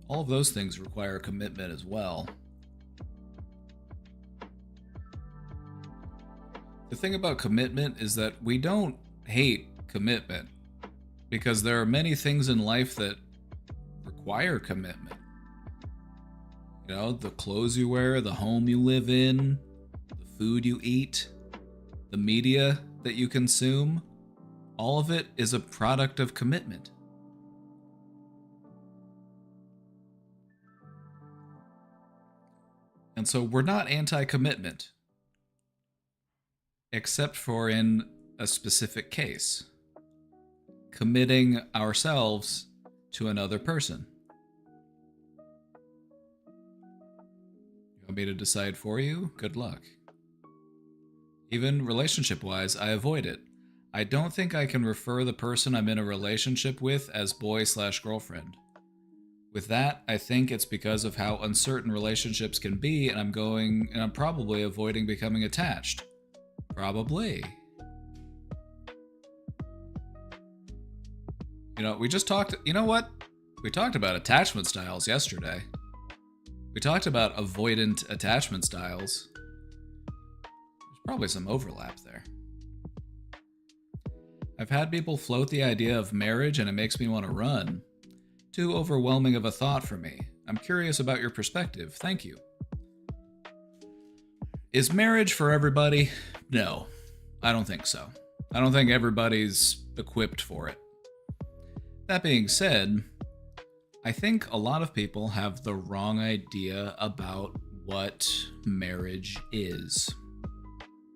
All of those things require commitment as well. The thing about commitment is that we don't hate commitment because there are many things in life that require commitment. The clothes you wear, the home you live in, the food you eat, the media that you consume, all of it is a product of commitment. And so we're not anti-commitment. Except for in a specific case. Committing ourselves to another person. You want me to decide for you? Good luck. Even relationship-wise, I avoid it. I don't think I can refer the person I'm in a relationship with as boy/girlfriend. With that, I think it's because of how uncertain relationships can be, and I'm probably avoiding becoming attached. Probably. You know, we just talked, you know what? We talked about attachment styles yesterday. We talked about avoidant attachment styles. There's probably some overlap there. I've had people float the idea of marriage and it makes me want to run. Too overwhelming of a thought for me. I'm curious about your perspective. Thank you. Is marriage for everybody? No, I don't think so. I don't think everybody's equipped for it. That being said, I think a lot of people have the wrong idea about what marriage is.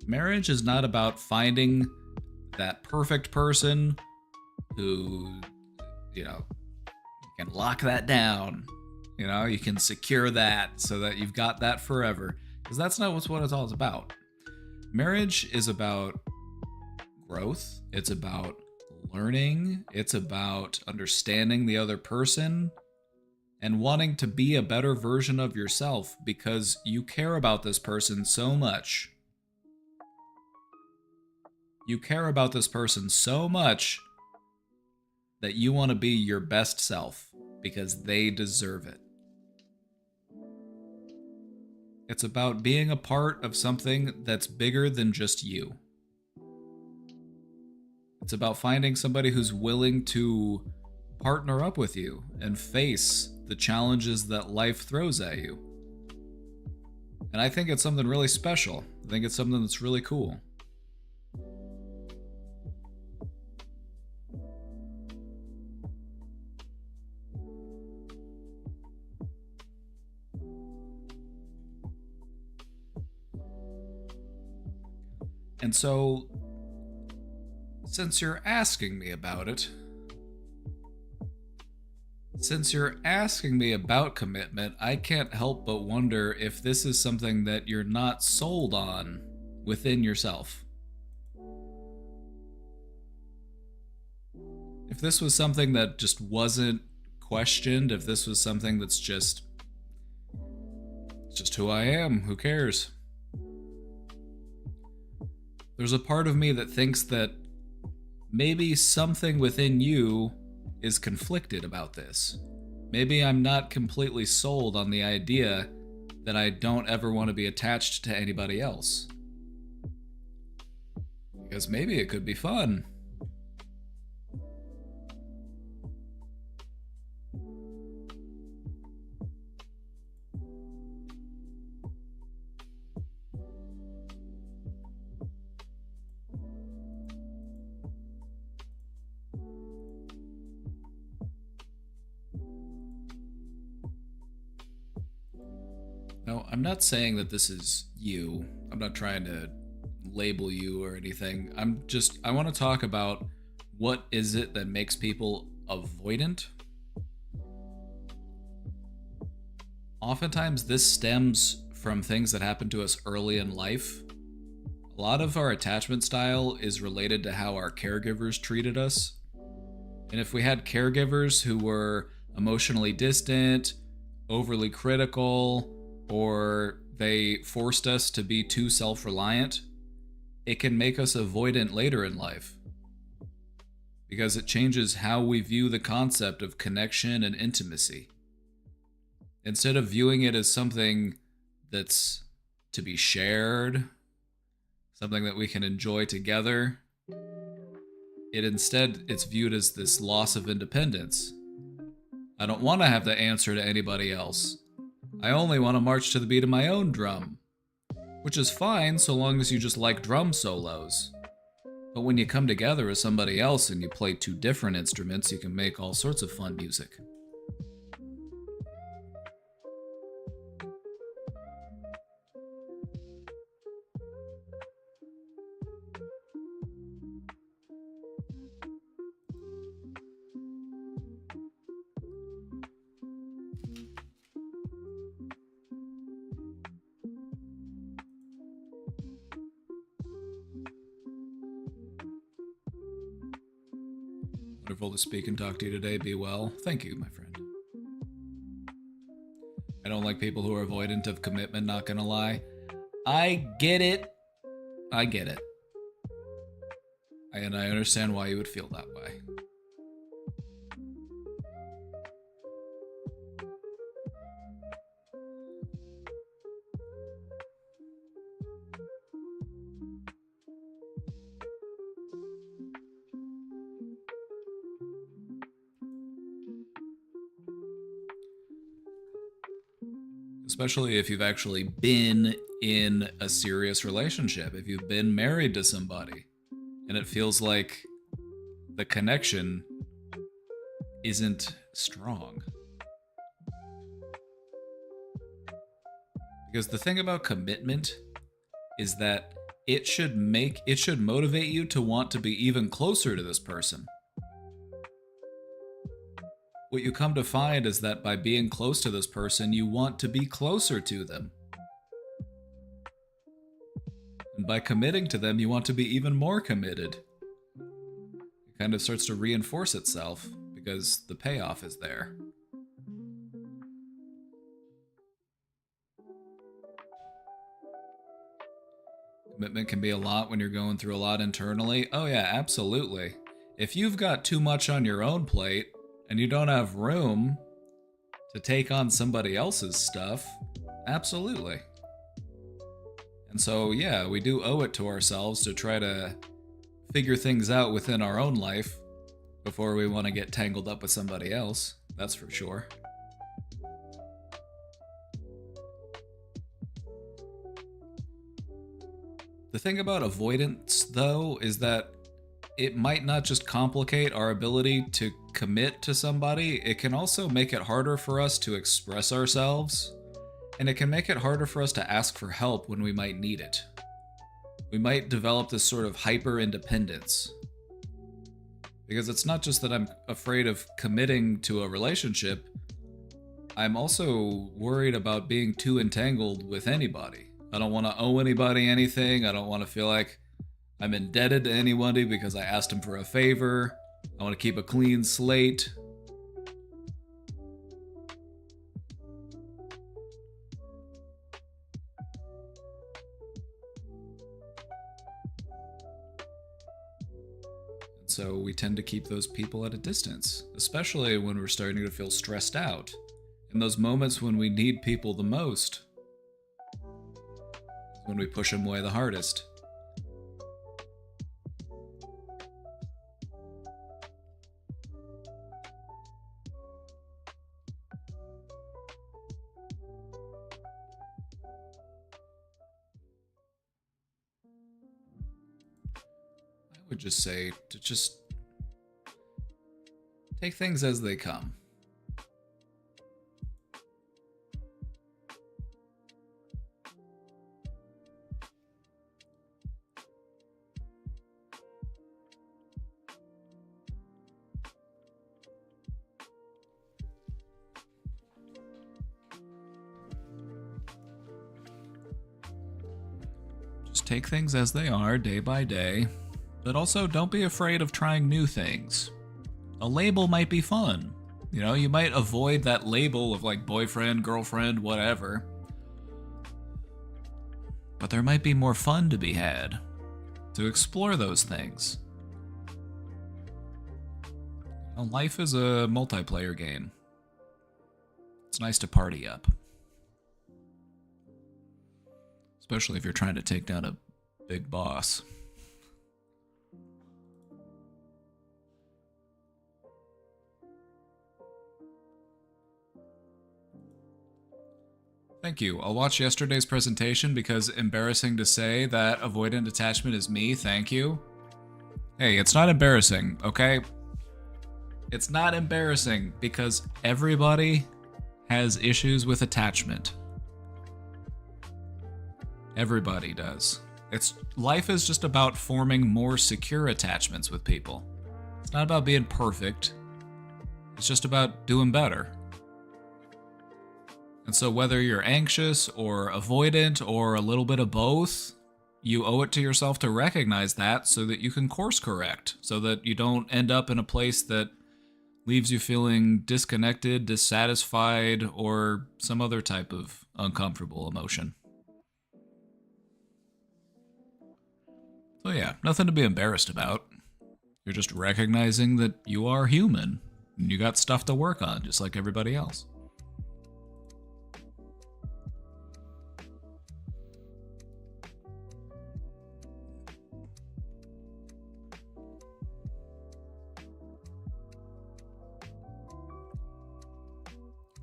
Marriage is not about finding that perfect person who, you know, you can lock that down. You know, you can secure that so that you've got that forever. Because that's not what it's all about. Marriage is about growth. It's about learning. It's about understanding the other person and wanting to be a better version of yourself because you care about this person so much. You care about this person so much that you want to be your best self because they deserve it. It's about being a part of something that's bigger than just you. It's about finding somebody who's willing to partner up with you and face the challenges that life throws at you. And I think it's something really special. I think it's something that's really cool. And so, since you're asking me about it, since you're asking me about commitment, I can't help but wonder if this is something that you're not sold on within yourself. If this was something that just wasn't questioned, if this was something that's just who I am, who cares? There's a part of me that thinks that maybe something within you is conflicted about this. Maybe I'm not completely sold on the idea that I don't ever want to be attached to anybody else. Because maybe it could be fun. No, I'm not saying that this is you. I'm not trying to label you or anything. I want to talk about what is it that makes people avoidant. Oftentimes this stems from things that happen to us early in life. A lot of our attachment style is related to how our caregivers treated us. And if we had caregivers who were emotionally distant, overly critical, or they forced us to be too self-reliant, it can make us avoidant later in life. Because it changes how we view the concept of connection and intimacy. Instead of viewing it as something that's to be shared, something that we can enjoy together, it's viewed as this loss of independence. I don't want to have the answer to anybody else. I only want to march to the beat of my own drum. Which is fine so long as you just like drum solos. But when you come together as somebody else and you play two different instruments, you can make all sorts of fun music. Wonderful to speak and talk to you today. Be well. Thank you, my friend. I don't like people who are avoidant of commitment, not gonna lie. I get it. I get it. And I understand why you would feel that way. Especially if you've actually been in a serious relationship, if you've been married to somebody, and it feels like the connection isn't strong. Because the thing about commitment is that it should motivate you to want to be even closer to this person. What you come to find is that by being close to this person, you want to be closer to them. And by committing to them, you want to be even more committed. It kind of starts to reinforce itself because the payoff is there. Commitment can be a lot when you're going through a lot internally. Oh yeah, absolutely. If you've got too much on your own plate, and you don't have room to take on somebody else's stuff, absolutely. And so, yeah, we do owe it to ourselves to try to figure things out within our own life before we want to get tangled up with somebody else, that's for sure. The thing about avoidance, though, is that it might not just complicate our ability to commit to somebody, it can also make it harder for us to express ourselves, and it can make it harder for us to ask for help when we might need it. We might develop this sort of hyper-independence. Because it's not just that I'm afraid of committing to a relationship, I'm also worried about being too entangled with anybody. I don't want to owe anybody anything, I don't want to feel like I'm indebted to anybody because I asked him for a favor. I want to keep a clean slate. And so we tend to keep those people at a distance, especially when we're starting to feel stressed out. In those moments when we need people the most, when we push them away the hardest. I would just say to just take things as they come. Just take things as they are, day by day. But also, don't be afraid of trying new things. A label might be fun. You know, you might avoid that label of like boyfriend, girlfriend, whatever. But there might be more fun to be had. To explore those things. Well, life is a multiplayer game. It's nice to party up. Especially if you're trying to take down a big boss. Thank you. I'll watch yesterday's presentation because embarrassing to say that avoidant attachment is me. Thank you. Hey, it's not embarrassing, okay? It's not embarrassing because everybody has issues with attachment. Everybody does. Life is just about forming more secure attachments with people. It's not about being perfect. It's just about doing better. And so whether you're anxious or avoidant or a little bit of both, you owe it to yourself to recognize that so that you can course correct, so that you don't end up in a place that leaves you feeling disconnected, dissatisfied, or some other type of uncomfortable emotion. So yeah, nothing to be embarrassed about. You're just recognizing that you are human, and you got stuff to work on, just like everybody else.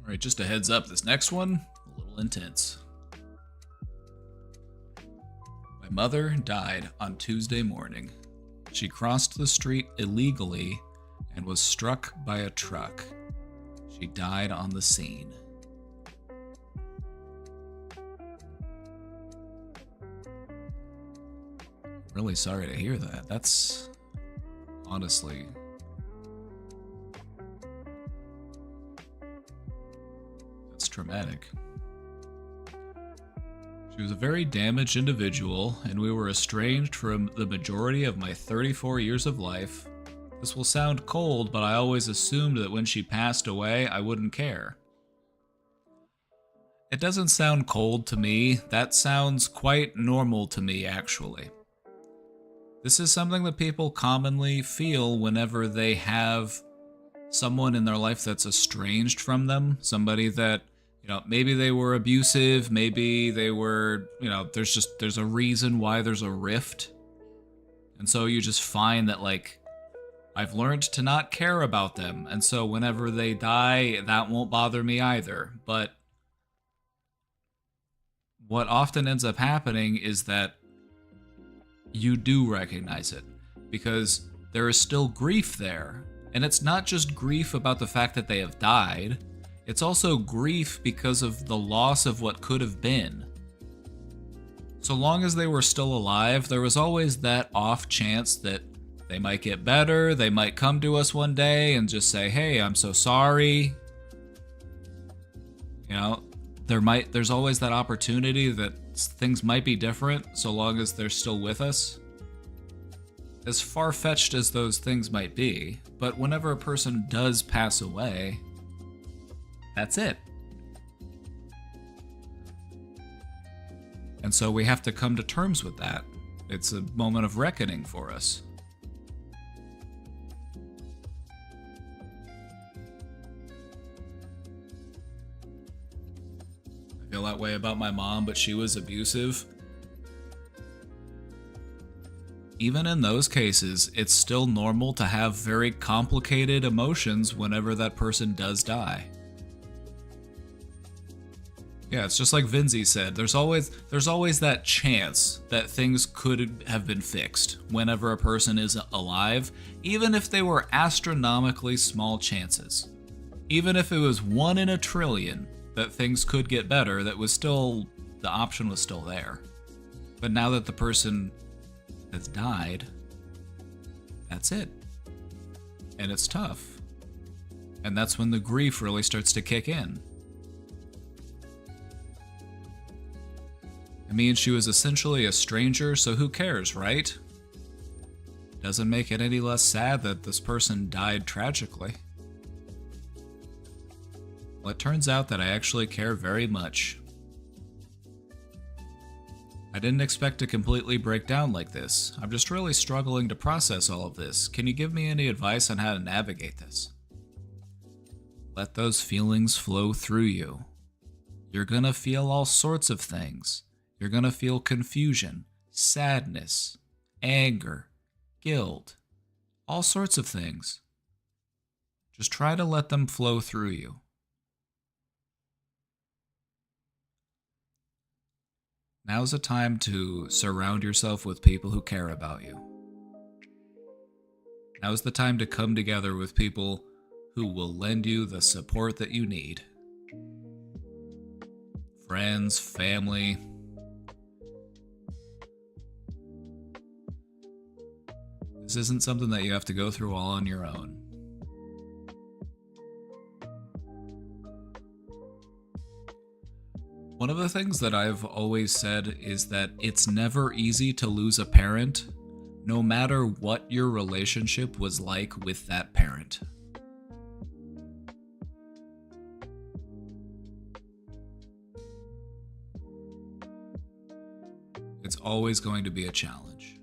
Alright, just a heads up, this next one, a little little intense. My mother died on Tuesday morning. She crossed the street illegally and was struck by a truck. She died on the scene. Really sorry to hear that. That's honestly... that's traumatic. She was a very damaged individual, and we were estranged from the majority of my 34 years of life. This will sound cold, but I always assumed that when she passed away, I wouldn't care. It doesn't sound cold to me. That sounds quite normal to me, actually. This is something that people commonly feel whenever they have someone in their life that's estranged from them, somebody that, you know, maybe they were abusive, maybe they were, you know, there's a reason why there's a rift. And so you just find that, like, I've learned to not care about them, and so whenever they die, that won't bother me either. But what often ends up happening is that you do recognize it, because there is still grief there. And it's not just grief about the fact that they have died, it's also grief because of the loss of what could have been. So long as they were still alive, there was always that off chance that they might get better, they might come to us one day and just say, hey, I'm so sorry. You know, there's always that opportunity that things might be different so long as they're still with us. As far-fetched as those things might be, but whenever a person does pass away, that's it. And so we have to come to terms with that. It's a moment of reckoning for us. I feel that way about my mom, but she was abusive. Even in those cases, it's still normal to have very complicated emotions whenever that person does die. Yeah, it's just like Vinzi said, there's always that chance that things could have been fixed whenever a person is alive, even if they were astronomically small chances. Even if it was 1 in a trillion that things could get better, the option was still there. But now that the person has died, that's it. And it's tough. And that's when the grief really starts to kick in. I mean, she was essentially a stranger, so who cares, right? Doesn't make it any less sad that this person died tragically. Well, it turns out that I actually care very much. I didn't expect to completely break down like this. I'm just really struggling to process all of this. Can you give me any advice on how to navigate this? Let those feelings flow through you. You're gonna feel all sorts of things. You're gonna feel confusion, sadness, anger, guilt, all sorts of things. Just try to let them flow through you. Now's the time to surround yourself with people who care about you. Now's the time to come together with people who will lend you the support that you need. Friends, family. This isn't something that you have to go through all on your own. One of the things that I've always said is that it's never easy to lose a parent, no matter what your relationship was like with that parent. It's always going to be a challenge.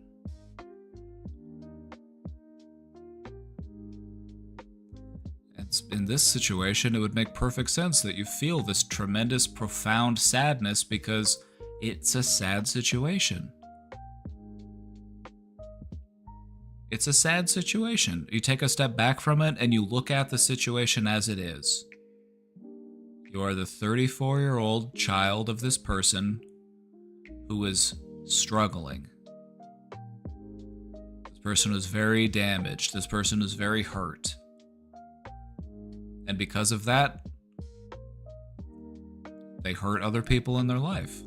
In this situation, it would make perfect sense that you feel this tremendous, profound sadness because it's a sad situation. It's a sad situation. You take a step back from it and you look at the situation as it is. You are the 34-year-old child of this person who is struggling. This person is very damaged. This person is very hurt. And because of that, they hurt other people in their life.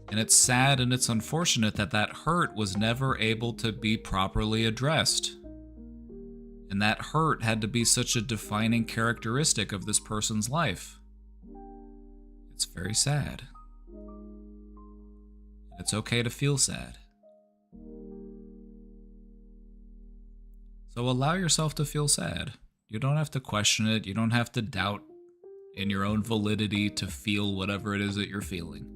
And it's sad and it's unfortunate that that hurt was never able to be properly addressed. And that hurt had to be such a defining characteristic of this person's life. It's very sad. It's okay to feel sad. So allow yourself to feel sad. You don't have to question it. You don't have to doubt in your own validity to feel whatever it is that you're feeling.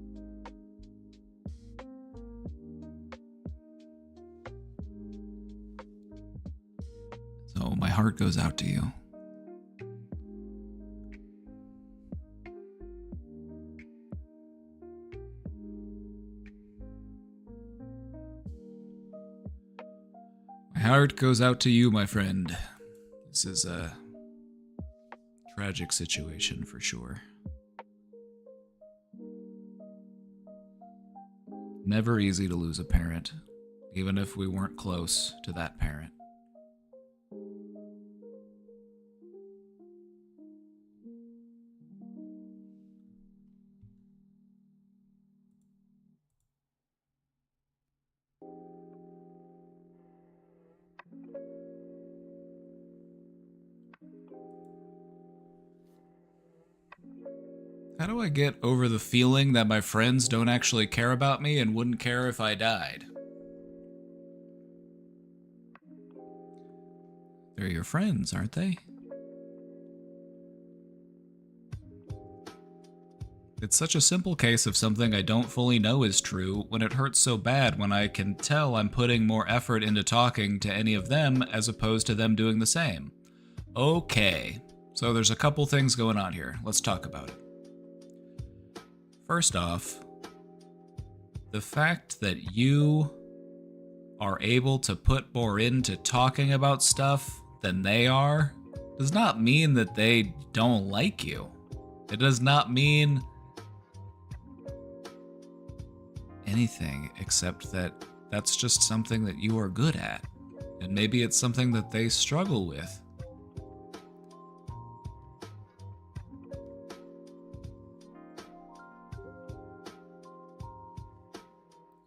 So my heart goes out to you. My heart goes out to you, my friend. This is a tragic situation for sure. Never easy to lose a parent, even if we weren't close to that parent. How do I get over the feeling that my friends don't actually care about me and wouldn't care if I died? They're your friends, aren't they? It's such a simple case of something I don't fully know is true when it hurts so bad when I can tell I'm putting more effort into talking to any of them as opposed to them doing the same. Okay, so there's a couple things going on here. Let's talk about it. First off, the fact that you are able to put more into talking about stuff than they are does not mean that they don't like you. It does not mean anything except that that's just something that you are good at. And maybe it's something that they struggle with.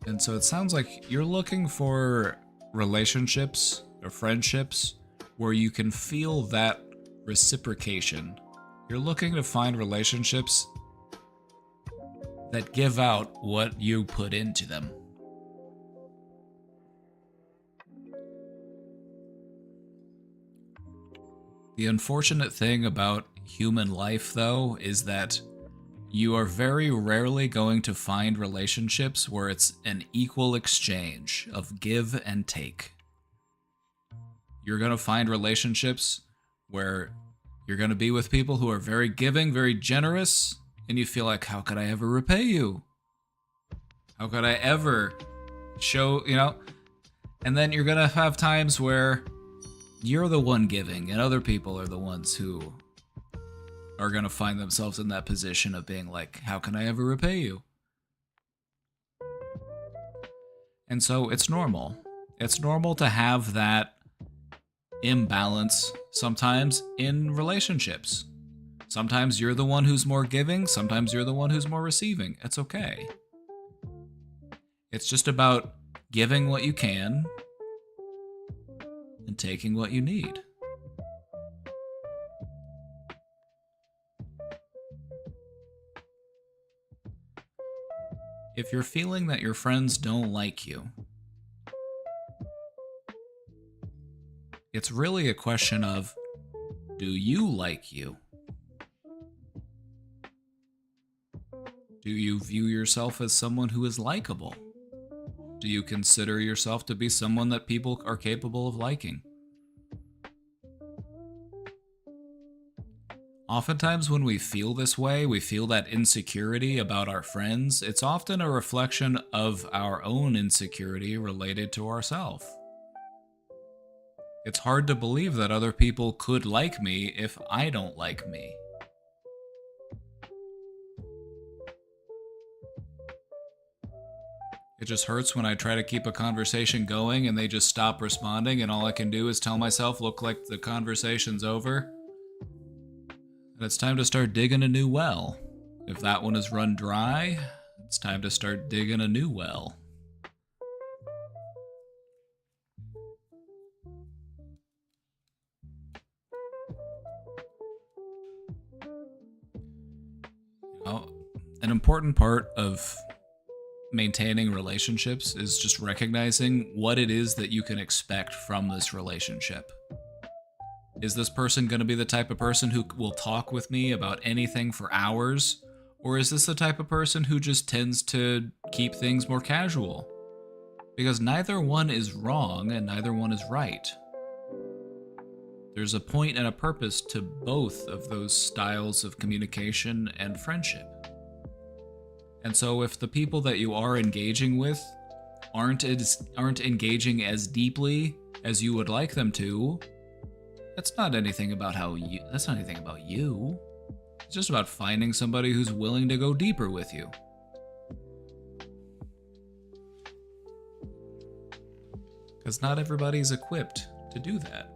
And so it sounds like you're looking for relationships or friendships where you can feel that reciprocation. You're looking to find relationships that give out what you put into them. The unfortunate thing about human life, though, is that you are very rarely going to find relationships where it's an equal exchange of give and take. You're going to find relationships where you're going to be with people who are very giving, very generous, and you feel like, how could I ever repay you? How could I ever show, And then you're going to have times where you're the one giving and other people are the ones who are going to find themselves in that position of being like, how can I ever repay you? And so it's normal. It's normal to have that imbalance sometimes in relationships. Sometimes you're the one who's more giving, sometimes you're the one who's more receiving. It's okay. It's just about giving what you can and taking what you need. If you're feeling that your friends don't like you, it's really a question of, do you like you? Do you view yourself as someone who is likable? Do you consider yourself to be someone that people are capable of liking? Oftentimes when we feel this way, we feel that insecurity about our friends, it's often a reflection of our own insecurity related to ourselves. It's hard to believe that other people could like me if I don't like me. It just hurts when I try to keep a conversation going and they just stop responding, and all I can do is tell myself, look like the conversation's over. And it's time to start digging a new well. If that one is run dry, it's time to start digging a new well. An important part of maintaining relationships is just recognizing what it is that you can expect from this relationship. Is this person going to be the type of person who will talk with me about anything for hours? Or is this the type of person who just tends to keep things more casual? Because neither one is wrong and neither one is right. There's a point and a purpose to both of those styles of communication and friendship. And so if the people that you are engaging with aren't engaging as deeply as you would like them to, that's not anything about you. It's just about finding somebody who's willing to go deeper with you. Because not everybody's equipped to do that.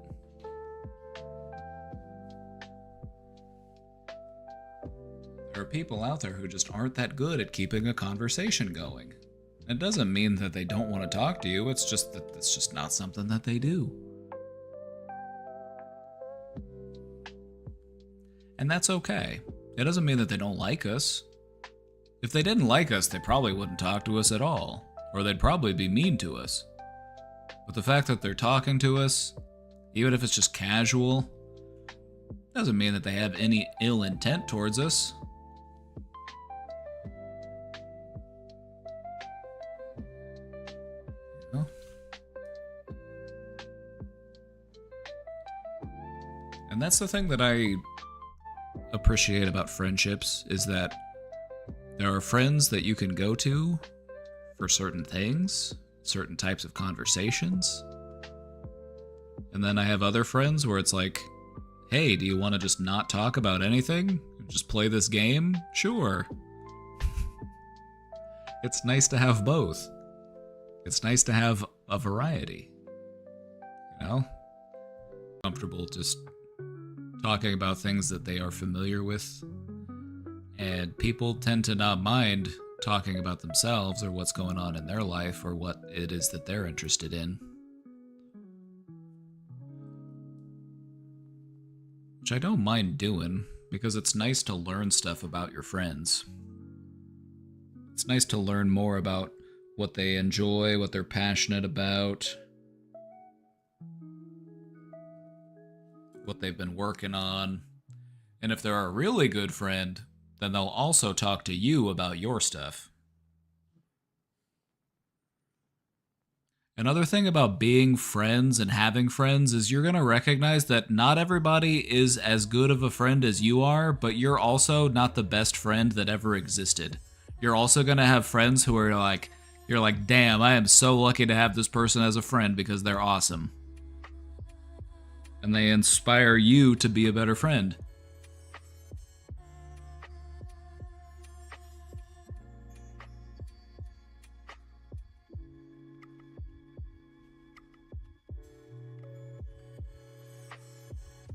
There are people out there who just aren't that good at keeping a conversation going. It doesn't mean that they don't want to talk to you, it's just that it's just not something that they do. And that's okay. It doesn't mean that they don't like us. If they didn't like us, they probably wouldn't talk to us at all, or they'd probably be mean to us. But the fact that they're talking to us, even if it's just casual, doesn't mean that they have any ill intent towards us. And that's the thing that I appreciate about friendships, is that there are friends that you can go to for certain things, certain types of conversations. And then I have other friends where it's like, hey, do you want to just not talk about anything? Just play this game? Sure. It's nice to have both. It's nice to have a variety. You know? Comfortable just talking about things that they are familiar with. And people tend to not mind talking about themselves or what's going on in their life or what it is that they're interested in. Which I don't mind doing, because it's nice to learn stuff about your friends. It's nice to learn more about what they enjoy, what they're passionate about, what they've been working on. And if they're a really good friend, then they'll also talk to you about your stuff. Another thing about being friends and having friends is you're going to recognize that not everybody is as good of a friend as you are, but you're also not the best friend that ever existed. You're also going to have friends who are like, you're like, damn, I am so lucky to have this person as a friend because they're awesome. And they inspire you to be a better friend.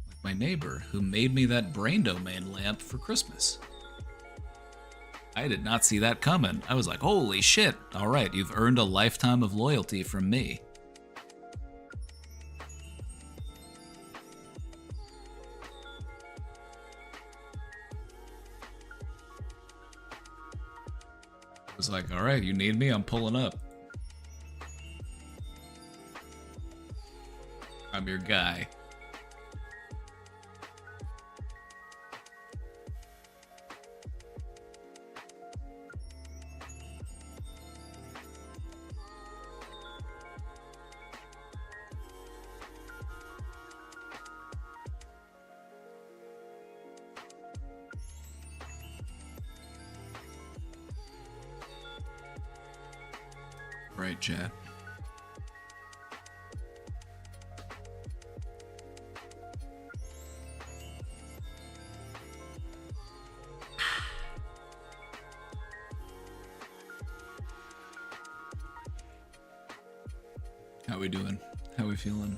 Like my neighbor who made me that brain domain lamp for Christmas. I did not see that coming. I was like, holy shit, alright, you've earned a lifetime of loyalty from me. I was like, alright, you need me? I'm pulling up. I'm your guy. Right, Chad. How we doing? How we feeling?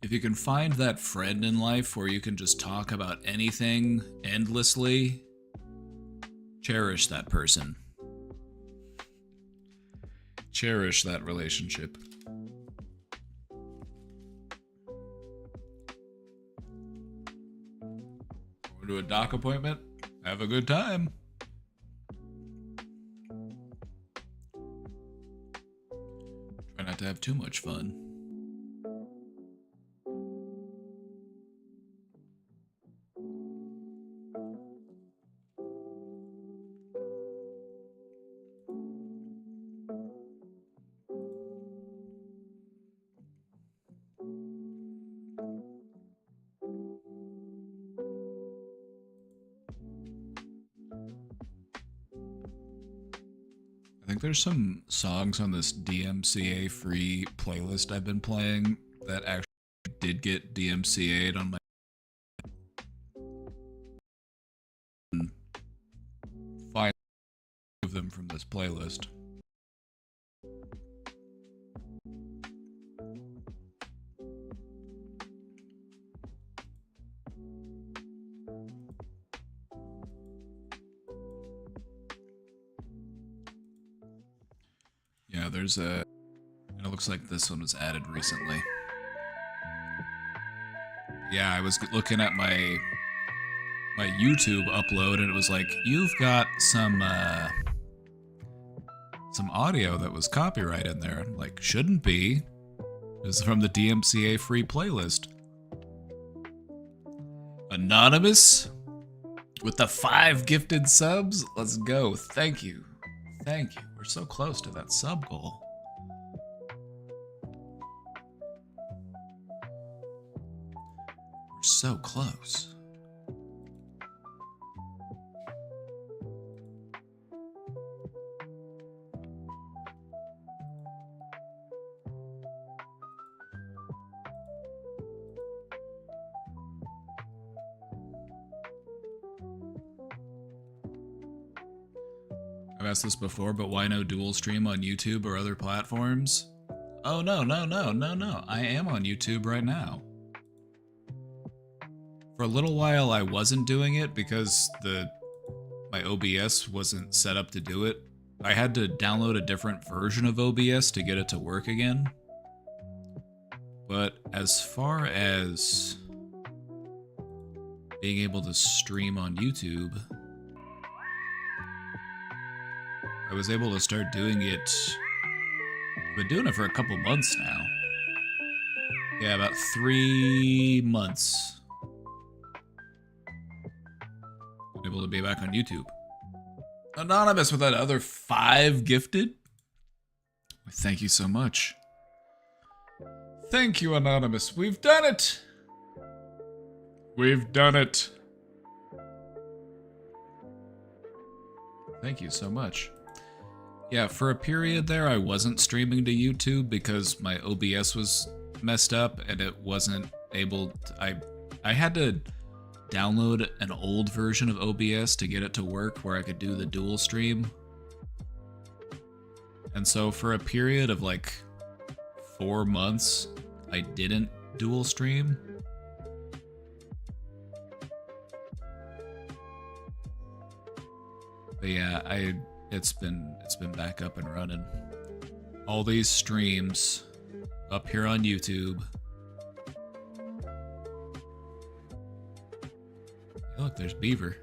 If you can find that friend in life where you can just talk about anything endlessly, cherish that person. Cherish that relationship. Going to a doc appointment? Have a good time. Try not to have too much fun. I think there's some songs on this DMCA free playlist I've been playing that actually did get DMCA'd on my find of them from this playlist. Yeah, there's a... It looks like this one was added recently. Yeah, I was looking at my YouTube upload and it was like, you've got some audio that was copyright in there. I'm like, shouldn't be. This is from the DMCA free playlist. Anonymous with the 5 gifted subs. Let's go. Thank you. Thank you. We're so close to that sub goal. We're so close. I've asked this before, but why no dual stream on YouTube or other platforms? Oh, no. I am on YouTube right now. For a little while, I wasn't doing it because my OBS wasn't set up to do it. I had to download a different version of OBS to get it to work again. But as far as being able to stream on YouTube, I was able to start doing it. I've been doing it for a couple months now. Yeah, about 3 months. I'm able to be back on YouTube. Anonymous with that other 5 gifted? Thank you so much. Thank you, Anonymous. We've done it! We've done it. Thank you so much. Yeah, for a period there, I wasn't streaming to YouTube because my OBS was messed up and it wasn't able to, I had to download an old version of OBS to get it to work where I could do the dual stream. And so for a period of like 4 months, I didn't dual stream. But yeah, it's been back up and running. All these streams up here on YouTube. Hey, look, there's Beaver.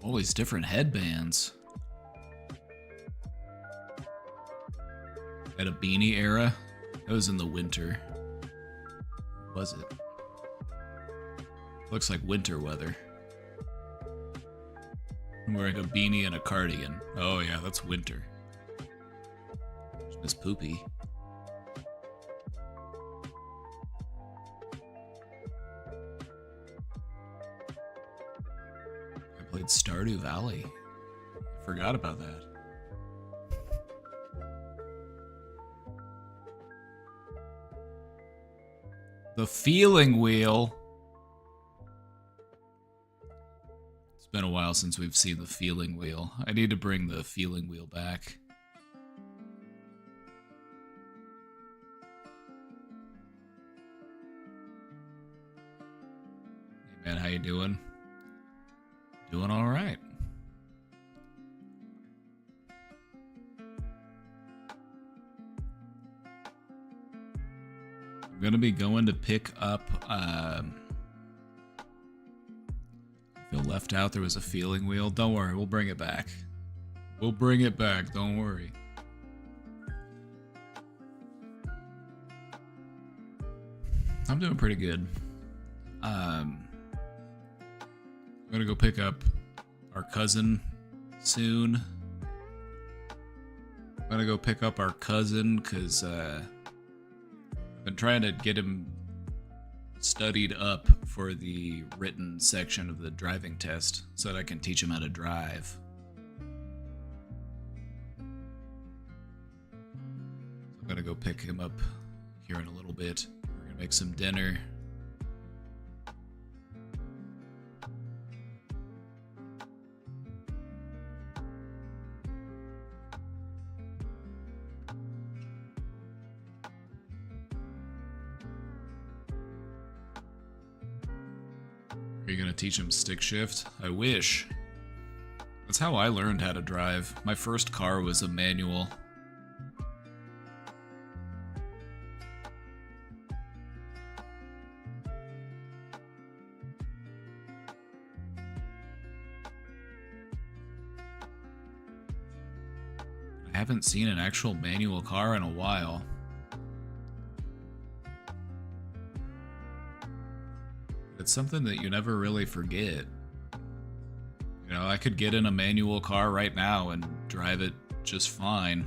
All these different headbands. At a beanie era? That was in the winter. Was it? Looks like winter weather. I'm wearing a beanie and a cardigan. Oh yeah, that's winter. Miss Poopy. I played Stardew Valley. Forgot about that. The feeling wheel. It's been a while since we've seen the feeling wheel. I need to bring the feeling wheel back. Hey man, how you doing? Doing all right. I'm gonna be going to pick up, I feel left out. There was a feeling wheel. Don't worry, we'll bring it back. We'll bring it back, don't worry. I'm doing pretty good. I'm gonna go pick up our cousin soon. I'm gonna go pick up our cousin because, been trying to get him studied up for the written section of the driving test so that I can teach him how to drive. I'm gonna go pick him up here in a little bit. We're gonna make some dinner. Are you gonna teach him stick shift? I wish. That's how I learned how to drive. My first car was a manual. I haven't seen an actual manual car in a while. It's something that you never really forget. You know, I could get in a manual car right now and drive it just fine.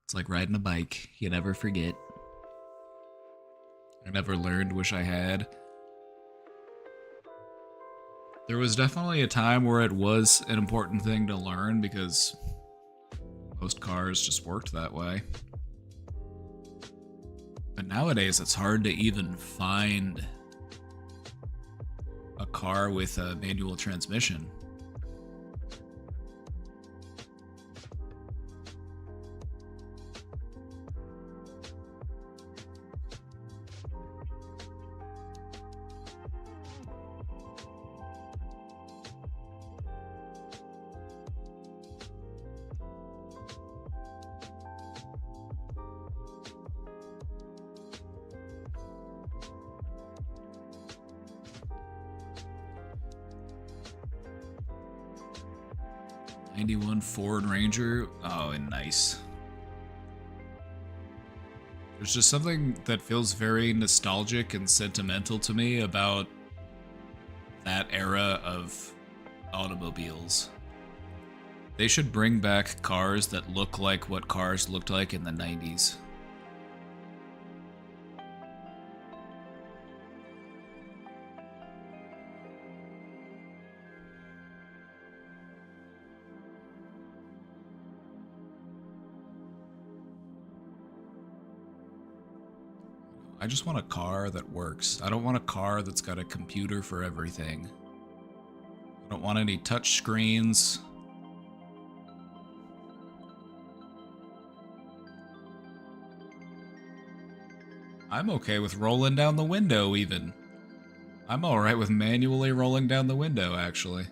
It's like riding a bike. You never forget. I never learned, wish I had. There was definitely a time where it was an important thing to learn because most cars just worked that way. But nowadays, it's hard to even find a car with a manual transmission. '91 Ford Ranger. Oh, and nice. There's just something that feels very nostalgic and sentimental to me about that era of automobiles. They should bring back cars that look like what cars looked like in the 90s. I just want a car that works. I don't want a car that's got a computer for everything. I don't want any touch screens. I'm okay with rolling down the window even. I'm alright with manually rolling down the window, actually.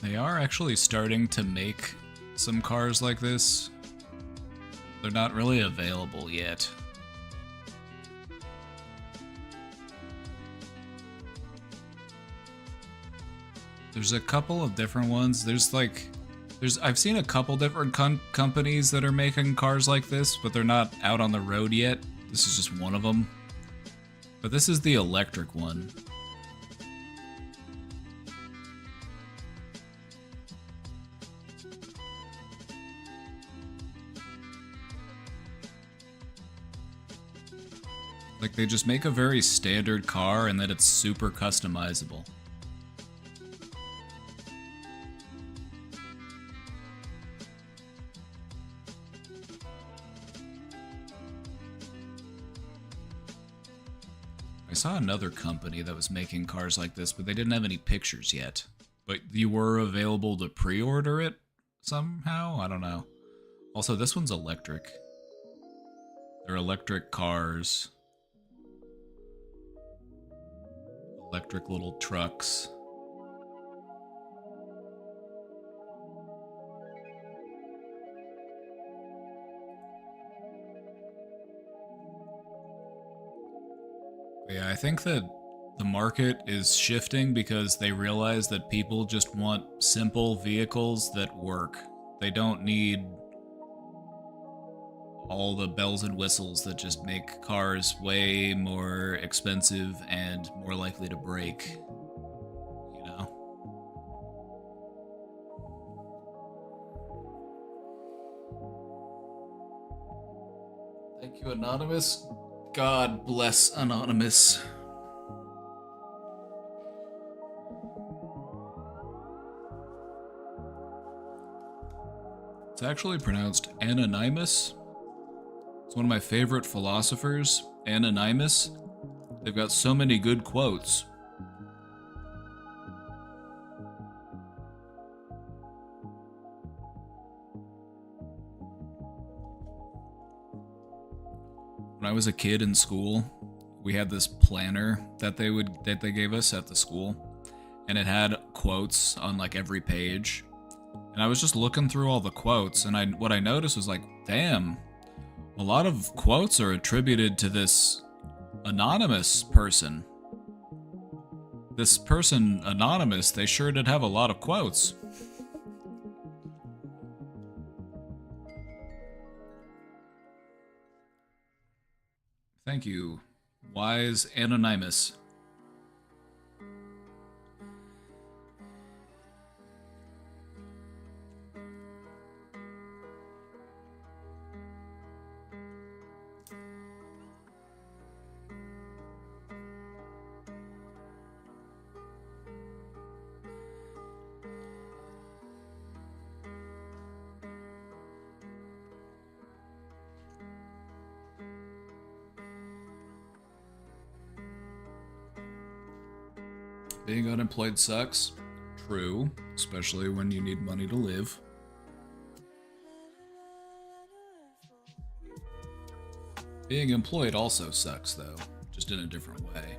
They are actually starting to make some cars like this. They're not really available yet. There's a couple of different ones. I've seen a couple different companies that are making cars like this, but they're not out on the road yet. This is just one of them. But this is the electric one. Like, they just make a very standard car and then it's super customizable. I saw another company that was making cars like this, but they didn't have any pictures yet. But you were available to pre-order it somehow? I don't know. Also, this one's electric. They're electric cars. Electric little trucks. Yeah, I think that the market is shifting because they realize that people just want simple vehicles that work. They don't need all the bells and whistles that just make cars way more expensive and more likely to break. You know? Thank you, Anonymous. God bless Anonymous. It's actually pronounced Anonymous. It's one of my favorite philosophers, Anonymous. They've got so many good quotes. When I was a kid in school, we had this planner that they gave us at the school, and it had quotes on like every page. And I was just looking through all the quotes, and what I noticed was like, damn, a lot of quotes are attributed to this anonymous person. This person, Anonymous, they sure did have a lot of quotes. Thank you, Wise Anonymous. Being unemployed sucks. True, especially when you need money to live. Being employed also sucks, though, just in a different way.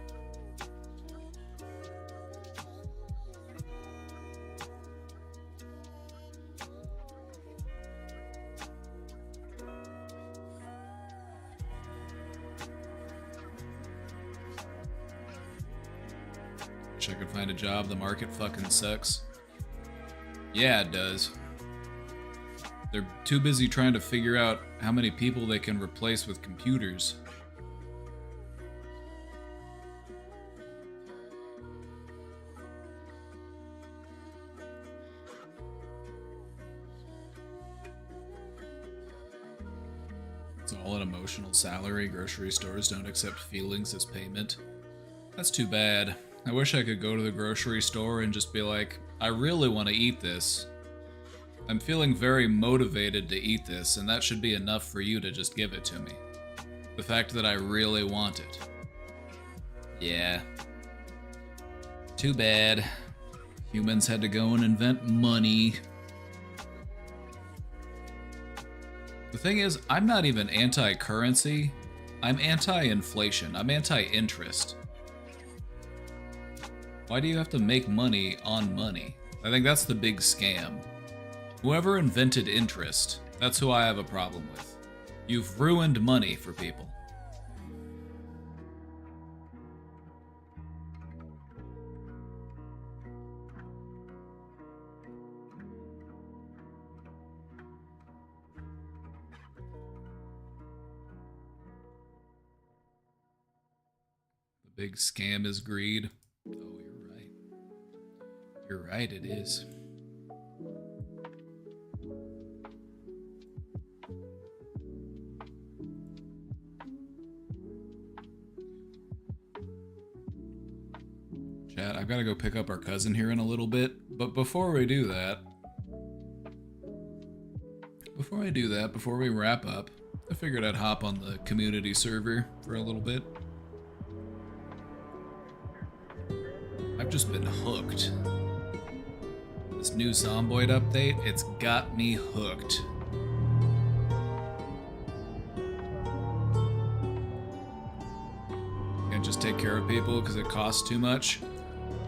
Wish I could find a job. The market fucking sucks. Yeah, it does. They're too busy trying to figure out how many people they can replace with computers. It's all an emotional salary. Grocery stores don't accept feelings as payment. That's too bad. I wish I could go to the grocery store and just be like, I really want to eat this. I'm feeling very motivated to eat this, and that should be enough for you to just give it to me. The fact that I really want it. Yeah. Too bad. Humans had to go and invent money. The thing is, I'm not even anti-currency. I'm anti-inflation. I'm anti-interest. Why do you have to make money on money? I think that's the big scam. Whoever invented interest, that's who I have a problem with. You've ruined money for people. The big scam is greed. Oh, you're right. You're right, it is. Chat, I've got to go pick up our cousin here in a little bit, but before we do that, before we wrap up, I figured I'd hop on the community server for a little bit. I've just been hooked. This new Zomboid update, it's got me hooked. Can't just take care of people because it costs too much.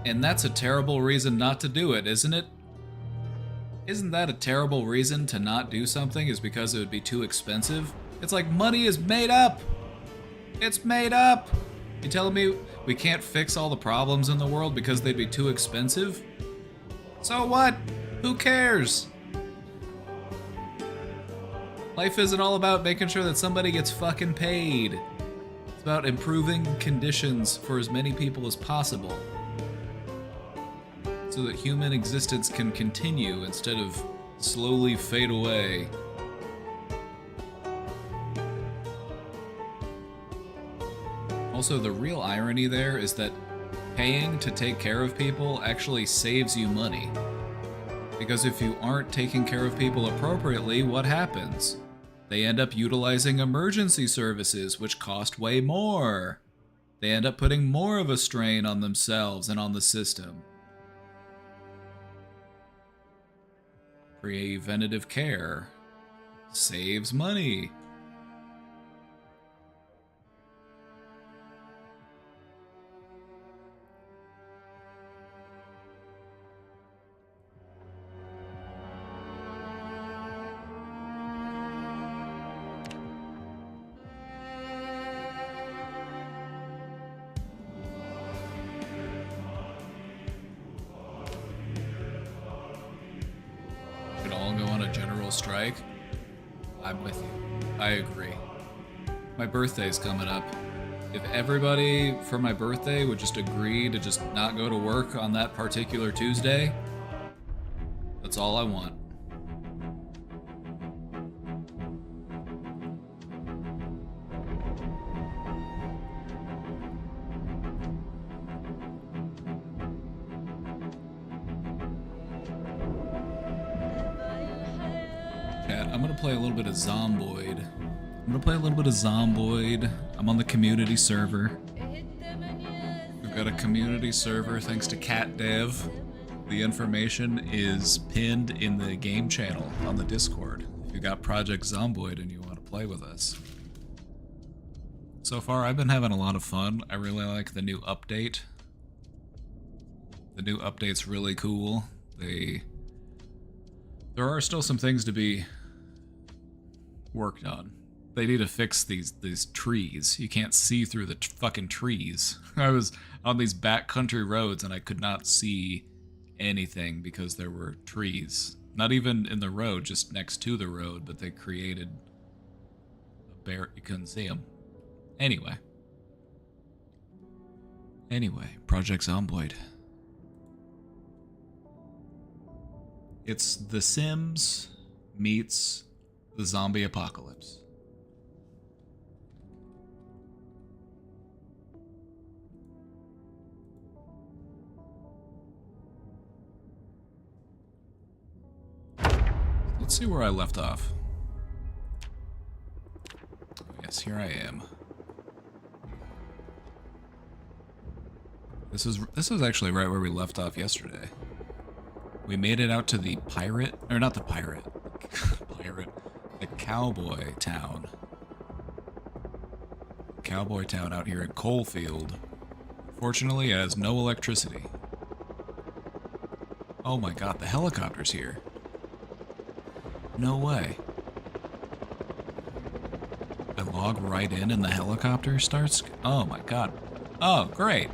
And that's a terrible reason not to do it, isn't it? Isn't that a terrible reason to not do something, is because it would be too expensive? It's like money is made up! It's made up! You telling me we can't fix all the problems in the world because they'd be too expensive? So what? Who cares? Life isn't all about making sure that somebody gets fucking paid. It's about improving conditions for as many people as possible, so that human existence can continue instead of slowly fade away. Also, the real irony there is that paying to take care of people actually saves you money. Because if you aren't taking care of people appropriately, what happens? They end up utilizing emergency services, which cost way more. They end up putting more of a strain on themselves and on the system. Preventative care saves money. Strike. I'm with you. I agree. My birthday's coming up. If everybody for my birthday would just agree to just not go to work on that particular Tuesday, that's all I want. I'm gonna play a little bit of Zomboid. I'm on the community server. We've got a community server thanks to CatDev. The information is pinned in the game channel on the Discord. If you got Project Zomboid and you want to play with us. So far, I've been having a lot of fun. I really like the new update. The new update's really cool. There are still some things to be worked on. They need to fix these trees. You can't see through the fucking trees. I was on these backcountry roads and I could not see anything because there were trees. Not even in the road, just next to the road, but they created a bear. You couldn't see them. Anyway, Project Zomboid. It's The Sims meets the zombie apocalypse. Let's see where I left off. Yes, here I am. This is actually right where we left off yesterday. We made it out to the pirate, or not the pirate, the cowboy town. Cowboy town out here in Coalfield. Fortunately, it has no electricity. Oh my god, the helicopter's here. No way. I log right in and the helicopter starts... Oh my god. Oh, great.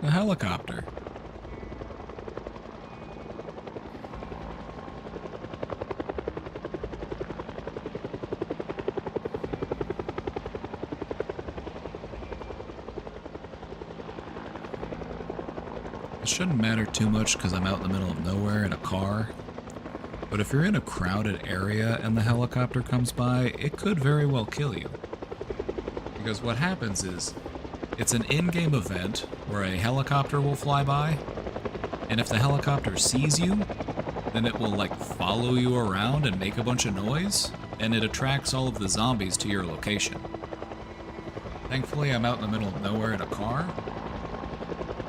The helicopter. It shouldn't matter too much because I'm out in the middle of nowhere in a car. But if you're in a crowded area and the helicopter comes by, it could very well kill you. Because what happens is, it's an in-game event where a helicopter will fly by, and if the helicopter sees you, then it will like follow you around and make a bunch of noise, and it attracts all of the zombies to your location. Thankfully, I'm out in the middle of nowhere in a car,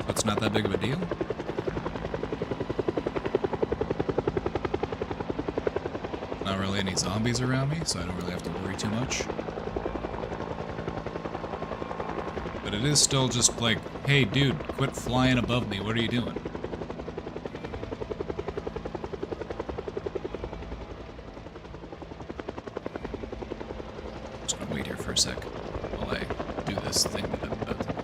so it's not that big of a deal. Not really any zombies around me, so I don't really have to worry too much. But it is still just like, hey dude, quit flying above me, what are you doing? Just gonna wait here for a sec while I do this thing that I'm about to do.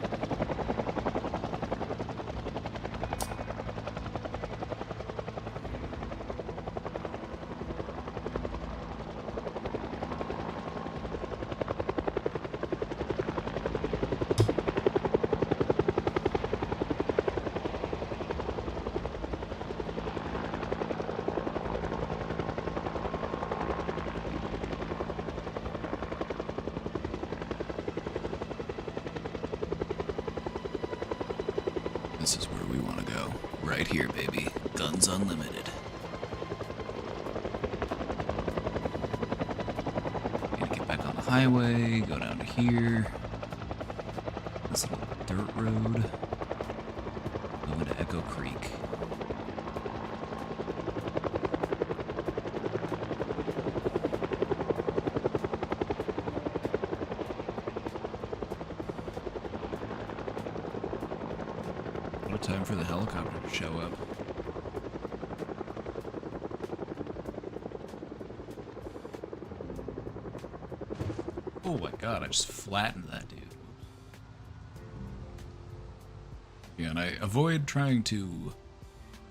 This is where we want to go. Right here, baby. Guns unlimited. Gonna get back on the highway, go down to here. This little dirt road. Go into Echo Creek. Time for the helicopter to show up. Oh my god, I just flattened that dude. Yeah, and I avoid trying to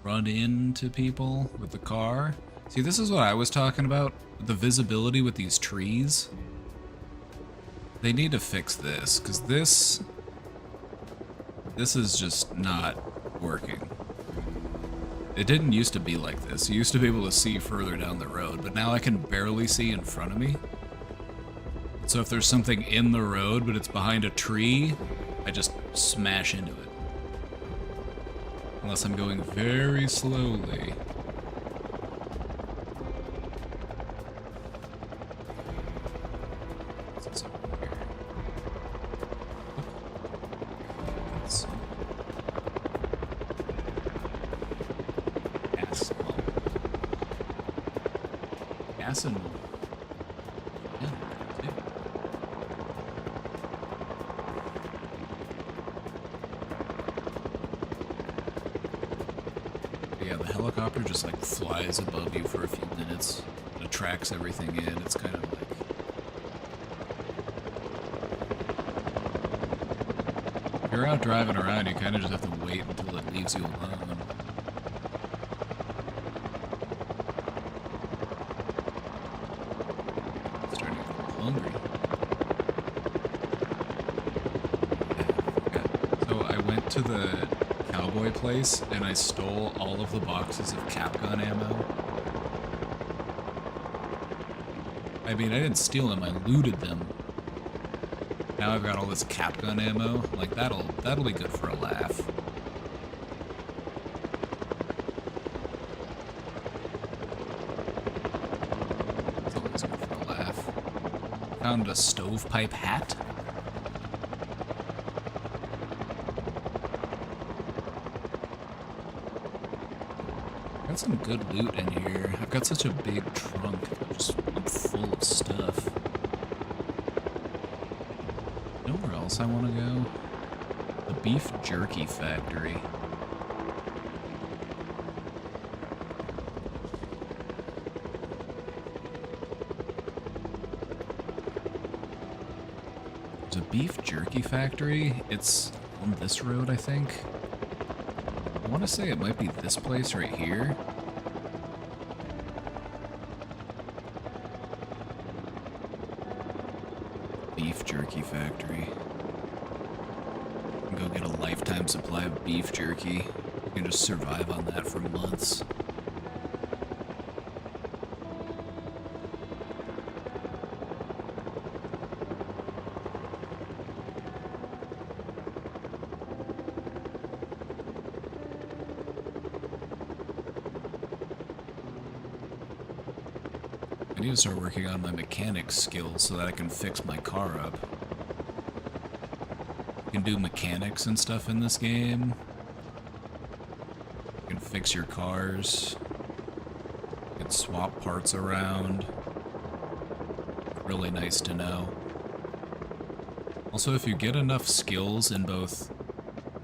run into people with the car. See, this is what I was talking about, the visibility with these trees. They need to fix this, because this is just not working. It didn't used to be like this. You used to be able to see further down the road, but now I can barely see in front of me. So if there's something in the road, but it's behind a tree, I just smash into it. Unless I'm going very slowly. What's over here? Let's see. Gas and yeah, too. Yeah, the helicopter just like flies above you for a few minutes. It tracks everything in. It's kind of like if you're out driving around, you kind of just have to wait until it leaves you alone. Hungry. Yeah, so I went to the cowboy place and I stole all of the boxes of cap gun ammo. I mean, I didn't steal them, I looted them. Now I've got all this cap gun ammo. Like that'll be good for a laugh. It's always good for a laugh. Found a stovepipe hat. Got some good loot in here. I've got such a big trunk. I'm full of stuff. You know where else I want to go? The beef jerky factory. beef jerky factory, it's on this road, I think. I want to say it might be this place right here. Beef jerky factory. Go get a lifetime supply of beef jerky. You can just survive on that for months. I need to start working on my mechanics skills so that I can fix my car up. You can do mechanics and stuff in this game. You can fix your cars. You can swap parts around. Really nice to know. Also, if you get enough skills in both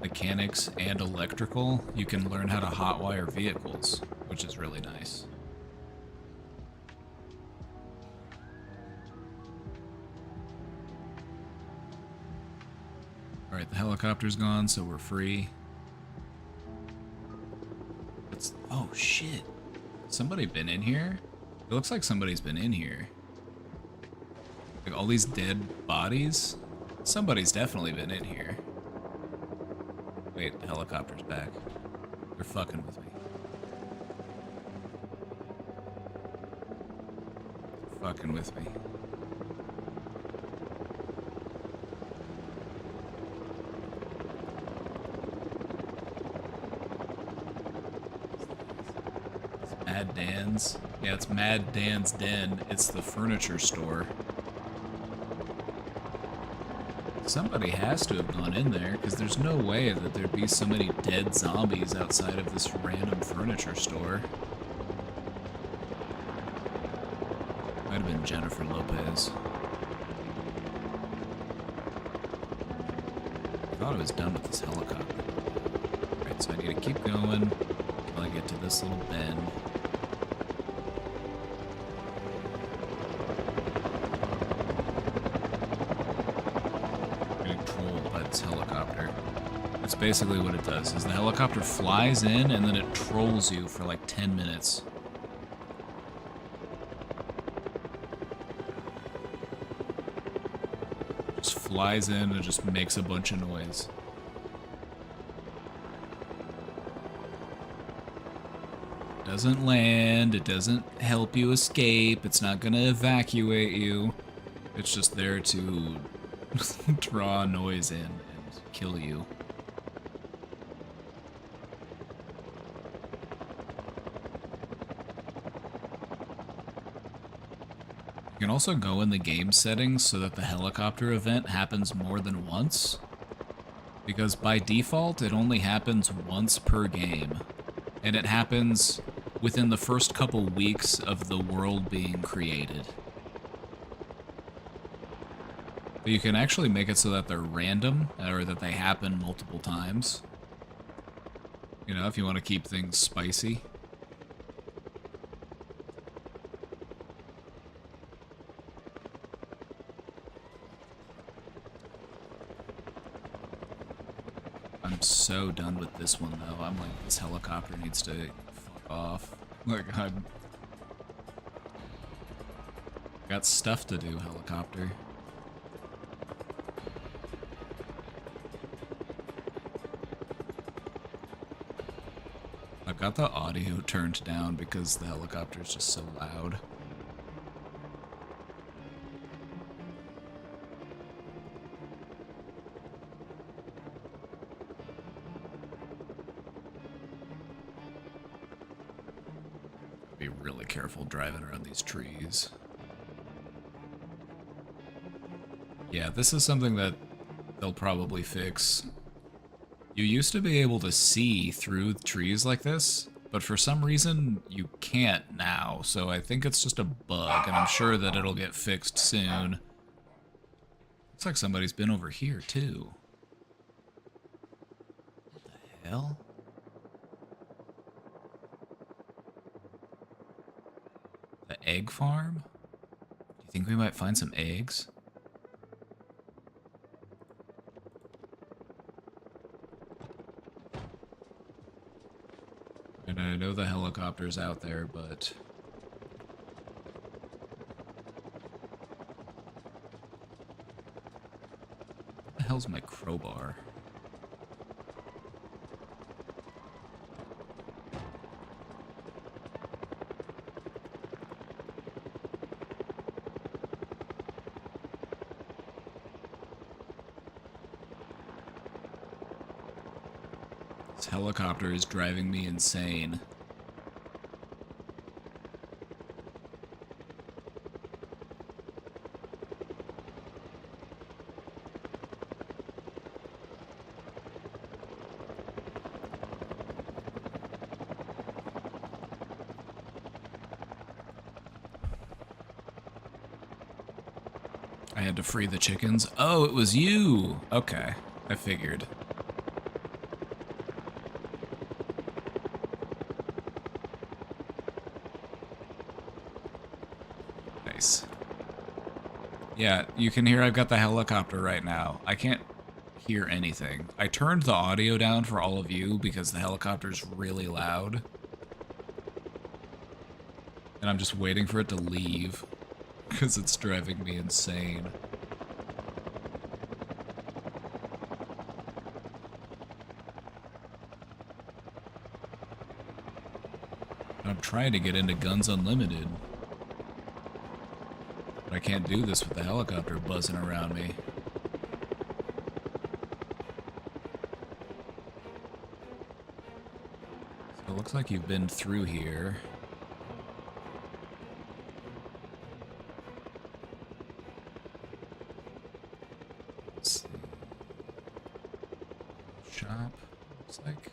mechanics and electrical, you can learn how to hotwire vehicles, which is really nice. Alright, the helicopter's gone, so we're free. Oh, shit. Somebody been in here? It looks like somebody's been in here. Like, all these dead bodies? Somebody's definitely been in here. Wait, the helicopter's back. They're fucking with me. They're fucking with me. Mad Dan's. Yeah, it's Mad Dan's Den. It's the furniture store. Somebody has to have gone in there, because there's no way that there'd be so many dead zombies outside of this random furniture store. Might have been Jennifer Lopez. I thought I was done with this helicopter. Alright, so I need to keep going until I get to this little bend. Helicopter. That's basically what it does, is the helicopter flies in and then it trolls you for like 10 minutes. Just flies in and just makes a bunch of noise. Doesn't land, it doesn't help you escape, it's not gonna evacuate you. It's just there to draw noise in and kill you. You can also go in the game settings so that the helicopter event happens more than once, because by default it only happens once per game, and it happens within the first couple weeks of the world being created. But you can actually make it so that they're random, or that they happen multiple times. You know, if you want to keep things spicy. I'm so done with this one, though. I'm like, this helicopter needs to fuck off. Like, I'm... got stuff to do, helicopter. I've got the audio turned down because the helicopter is just so loud. Be really careful driving around these trees. Yeah, this is something that they'll probably fix. You used to be able to see through trees like this, but for some reason you can't now, so I think it's just a bug, and I'm sure that it'll get fixed soon. Looks like somebody's been over here, too. What the hell? The egg farm? Do you think we might find some eggs? I know the helicopter's out there, but... What the hell's my crowbar? This helicopter is driving me insane. I had to free the chickens. Oh, it was you! Okay, I figured. Nice. Yeah, you can hear I've got the helicopter right now. I can't hear anything. I turned the audio down for all of you because the helicopter's really loud. And I'm just waiting for it to leave because it's driving me insane. I'm trying to get into Guns Unlimited. But I can't do this with the helicopter buzzing around me. So it looks like you've been through here. Let's see. Shop, looks like.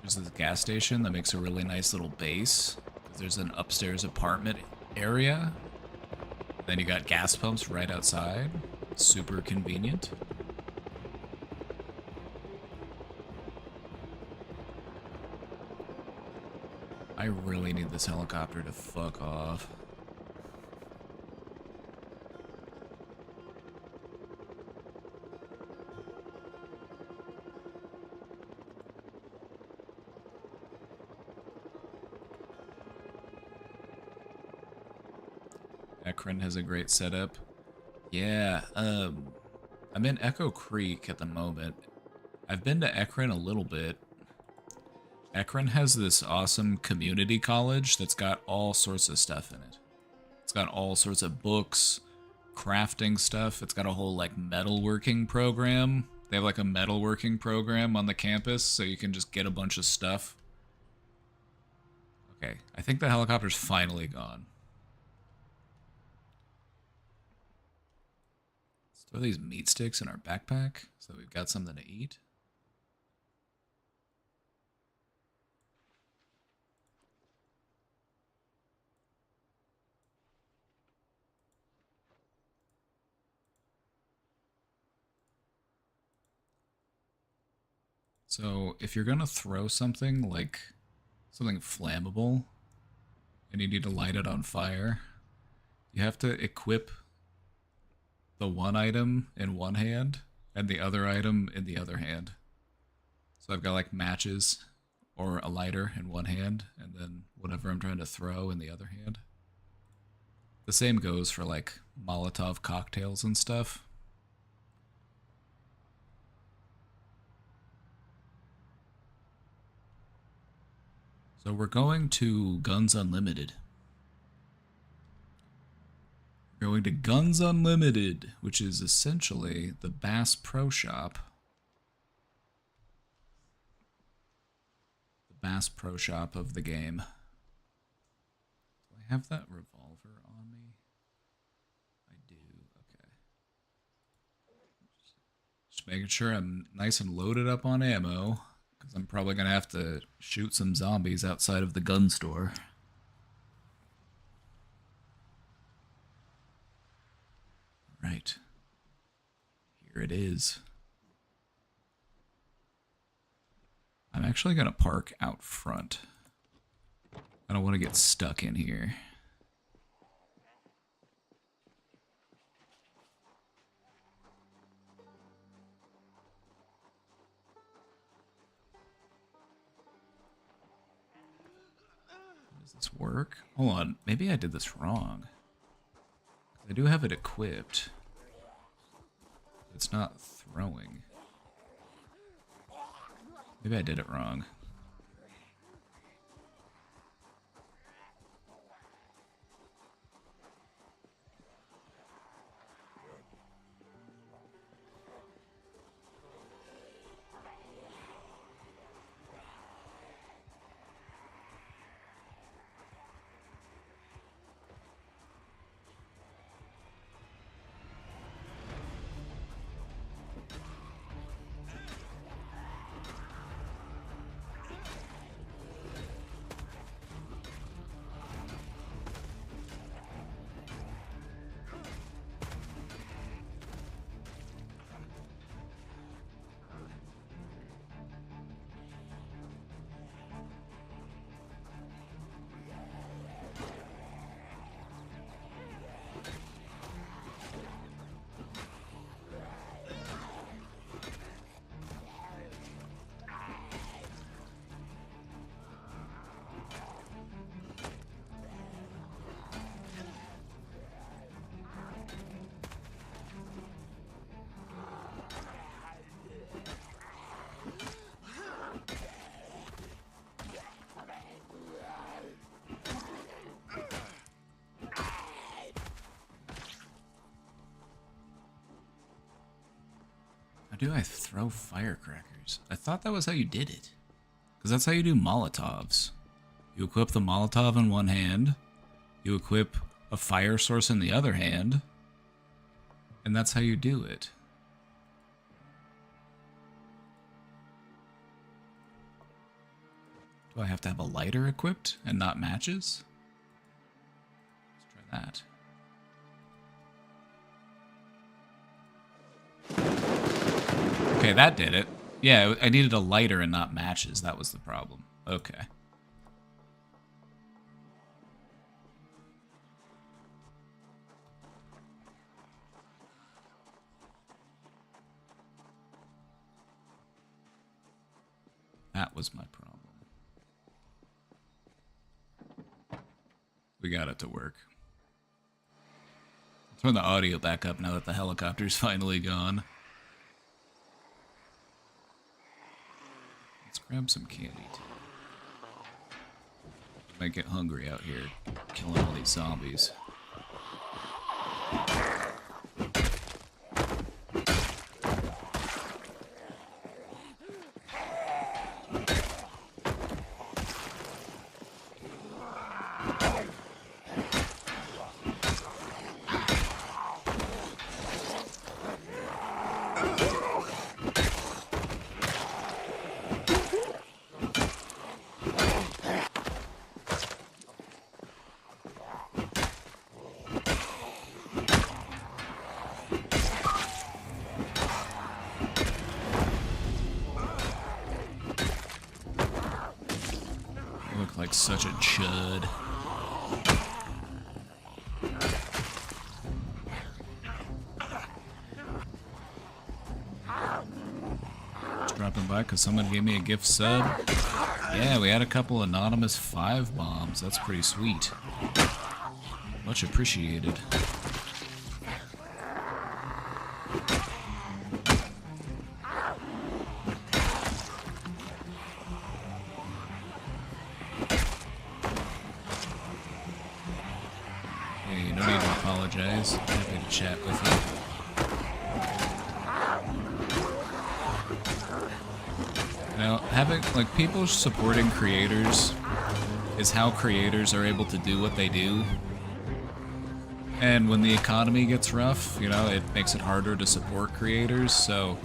There's this gas station that makes a really nice little base. There's an upstairs apartment area. Then you got gas pumps right outside. Super convenient. I really need this helicopter to fuck off. Ekron has a great setup. Yeah, I'm in Echo Creek at the moment. I've been to Ekron a little bit. Ekron has this awesome community college that's got all sorts of stuff in it. It's got all sorts of books, crafting stuff. It's got a whole, like, metalworking program. They have, like, a metalworking program on the campus, so you can just get a bunch of stuff. Okay, I think the helicopter's finally gone. Let's throw these meat sticks in our backpack so we've got something to eat. So if you're gonna throw something like something flammable and you need to light it on fire, you have to equip the one item in one hand and the other item in the other hand. So I've got like matches or a lighter in one hand and then whatever I'm trying to throw in the other hand. The same goes for like Molotov cocktails and stuff. So we're going to Guns Unlimited. We're going to Guns Unlimited, which is essentially the Bass Pro Shop. The Bass Pro Shop of the game. Do I have that revolver on me? I do, okay. Just making sure I'm nice and loaded up on ammo. Because I'm probably going to have to shoot some zombies outside of the gun store. Right. Here it is. I'm actually going to park out front. I don't want to get stuck in here. Does this work? Hold on, maybe I did this wrong. I do have it equipped. It's not throwing. Maybe I did it wrong. How do I throw firecrackers? I thought that was how you did it. Because that's how you do Molotovs. You equip the Molotov in one hand, you equip a fire source in the other hand, and that's how you do it. Do I have to have a lighter equipped and not matches? Let's try that. Okay, that did it. Yeah, I needed a lighter and not matches. That was the problem. Okay. That was my problem. We got it to work. I'll turn the audio back up now that the helicopter's finally gone. Let's grab some candy too. Might get hungry out here, killing all these zombies. Like such a chud. Just dropping by because someone gave me a gift sub. Yeah, we had a couple anonymous 5 bombs. That's pretty sweet. Much appreciated. Happy to chat with you. Now, having, like, people supporting creators is how creators are able to do what they do. And when the economy gets rough, you know, it makes it harder to support creators, so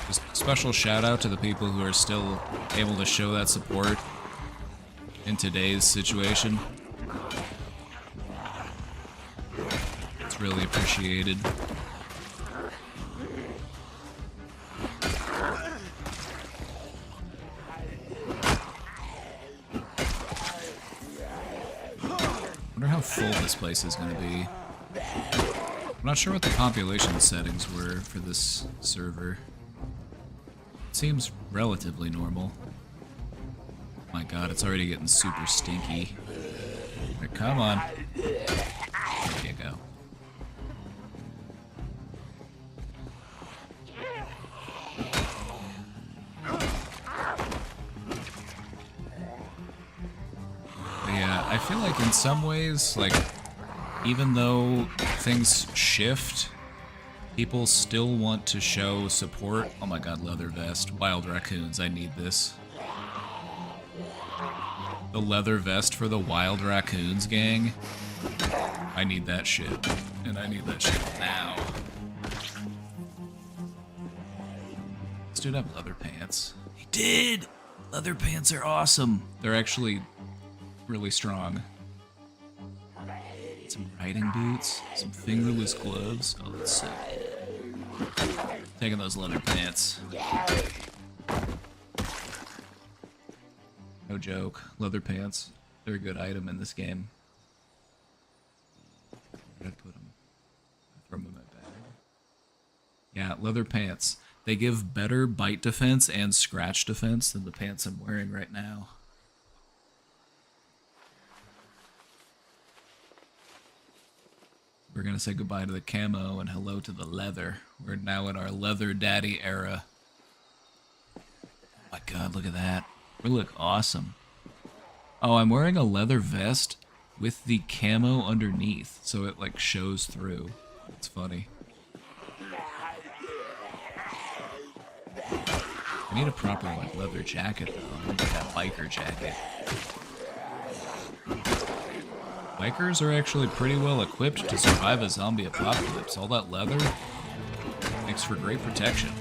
just a special shout out to the people who are still able to show that support in today's situation. Really appreciated. Wonder how full this place is going to be. I'm not sure what the population settings were for this server. It seems relatively normal. My god, it's already getting super stinky. Come on. There you go. Yeah, I feel like in some ways, like, even though things shift, people still want to show support. Oh my god, leather vest. Wild raccoons, I need this. The leather vest for the Wild Raccoons gang. I need that shit. And I need that shit now. This dude have leather pants. He did! Leather pants are awesome. They're actually really strong. Some riding boots, some fingerless gloves. Oh, that's sick. Taking those leather pants. No joke. Leather pants. They're a good item in this game. Where did I put them? I throw them in my bag. Yeah, leather pants. They give better bite defense and scratch defense than the pants I'm wearing right now. We're gonna say goodbye to the camo and hello to the leather. We're now in our leather daddy era. Oh my god, look at that. We look awesome. Oh, I'm wearing a leather vest with the camo underneath, so it like shows through. It's funny. I need a proper like leather jacket though. I need that biker jacket. Bikers are actually pretty well equipped to survive a zombie apocalypse. All that leather makes for great protection.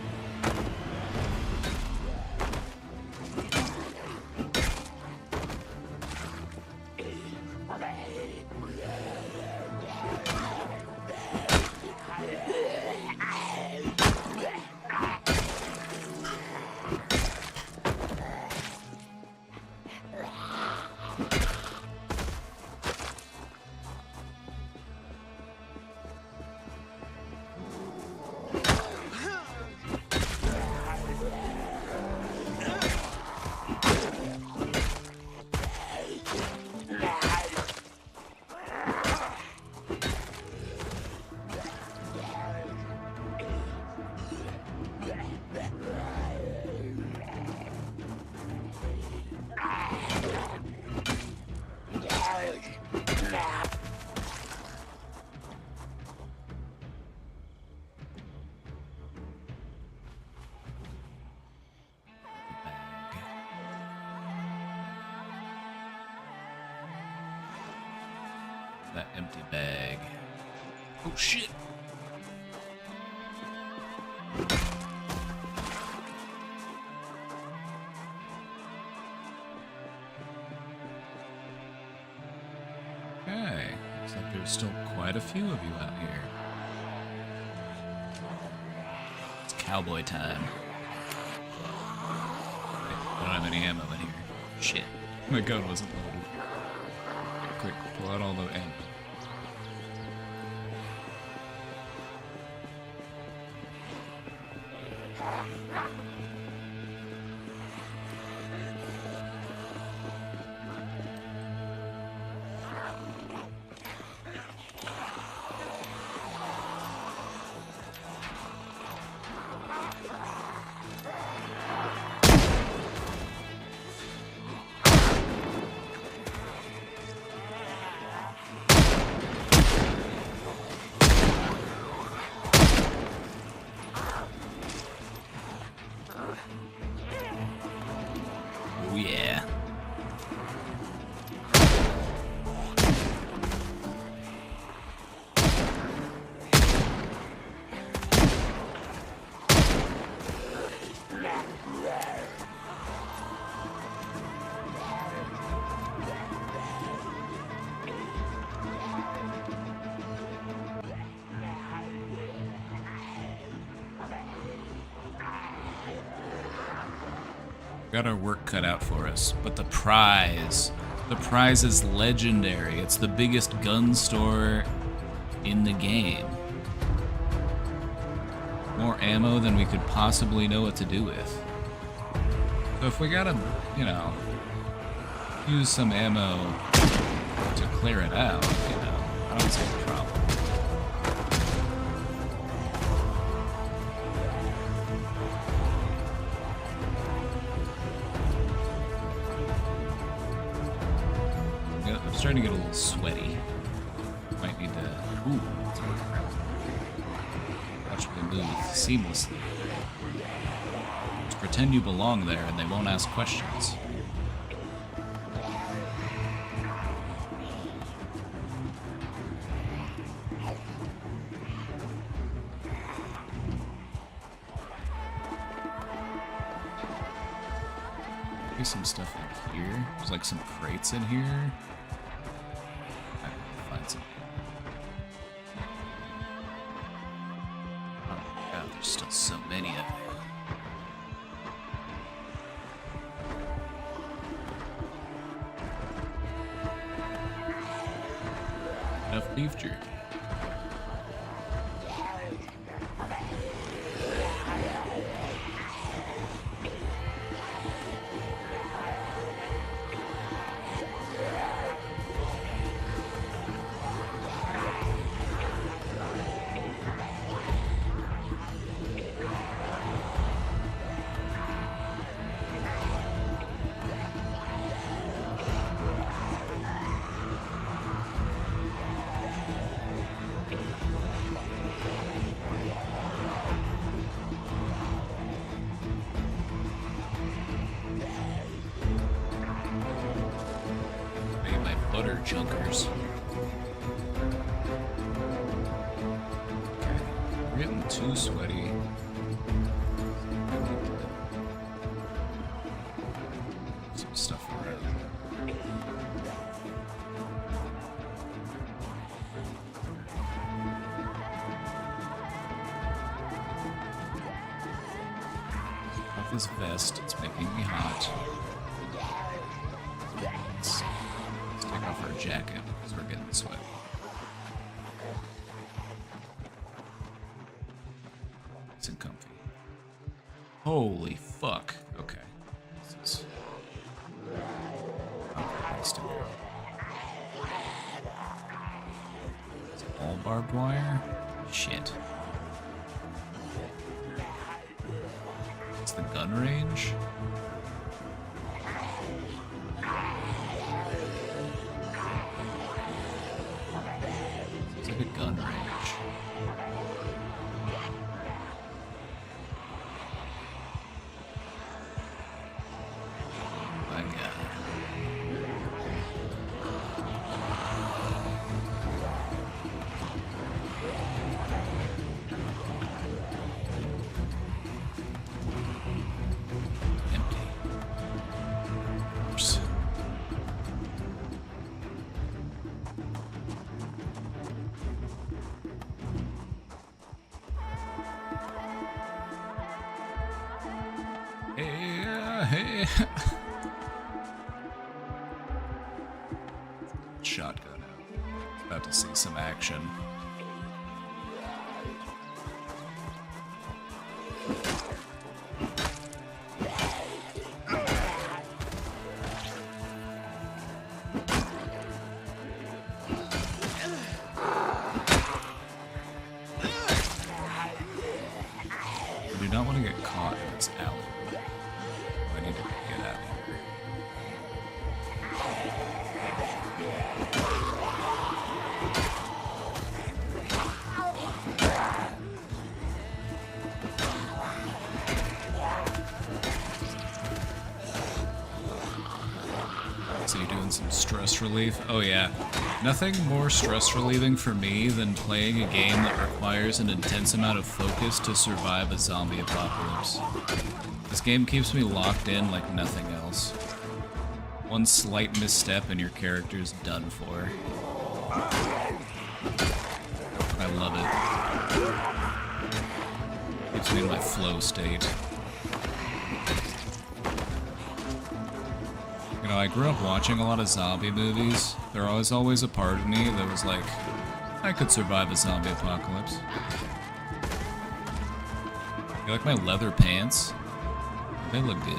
That empty bag. Oh shit! Okay, looks like there's still quite a few of you out here. It's cowboy time. I don't have any ammo in here. Shit. My gun wasn't loaded. Quick, pull out all the ammo. Oh yeah. Got our work cut out for us, but the prize is legendary. It's the biggest gun store in the game. More ammo than we could possibly know what to do with. So if we gotta, you know, use some ammo to clear it out, you know, I don't see the problem. Yeah, I'm starting to get a little sweaty. Might need to. Ooh, that's what watch me move seamlessly. Just pretend you belong there and they won't ask questions. Maybe some stuff in here. There's like some crates in here. I can find some. Oh my god, there's still so many of them. Enough beef jerky. Maybe my butter chunkers. Okay, we're getting too sweaty. Some stuff around. Off this vest, it's making me hot. Let's take off our jacket because we're getting sweaty. Nice and comfy. Holy fuck. Okay. This is. Okay, nice to go. Is it all barbed wire? Shit. It's the gun range? It's like a gun range. My god. Empty. Oops. Hey. Shotgun out. About to see some action. I do not want to get caught in this alley. I need to get out of here. So you're doing some stress relief? Oh yeah. Nothing more stress relieving for me than playing a game that requires an intense amount of focus to survive a zombie apocalypse. This game keeps me locked in like nothing else. One slight misstep and your character's done for. I love it. Keeps me in my flow state. You know, I grew up watching a lot of zombie movies. There was always a part of me that was like, I could survive a zombie apocalypse. You like my leather pants? They look good.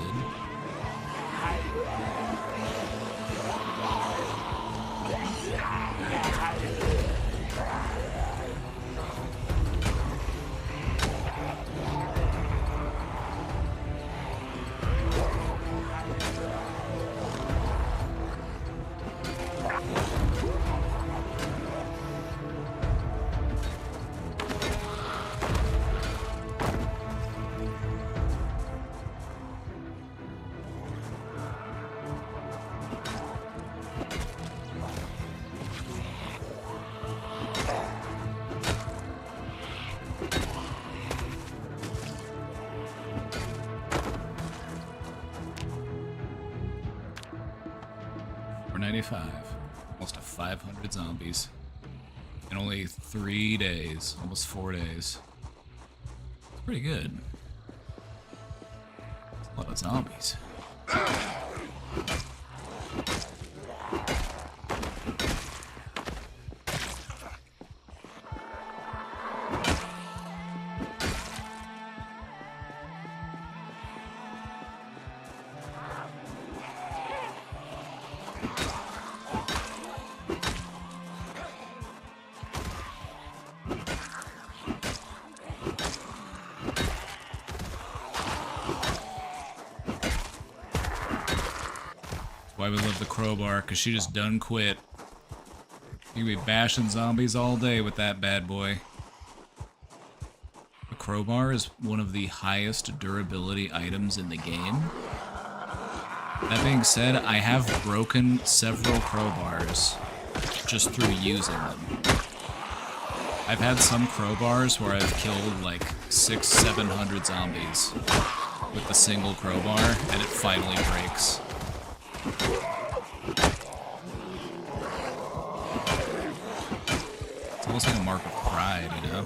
$4.95. Almost to 500 zombies. In only 3 days. Almost 4 days. It's pretty good. It's a lot of zombies. Why we love the crowbar, because she just done quit. You be bashing zombies all day with that bad boy. The crowbar is one of the highest durability items in the game. That being said, I have broken several crowbars just through using them. I've had some crowbars where I've killed like 600-700 zombies with a single crowbar, and it finally breaks. It's almost like a mark of pride, you know?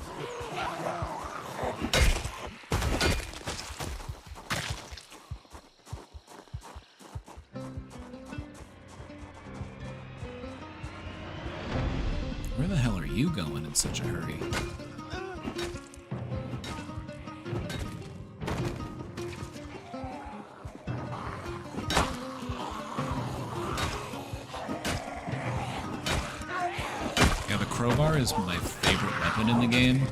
Where the hell are you going in such a hurry? Crowbar is my favorite weapon in the game,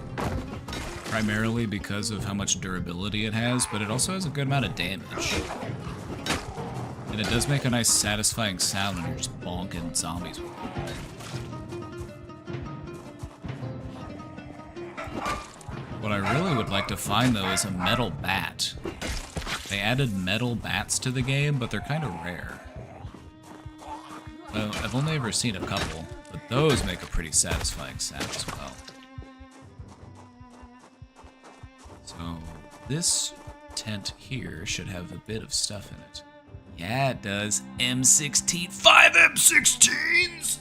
primarily because of how much durability it has, but it also has a good amount of damage. And it does make a nice satisfying sound when you're just bonking zombies with it. What I really would like to find, though, is a metal bat. They added metal bats to the game, but they're kind of rare. I've only ever seen a couple. But those make a pretty satisfying sound as well. So this tent here should have a bit of stuff in it. Yeah, it does. M16. 5 M16s!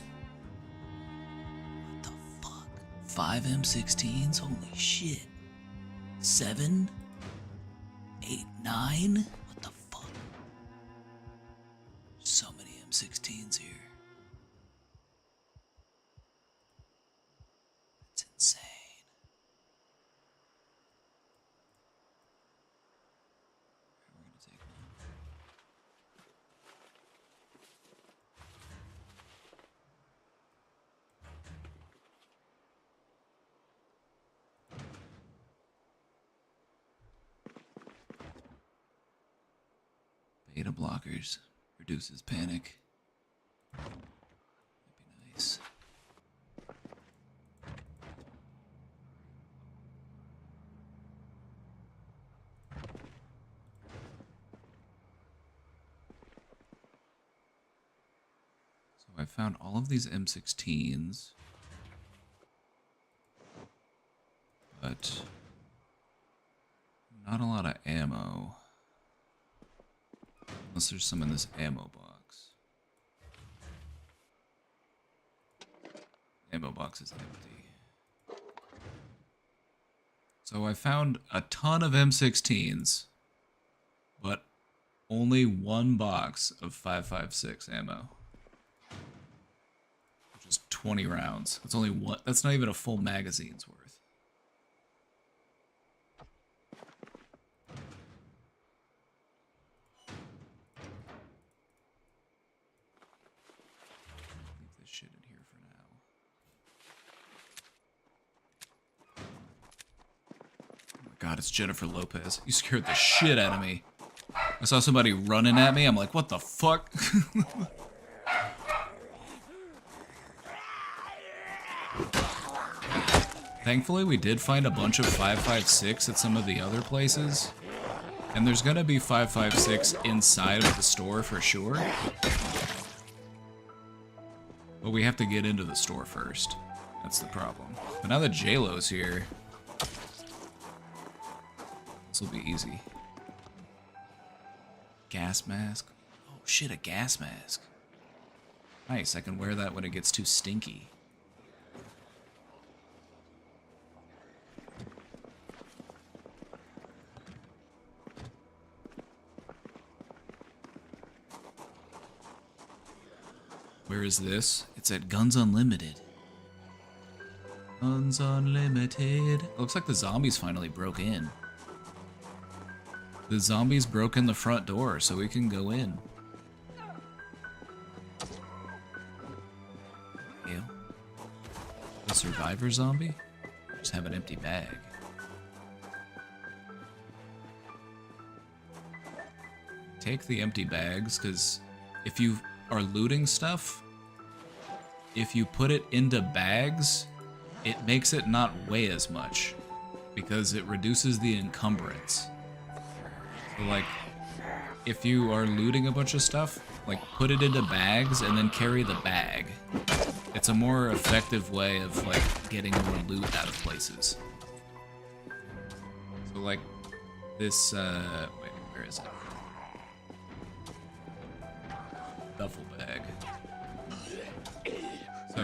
What the fuck? 5 M16s? Holy shit. 7? 8, 9? What the fuck? So many M16s here. Insane. We're gonna take one. Beta blockers reduces panic. That'd be nice. I found all of these M16s, but not a lot of ammo, unless there's some in this ammo box. Ammo box is empty. So I found a ton of M16s, but only one box of 5.56 ammo. 20 rounds. That's only one. That's not even a full magazine's worth. Leave this shit in here God, it's Jennifer Lopez. You scared the shit out of me. I saw somebody running at me. I'm like, what the fuck? Thankfully, we did find a bunch of 5.56 at some of the other places. And there's gonna be 5.56 inside of the store for sure. But we have to get into the store first. That's the problem. But now that J-Lo's here, this will be easy. Gas mask. Oh shit, a gas mask. Nice, I can wear that when it gets too stinky. Where is this? It's at Guns Unlimited. Guns Unlimited. Looks like the zombies finally broke in. The zombies broke in the front door, so we can go in. Ew. A survivor zombie? Just have an empty bag. Take the empty bags, because if you are looting stuff, if you put it into bags, it makes it not weigh as much because it reduces the encumbrance. So like, if you are looting a bunch of stuff, like put it into bags and then carry the bag. It's a more effective way of like getting more loot out of places. So like this, wait, where is it? Duffel bag. So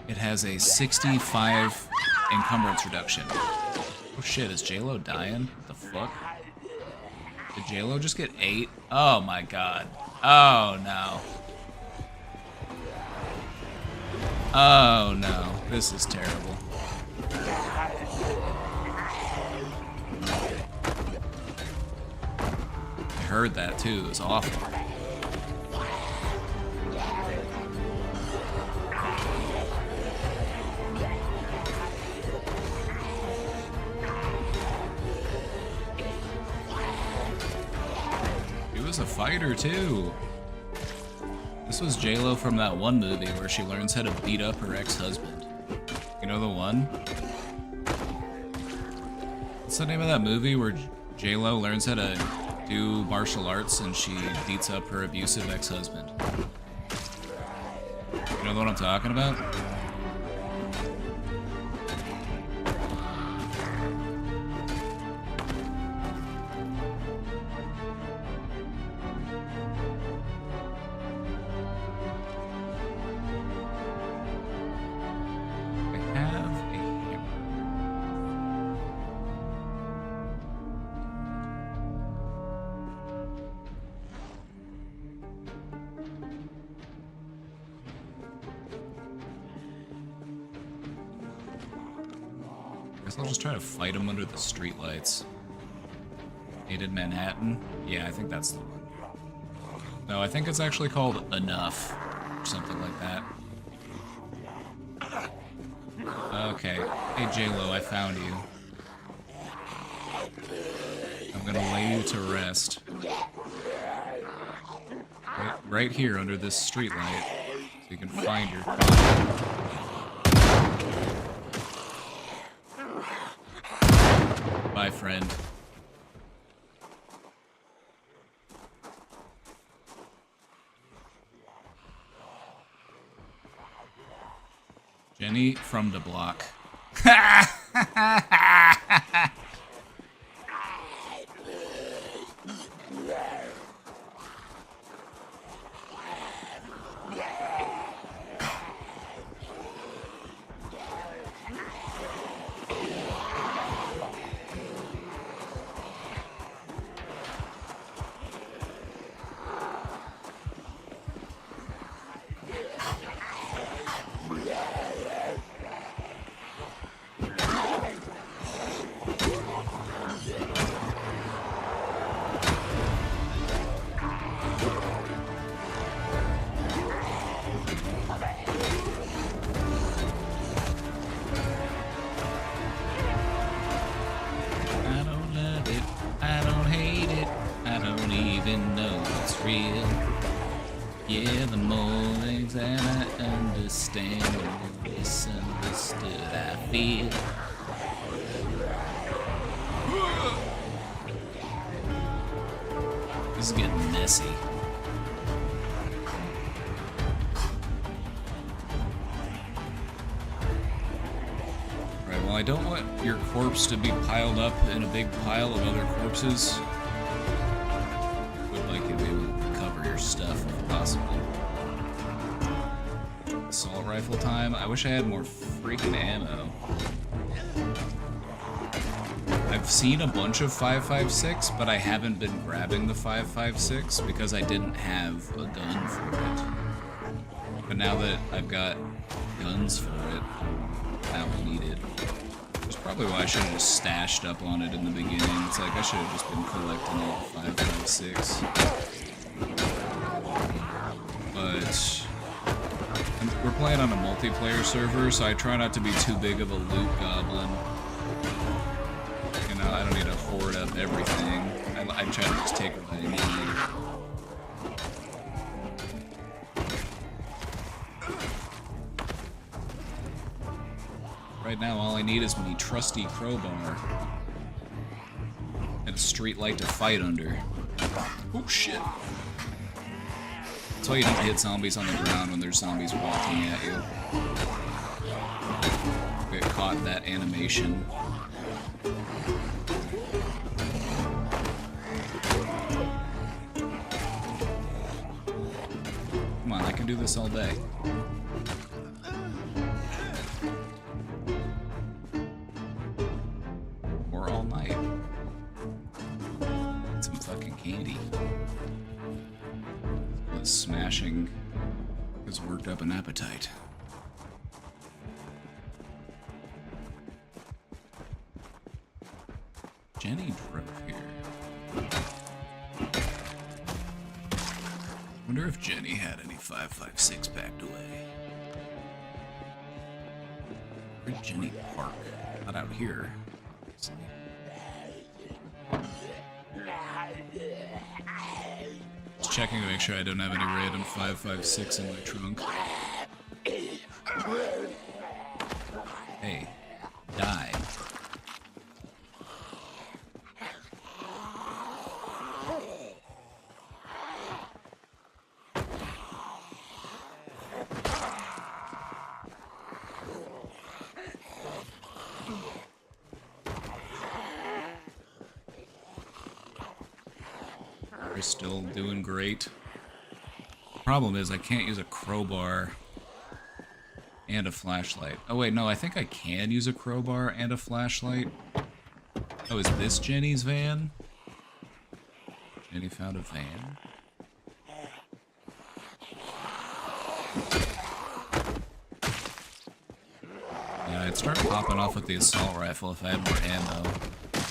it has a 65 encumbrance reduction. Oh shit, is J-Lo dying? What the fuck? Did J-Lo just get 8? Oh my god. Oh no. Oh no. This is terrible. I heard that too. It was awful. He was a fighter too. This was J-Lo from that one movie where she learns how to beat up her ex-husband. You know the one? What's the name of that movie where J-Lo learns how to do martial arts and she beats up her abusive ex-husband? You know what I'm talking about? I'll just try to fight him under the streetlights. Hated Manhattan? Yeah, I think that's the one. No, I think it's actually called Enough, or something like that. Okay. Hey, J-Lo, I found you. I'm gonna lay you to rest. Right here under this streetlight, so you can find your father. Bye, friend. Jenny from the block. even know it's real. Yeah, the more things that I understand, the more misunderstood I feel. This is getting messy. Right, well, I don't want your corpse to be piled up in a big pile of other corpses. Would like you to be able to recover your stuff if possible. Assault rifle time. I wish I had more freaking ammo. I've seen a bunch of 5.56, but I haven't been grabbing the 5.56 because I didn't have a gun for it. But now that I've got guns for it, I don't need it. That's probably why I should have just stashed up on it in the beginning. It's like I should have just been collecting all the 5.56. But we're playing on a multiplayer server, so I try not to be too big of a loot goblin. I don't need to hoard up everything. I try to just take what I need. Right now, all I need is my trusty crowbar. And a street light to fight under. Oh shit. That's why you don't hit zombies on the ground when there's zombies walking at you. Get caught in that animation. Come on, I can do this all day. Or all night. Get some fucking candy. This smashing has worked up an appetite. Jenny drove here. Wonder if Jenny had any 5.56 packed away. Where'd Jenny park? Not out here. Obviously. Just checking to make sure I don't have any random 5.56 in my trunk. Hey, die. We're still doing great. Problem is I can't use a crowbar and a flashlight. Oh wait, no, I think I can use a crowbar and a flashlight. Oh, is this Jenny's van? Jenny found a van. Yeah, I'd start popping off with the assault rifle if I had more ammo.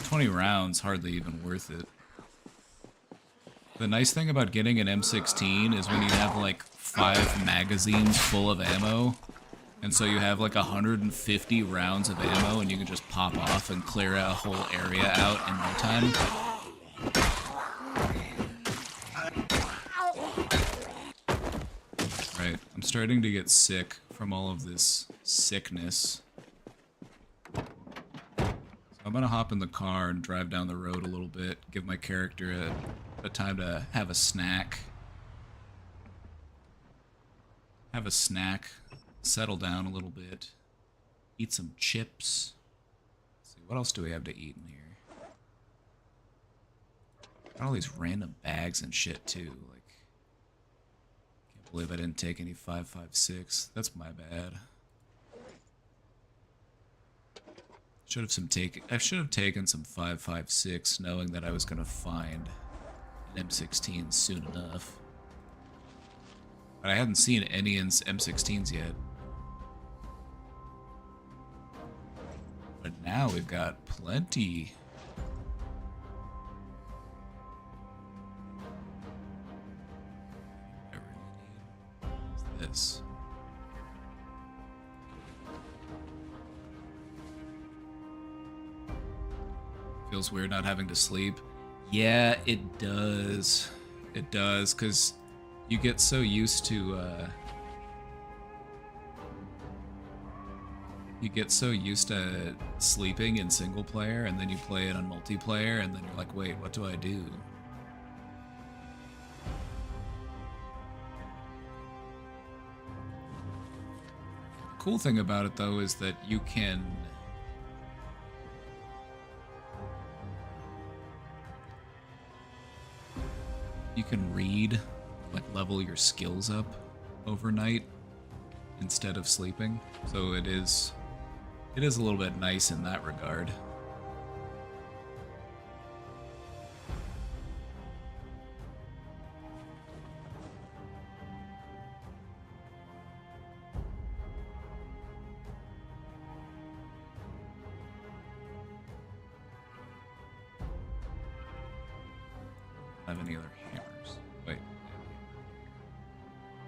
20 rounds, hardly even worth it. The nice thing about getting an M16 is when you have like 5 magazines full of ammo, and so you have like 150 rounds of ammo and you can just pop off and clear a whole area out in no time. Right, I'm starting to get sick from all of this sickness. So I'm gonna hop in the car and drive down the road a little bit, give my character a time to have a snack. Have a snack, settle down a little bit, eat some chips. Let's see, what else do we have to eat in here? Got all these random bags and shit too. Like, can't believe I didn't take any 5.56. That's my bad. I should have taken some 5.56, knowing that I was gonna find an M16 soon enough. But I hadn't seen any M16s yet. But now we've got plenty. I really need this. Feels weird not having to sleep. Yeah, it does. It does, because you get so used to, you get so used to sleeping in single player, and then you play it on multiplayer, and then you're like, wait, what do I do? Cool thing about it, though, is that you can... You can read, like, level your skills up overnight instead of sleeping. So it is a little bit nice in that regard. I don't have any other hammers. Wait.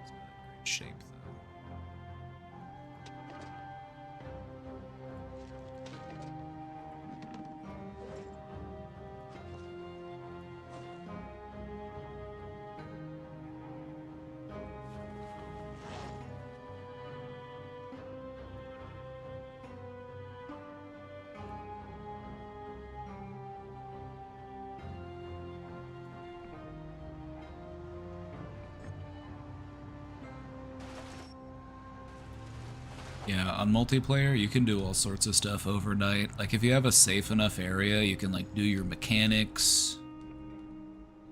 It's not in great shape, though. Yeah, on multiplayer, you can do all sorts of stuff overnight. Like, if you have a safe enough area, you can, like, do your mechanics.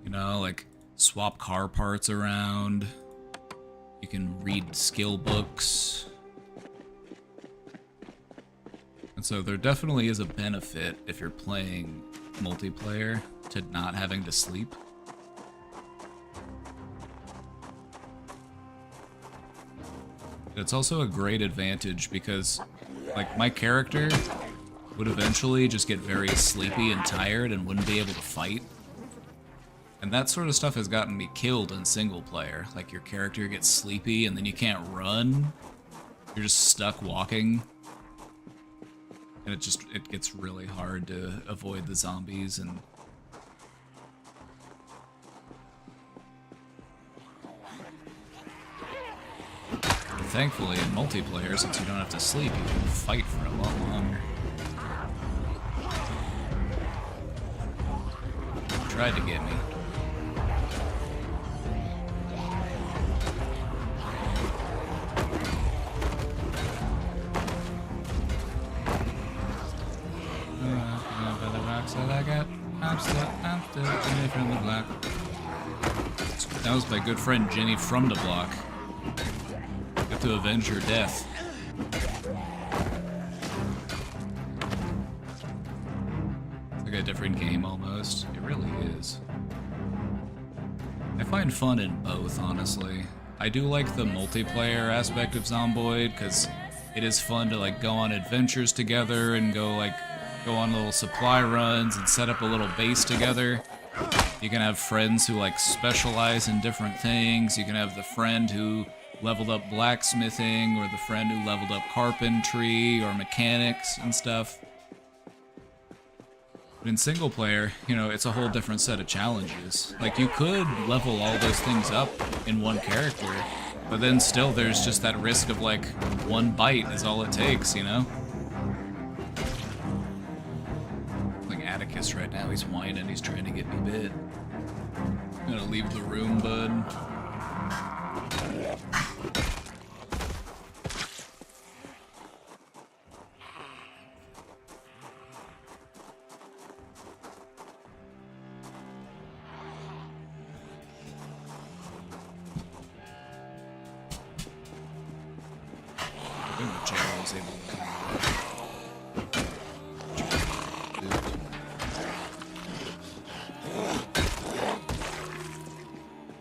You know, like, swap car parts around. You can read skill books. And so there definitely is a benefit, if you're playing multiplayer, to not having to sleep. It's also a great advantage because, like, my character would eventually just get very sleepy and tired and wouldn't be able to fight. And that sort of stuff has gotten me killed in single player. Like, your character gets sleepy and then you can't run. You're just stuck walking. And it gets really hard to avoid the zombies and... Thankfully, in multiplayer, since you don't have to sleep, you can fight for a lot longer. Tried to get me. I'm still Jenny from the block. That was my good friend Jenny from the block. Have to avenge her death. It's like a different game almost. It really is. I find fun in both, honestly. I do like the multiplayer aspect of Zomboid because it is fun to like go on adventures together and go on little supply runs and set up a little base together. You can have friends who like specialize in different things. You can have the friend who leveled up blacksmithing, or the friend who leveled up carpentry or mechanics and stuff. But in single player, you know, it's a whole different set of challenges. Like, you could level all those things up in one character, but then still there's just that risk of like one bite is all it takes, you know? Like Atticus right now, he's whining, he's trying to get me bit. I'm gonna leave the room, bud.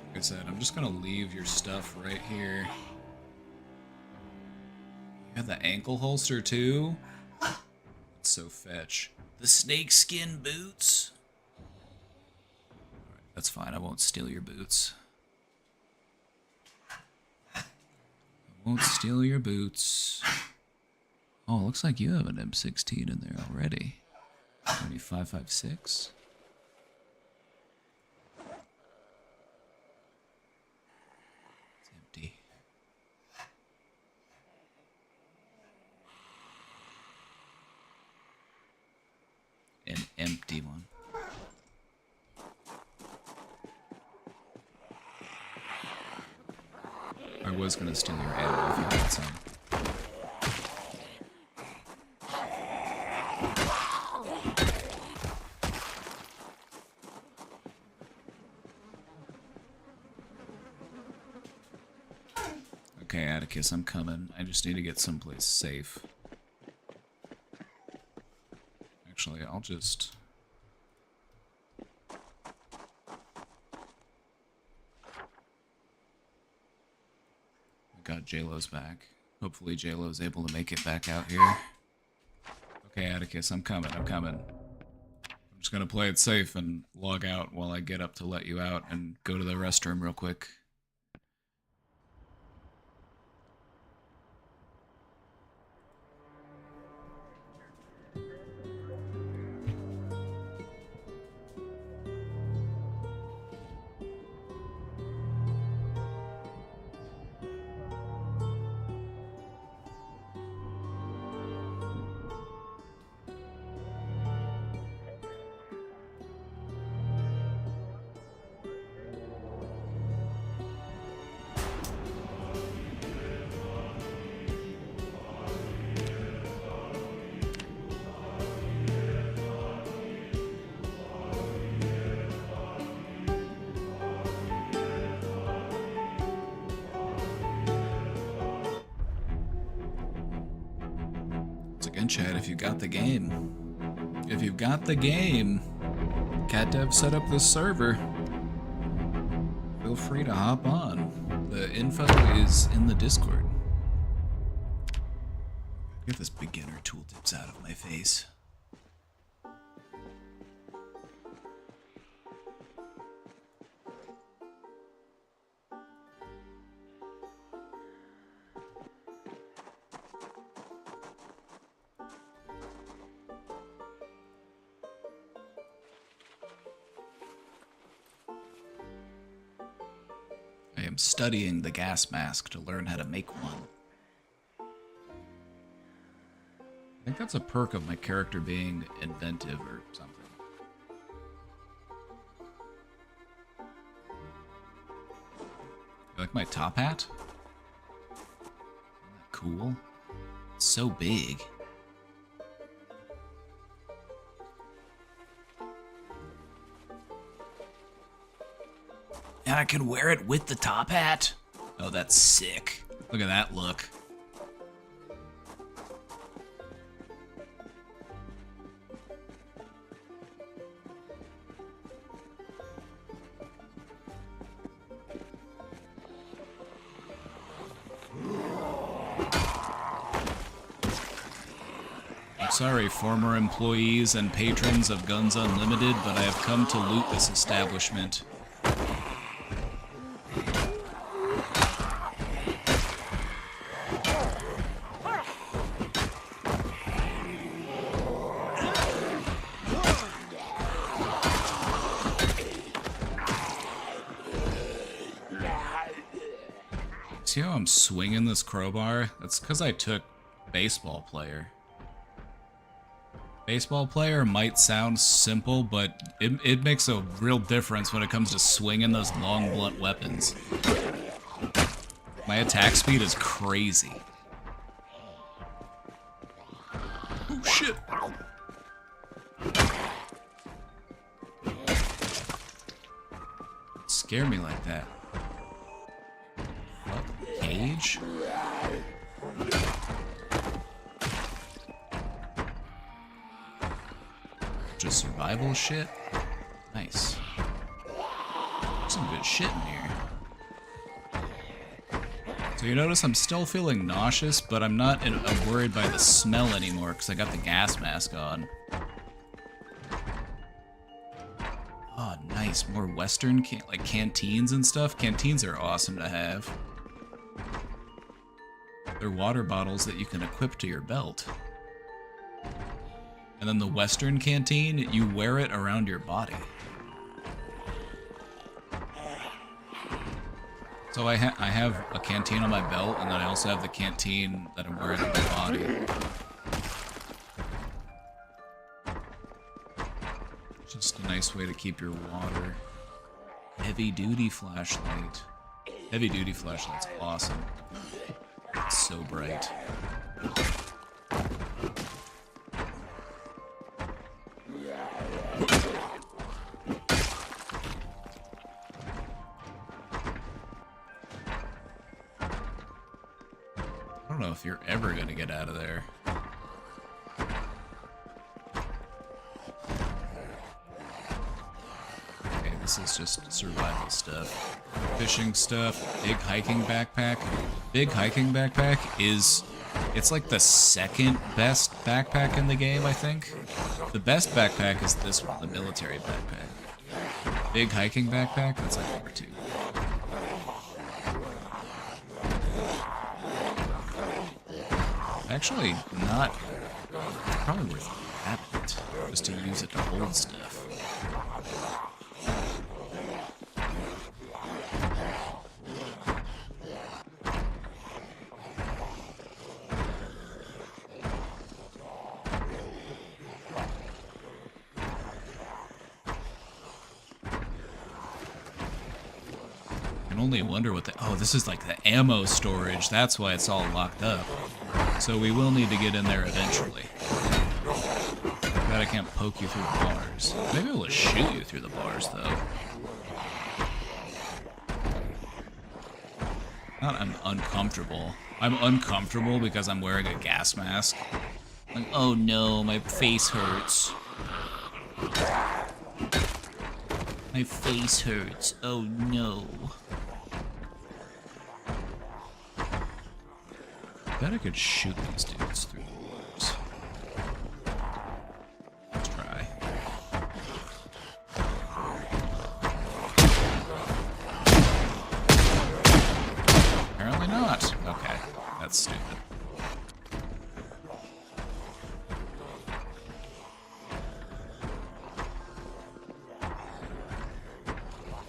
Like I said, I'm just gonna leave your stuff right here. You have the ankle holster too? It's so fetch. The snakeskin boots? Alright, that's fine, I won't steal your boots. I won't steal your boots. Oh, looks like you have an M16 in there already. 25.56. empty one. I was gonna steal your ammo if you had some. Okay, Atticus, I'm coming. I just need to get someplace safe. Actually, I'll just... Got JLo's back. Hopefully JLo's able to make it back out here. Okay, Atticus, I'm coming. I'm just gonna play it safe and log out while I get up to let you out and go to the restroom real quick. Again, Chad, if you got the game. If you've got the game, CatDev set up this server. Feel free to hop on. The info is in the Discord. Get this beginner tooltips out of my face. I am studying the gas mask to learn how to make one. I think that's a perk of my character being inventive or something. You like my top hat? Isn't that cool? It's so big. And I can wear it with the top hat? Oh, that's sick. Look at that look. I'm sorry, former employees and patrons of Guns Unlimited, but I have come to loot this establishment. See how I'm swinging this crowbar? That's because I took baseball player. Baseball player might sound simple, but it makes a real difference when it comes to swinging those long, blunt weapons. My attack speed is crazy. Oh, shit! Scare me like that. What? Cage? Just survival shit? Nice. Some good shit in here. So you notice I'm still feeling nauseous, but I'm not worried by the smell anymore because I got the gas mask on. Oh, nice. More Western, like canteens and stuff. Canteens are awesome to have. They're water bottles that you can equip to your belt. And then the Western canteen, you wear it around your body. So I have a canteen on my belt, and then I also have the canteen that I'm wearing on my body. Just a nice way to keep your water. Heavy duty flashlight. Heavy duty flashlight's awesome. It's so bright. I don't know if you're ever gonna get out of there. Okay, this is just survival stuff. Fishing stuff, big hiking backpack. Big hiking backpack is, it's like the second best backpack in the game, I think. The best backpack is this one, the military backpack. Big hiking backpack, that's like number 2. Actually, not, probably worth having it, just to use it to hold stuff. Only wonder what the, oh, this is like the ammo storage. That's why it's all locked up. So we will need to get in there eventually. Glad I can't poke you through the bars. Maybe I will shoot you through the bars though. Not I'm uncomfortable. I'm uncomfortable because I'm wearing a gas mask. Like, oh no, my face hurts. My face hurts. Oh no. I bet I could shoot these dudes through the walls. Let's try. Apparently not. Okay, that's stupid.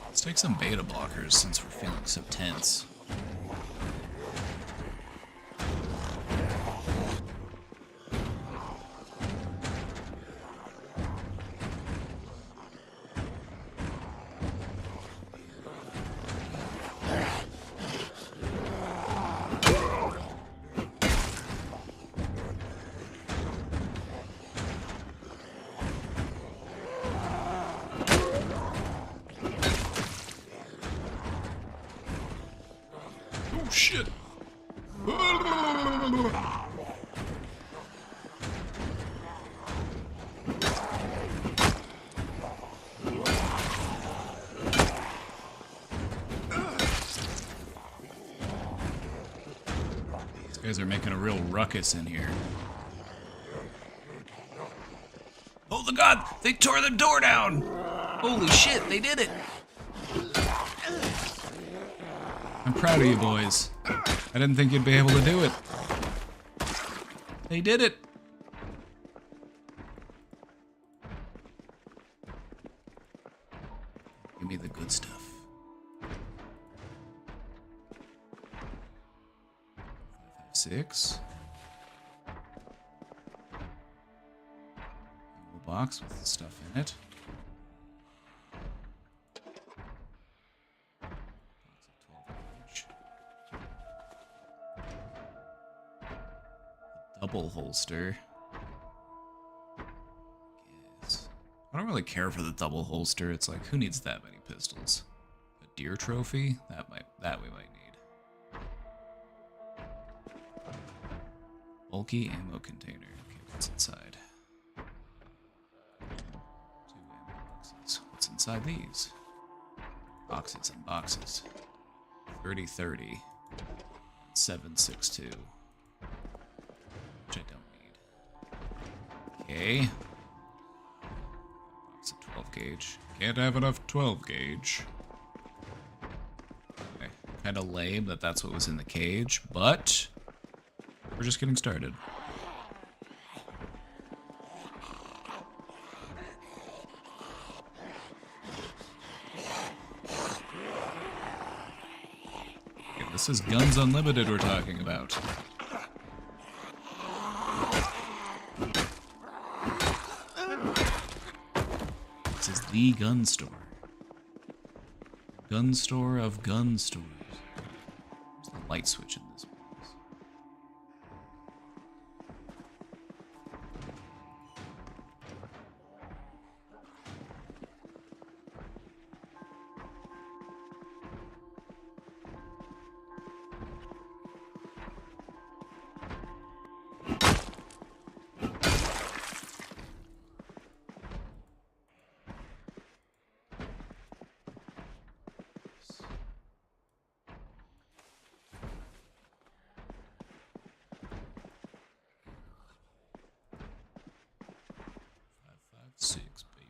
Let's take some beta blockers since we're feeling so tense. Shit. These guys are making a real ruckus in here. Oh the god! They tore the door down! Holy shit, they did it! I'm proud of you boys. I didn't think you'd be able to do it. They did it. Give me the good stuff. 556. Little box with the stuff in it. Double holster. Yes. I don't really care for the double holster. It's like, who needs that many pistols? A deer trophy? That we might need. Bulky ammo container. Okay, what's inside? 2 ammo boxes. What's inside these? Boxes and boxes. 30-30. 7.62. Which I don't need. Okay. Box of 12 gauge. Can't have enough 12 gauge. Okay. Kind of lame that that's what was in the cage, but we're just getting started. Okay, this is Guns Unlimited we're talking about. This is the gun store. Gun store of gun stores. There's the light switch in this place. Six, baby.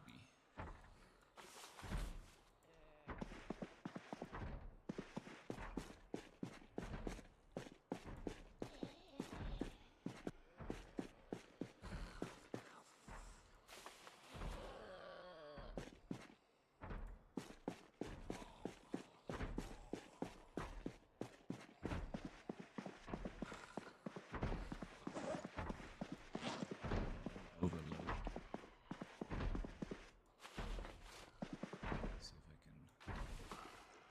Overload. See if I can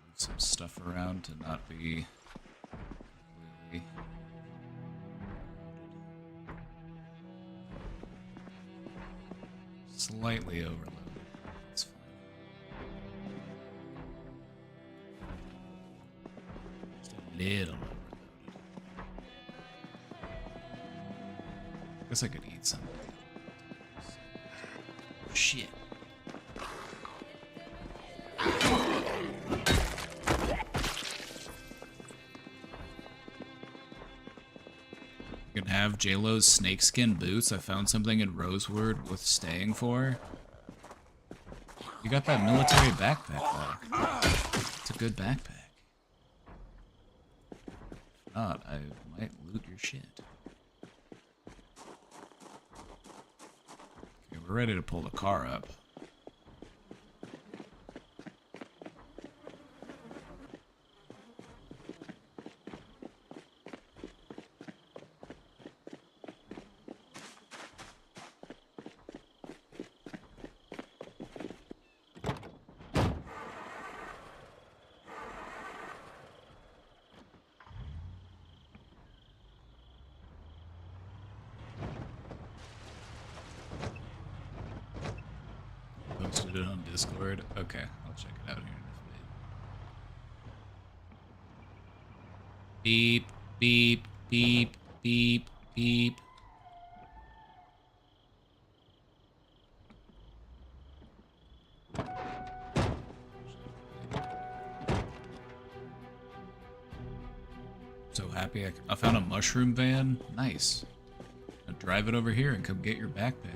move some stuff around to not be completely slightly overloaded. That's fine. Just a little overloaded. Guess I could eat something. Shit. You can have JLo's snakeskin boots. I found something in Rosewood worth staying for. You got that military backpack though. It's a good backpack. If not, I might loot your shit. Okay, we're ready to pull the car up. Posted it on Discord. Okay, I'll check it out here in a bit. Beep, beep, beep, beep, beep. So happy I found a mushroom van. Nice. Now drive it over here and come get your backpack.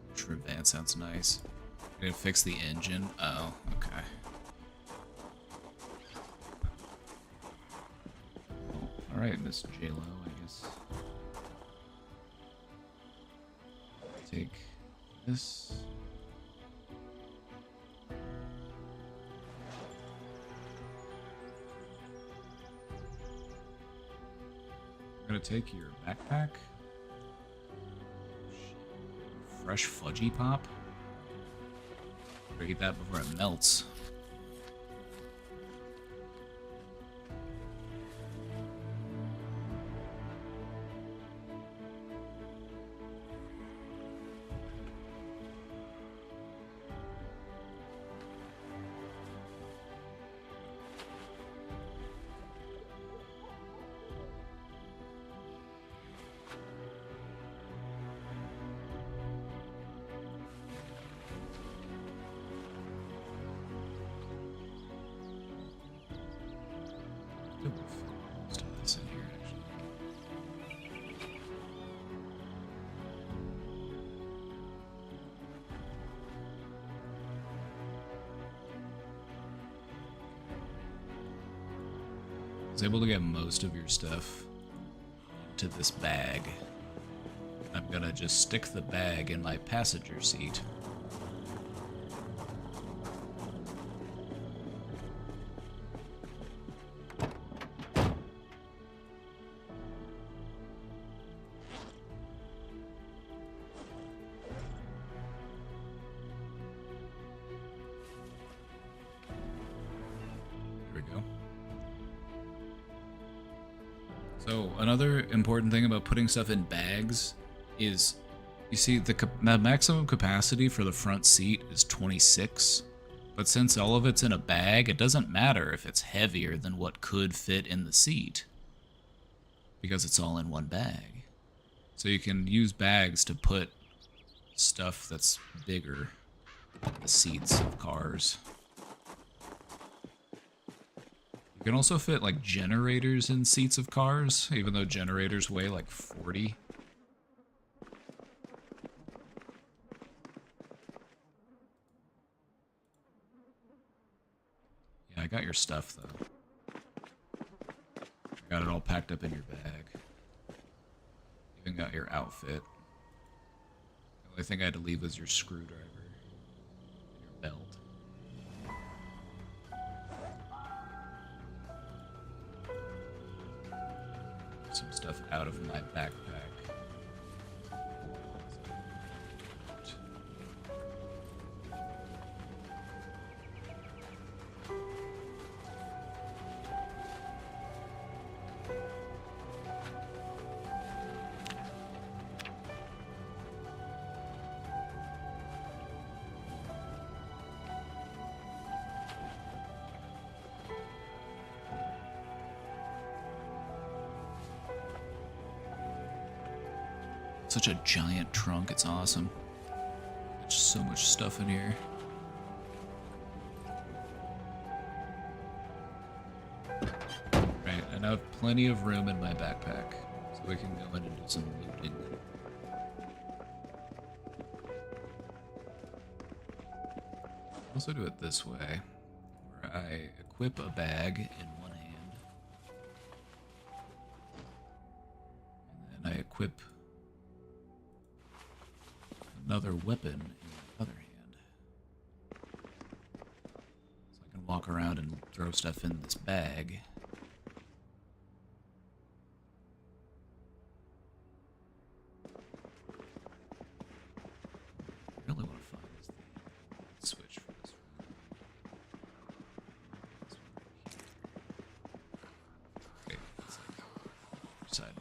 Mushroom van sounds nice. Gonna fix the engine. Oh, okay. All right, Miss JLo, I guess. Take this. I'm gonna take your backpack. Fresh fudgy pop. Better eat that before it melts. Ooh, most of this in here, actually. was able to get most of your stuff into this bag. I'm gonna just stick the bag in my passenger seat. So another important thing about putting stuff in bags is, you see, the maximum capacity for the front seat is 26, but since all of it's in a bag, it doesn't matter if it's heavier than what could fit in the seat, because it's all in one bag. So you can use bags to put stuff that's bigger in the seats of cars. You can also fit like generators in seats of cars, even though generators weigh like 40. Yeah, I got your stuff though. I got it all packed up in your bag. Even got your outfit. The only thing I had to leave was your screwdriver and your belt. Some stuff out of my backpack. Such a giant trunk, it's awesome. There's so much stuff in here. Right, I now have plenty of room in my backpack, so we can go in and do some looting. I'll also do it this way, where I equip a bag in one hand, and then I equip another weapon in the other hand. So I can walk around and throw stuff in this bag. I really want to find this thing. Let's switch for this one. This one right here. Okay, it's like side.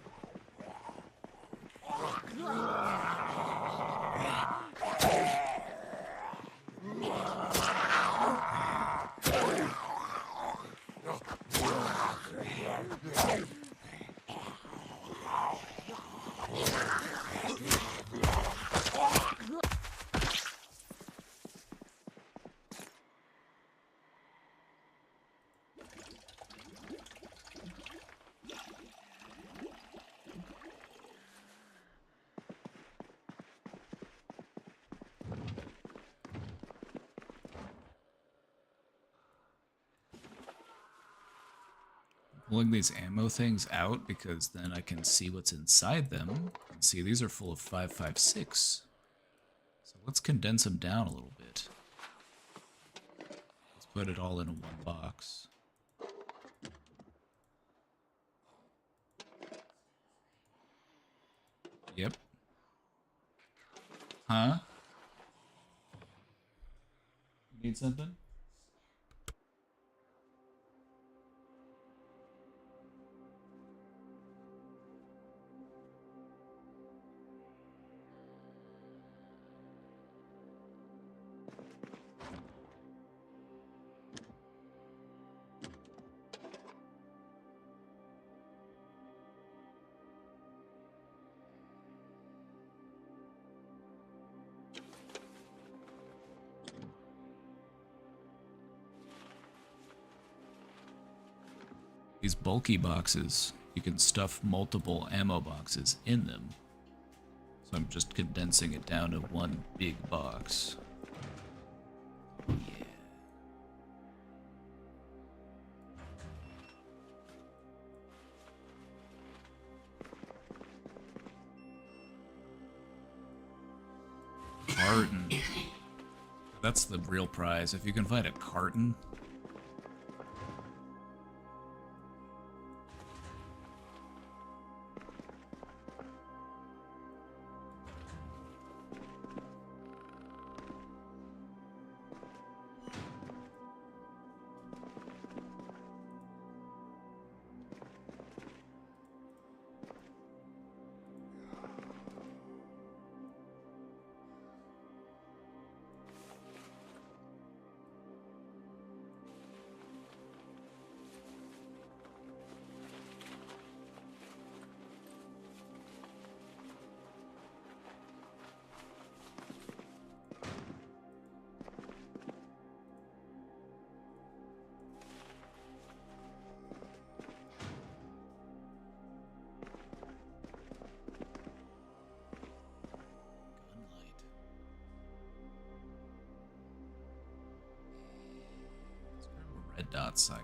Pulling these ammo things out because then I can see what's inside them. And see, these are full of 5.56. So let's condense them down a little bit. Let's put it all in one box. Yep. Huh? You need something? These bulky boxes, you can stuff multiple ammo boxes in them. So I'm just condensing it down to one big box. Yeah. carton. That's the real prize. If you can find a carton. Red dot site.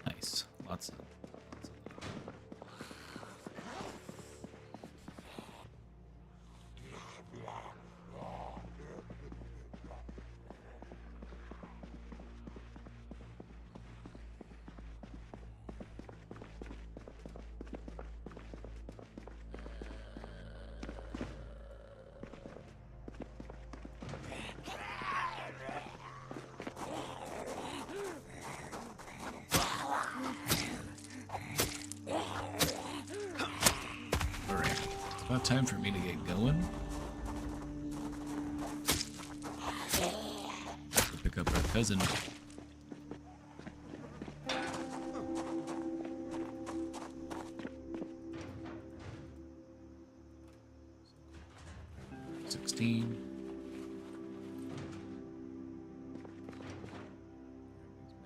Nice. Lots of about time for me to get going. Go pick up our cousin.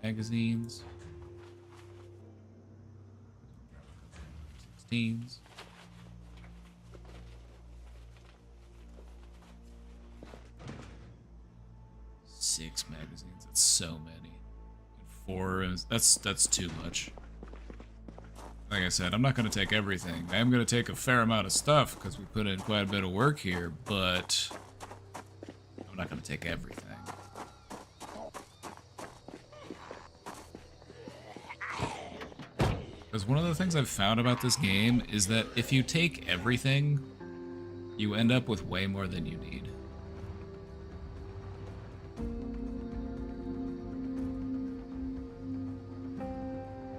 Magazines. 16s. Six magazines. That's so many. And four. That's too much. Like I said, I'm not going to take everything. I am going to take a fair amount of stuff because we put in quite a bit of work here, but I'm not going to take everything. Because one of the things I've found about this game is that if you take everything, you end up with way more than you need.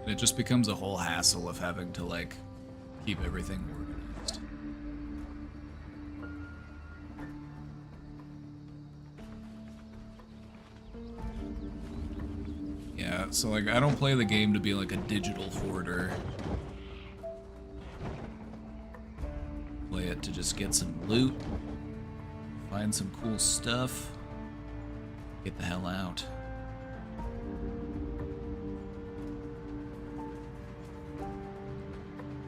And it just becomes a whole hassle of having to, like, keep everything organized. Yeah, so, like, I don't play the game to be, like, a digital hoarder. Play it to just get some loot, find some cool stuff, get the hell out.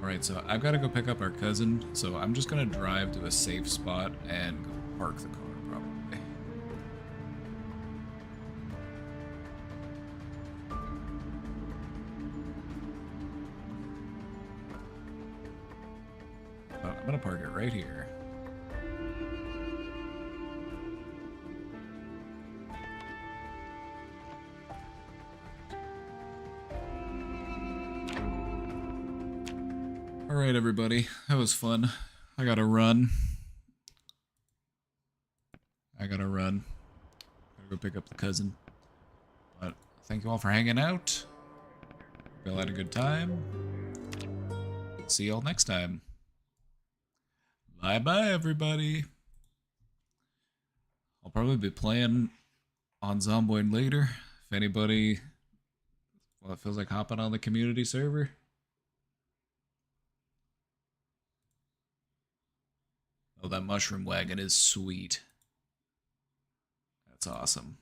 Alright, so I've got to go pick up our cousin, so I'm just going to drive to a safe spot and go park the car, probably. But I'm going to park it right here. Alright, everybody. That was fun. I gotta run. Gotta go pick up the cousin. But thank you all for hanging out. We all had a good time. See y'all next time. Bye-bye, everybody. I'll probably be playing on Zomboid later. If anybody, well, it feels like hopping on the community server. Oh, that mushroom wagon is sweet. That's awesome.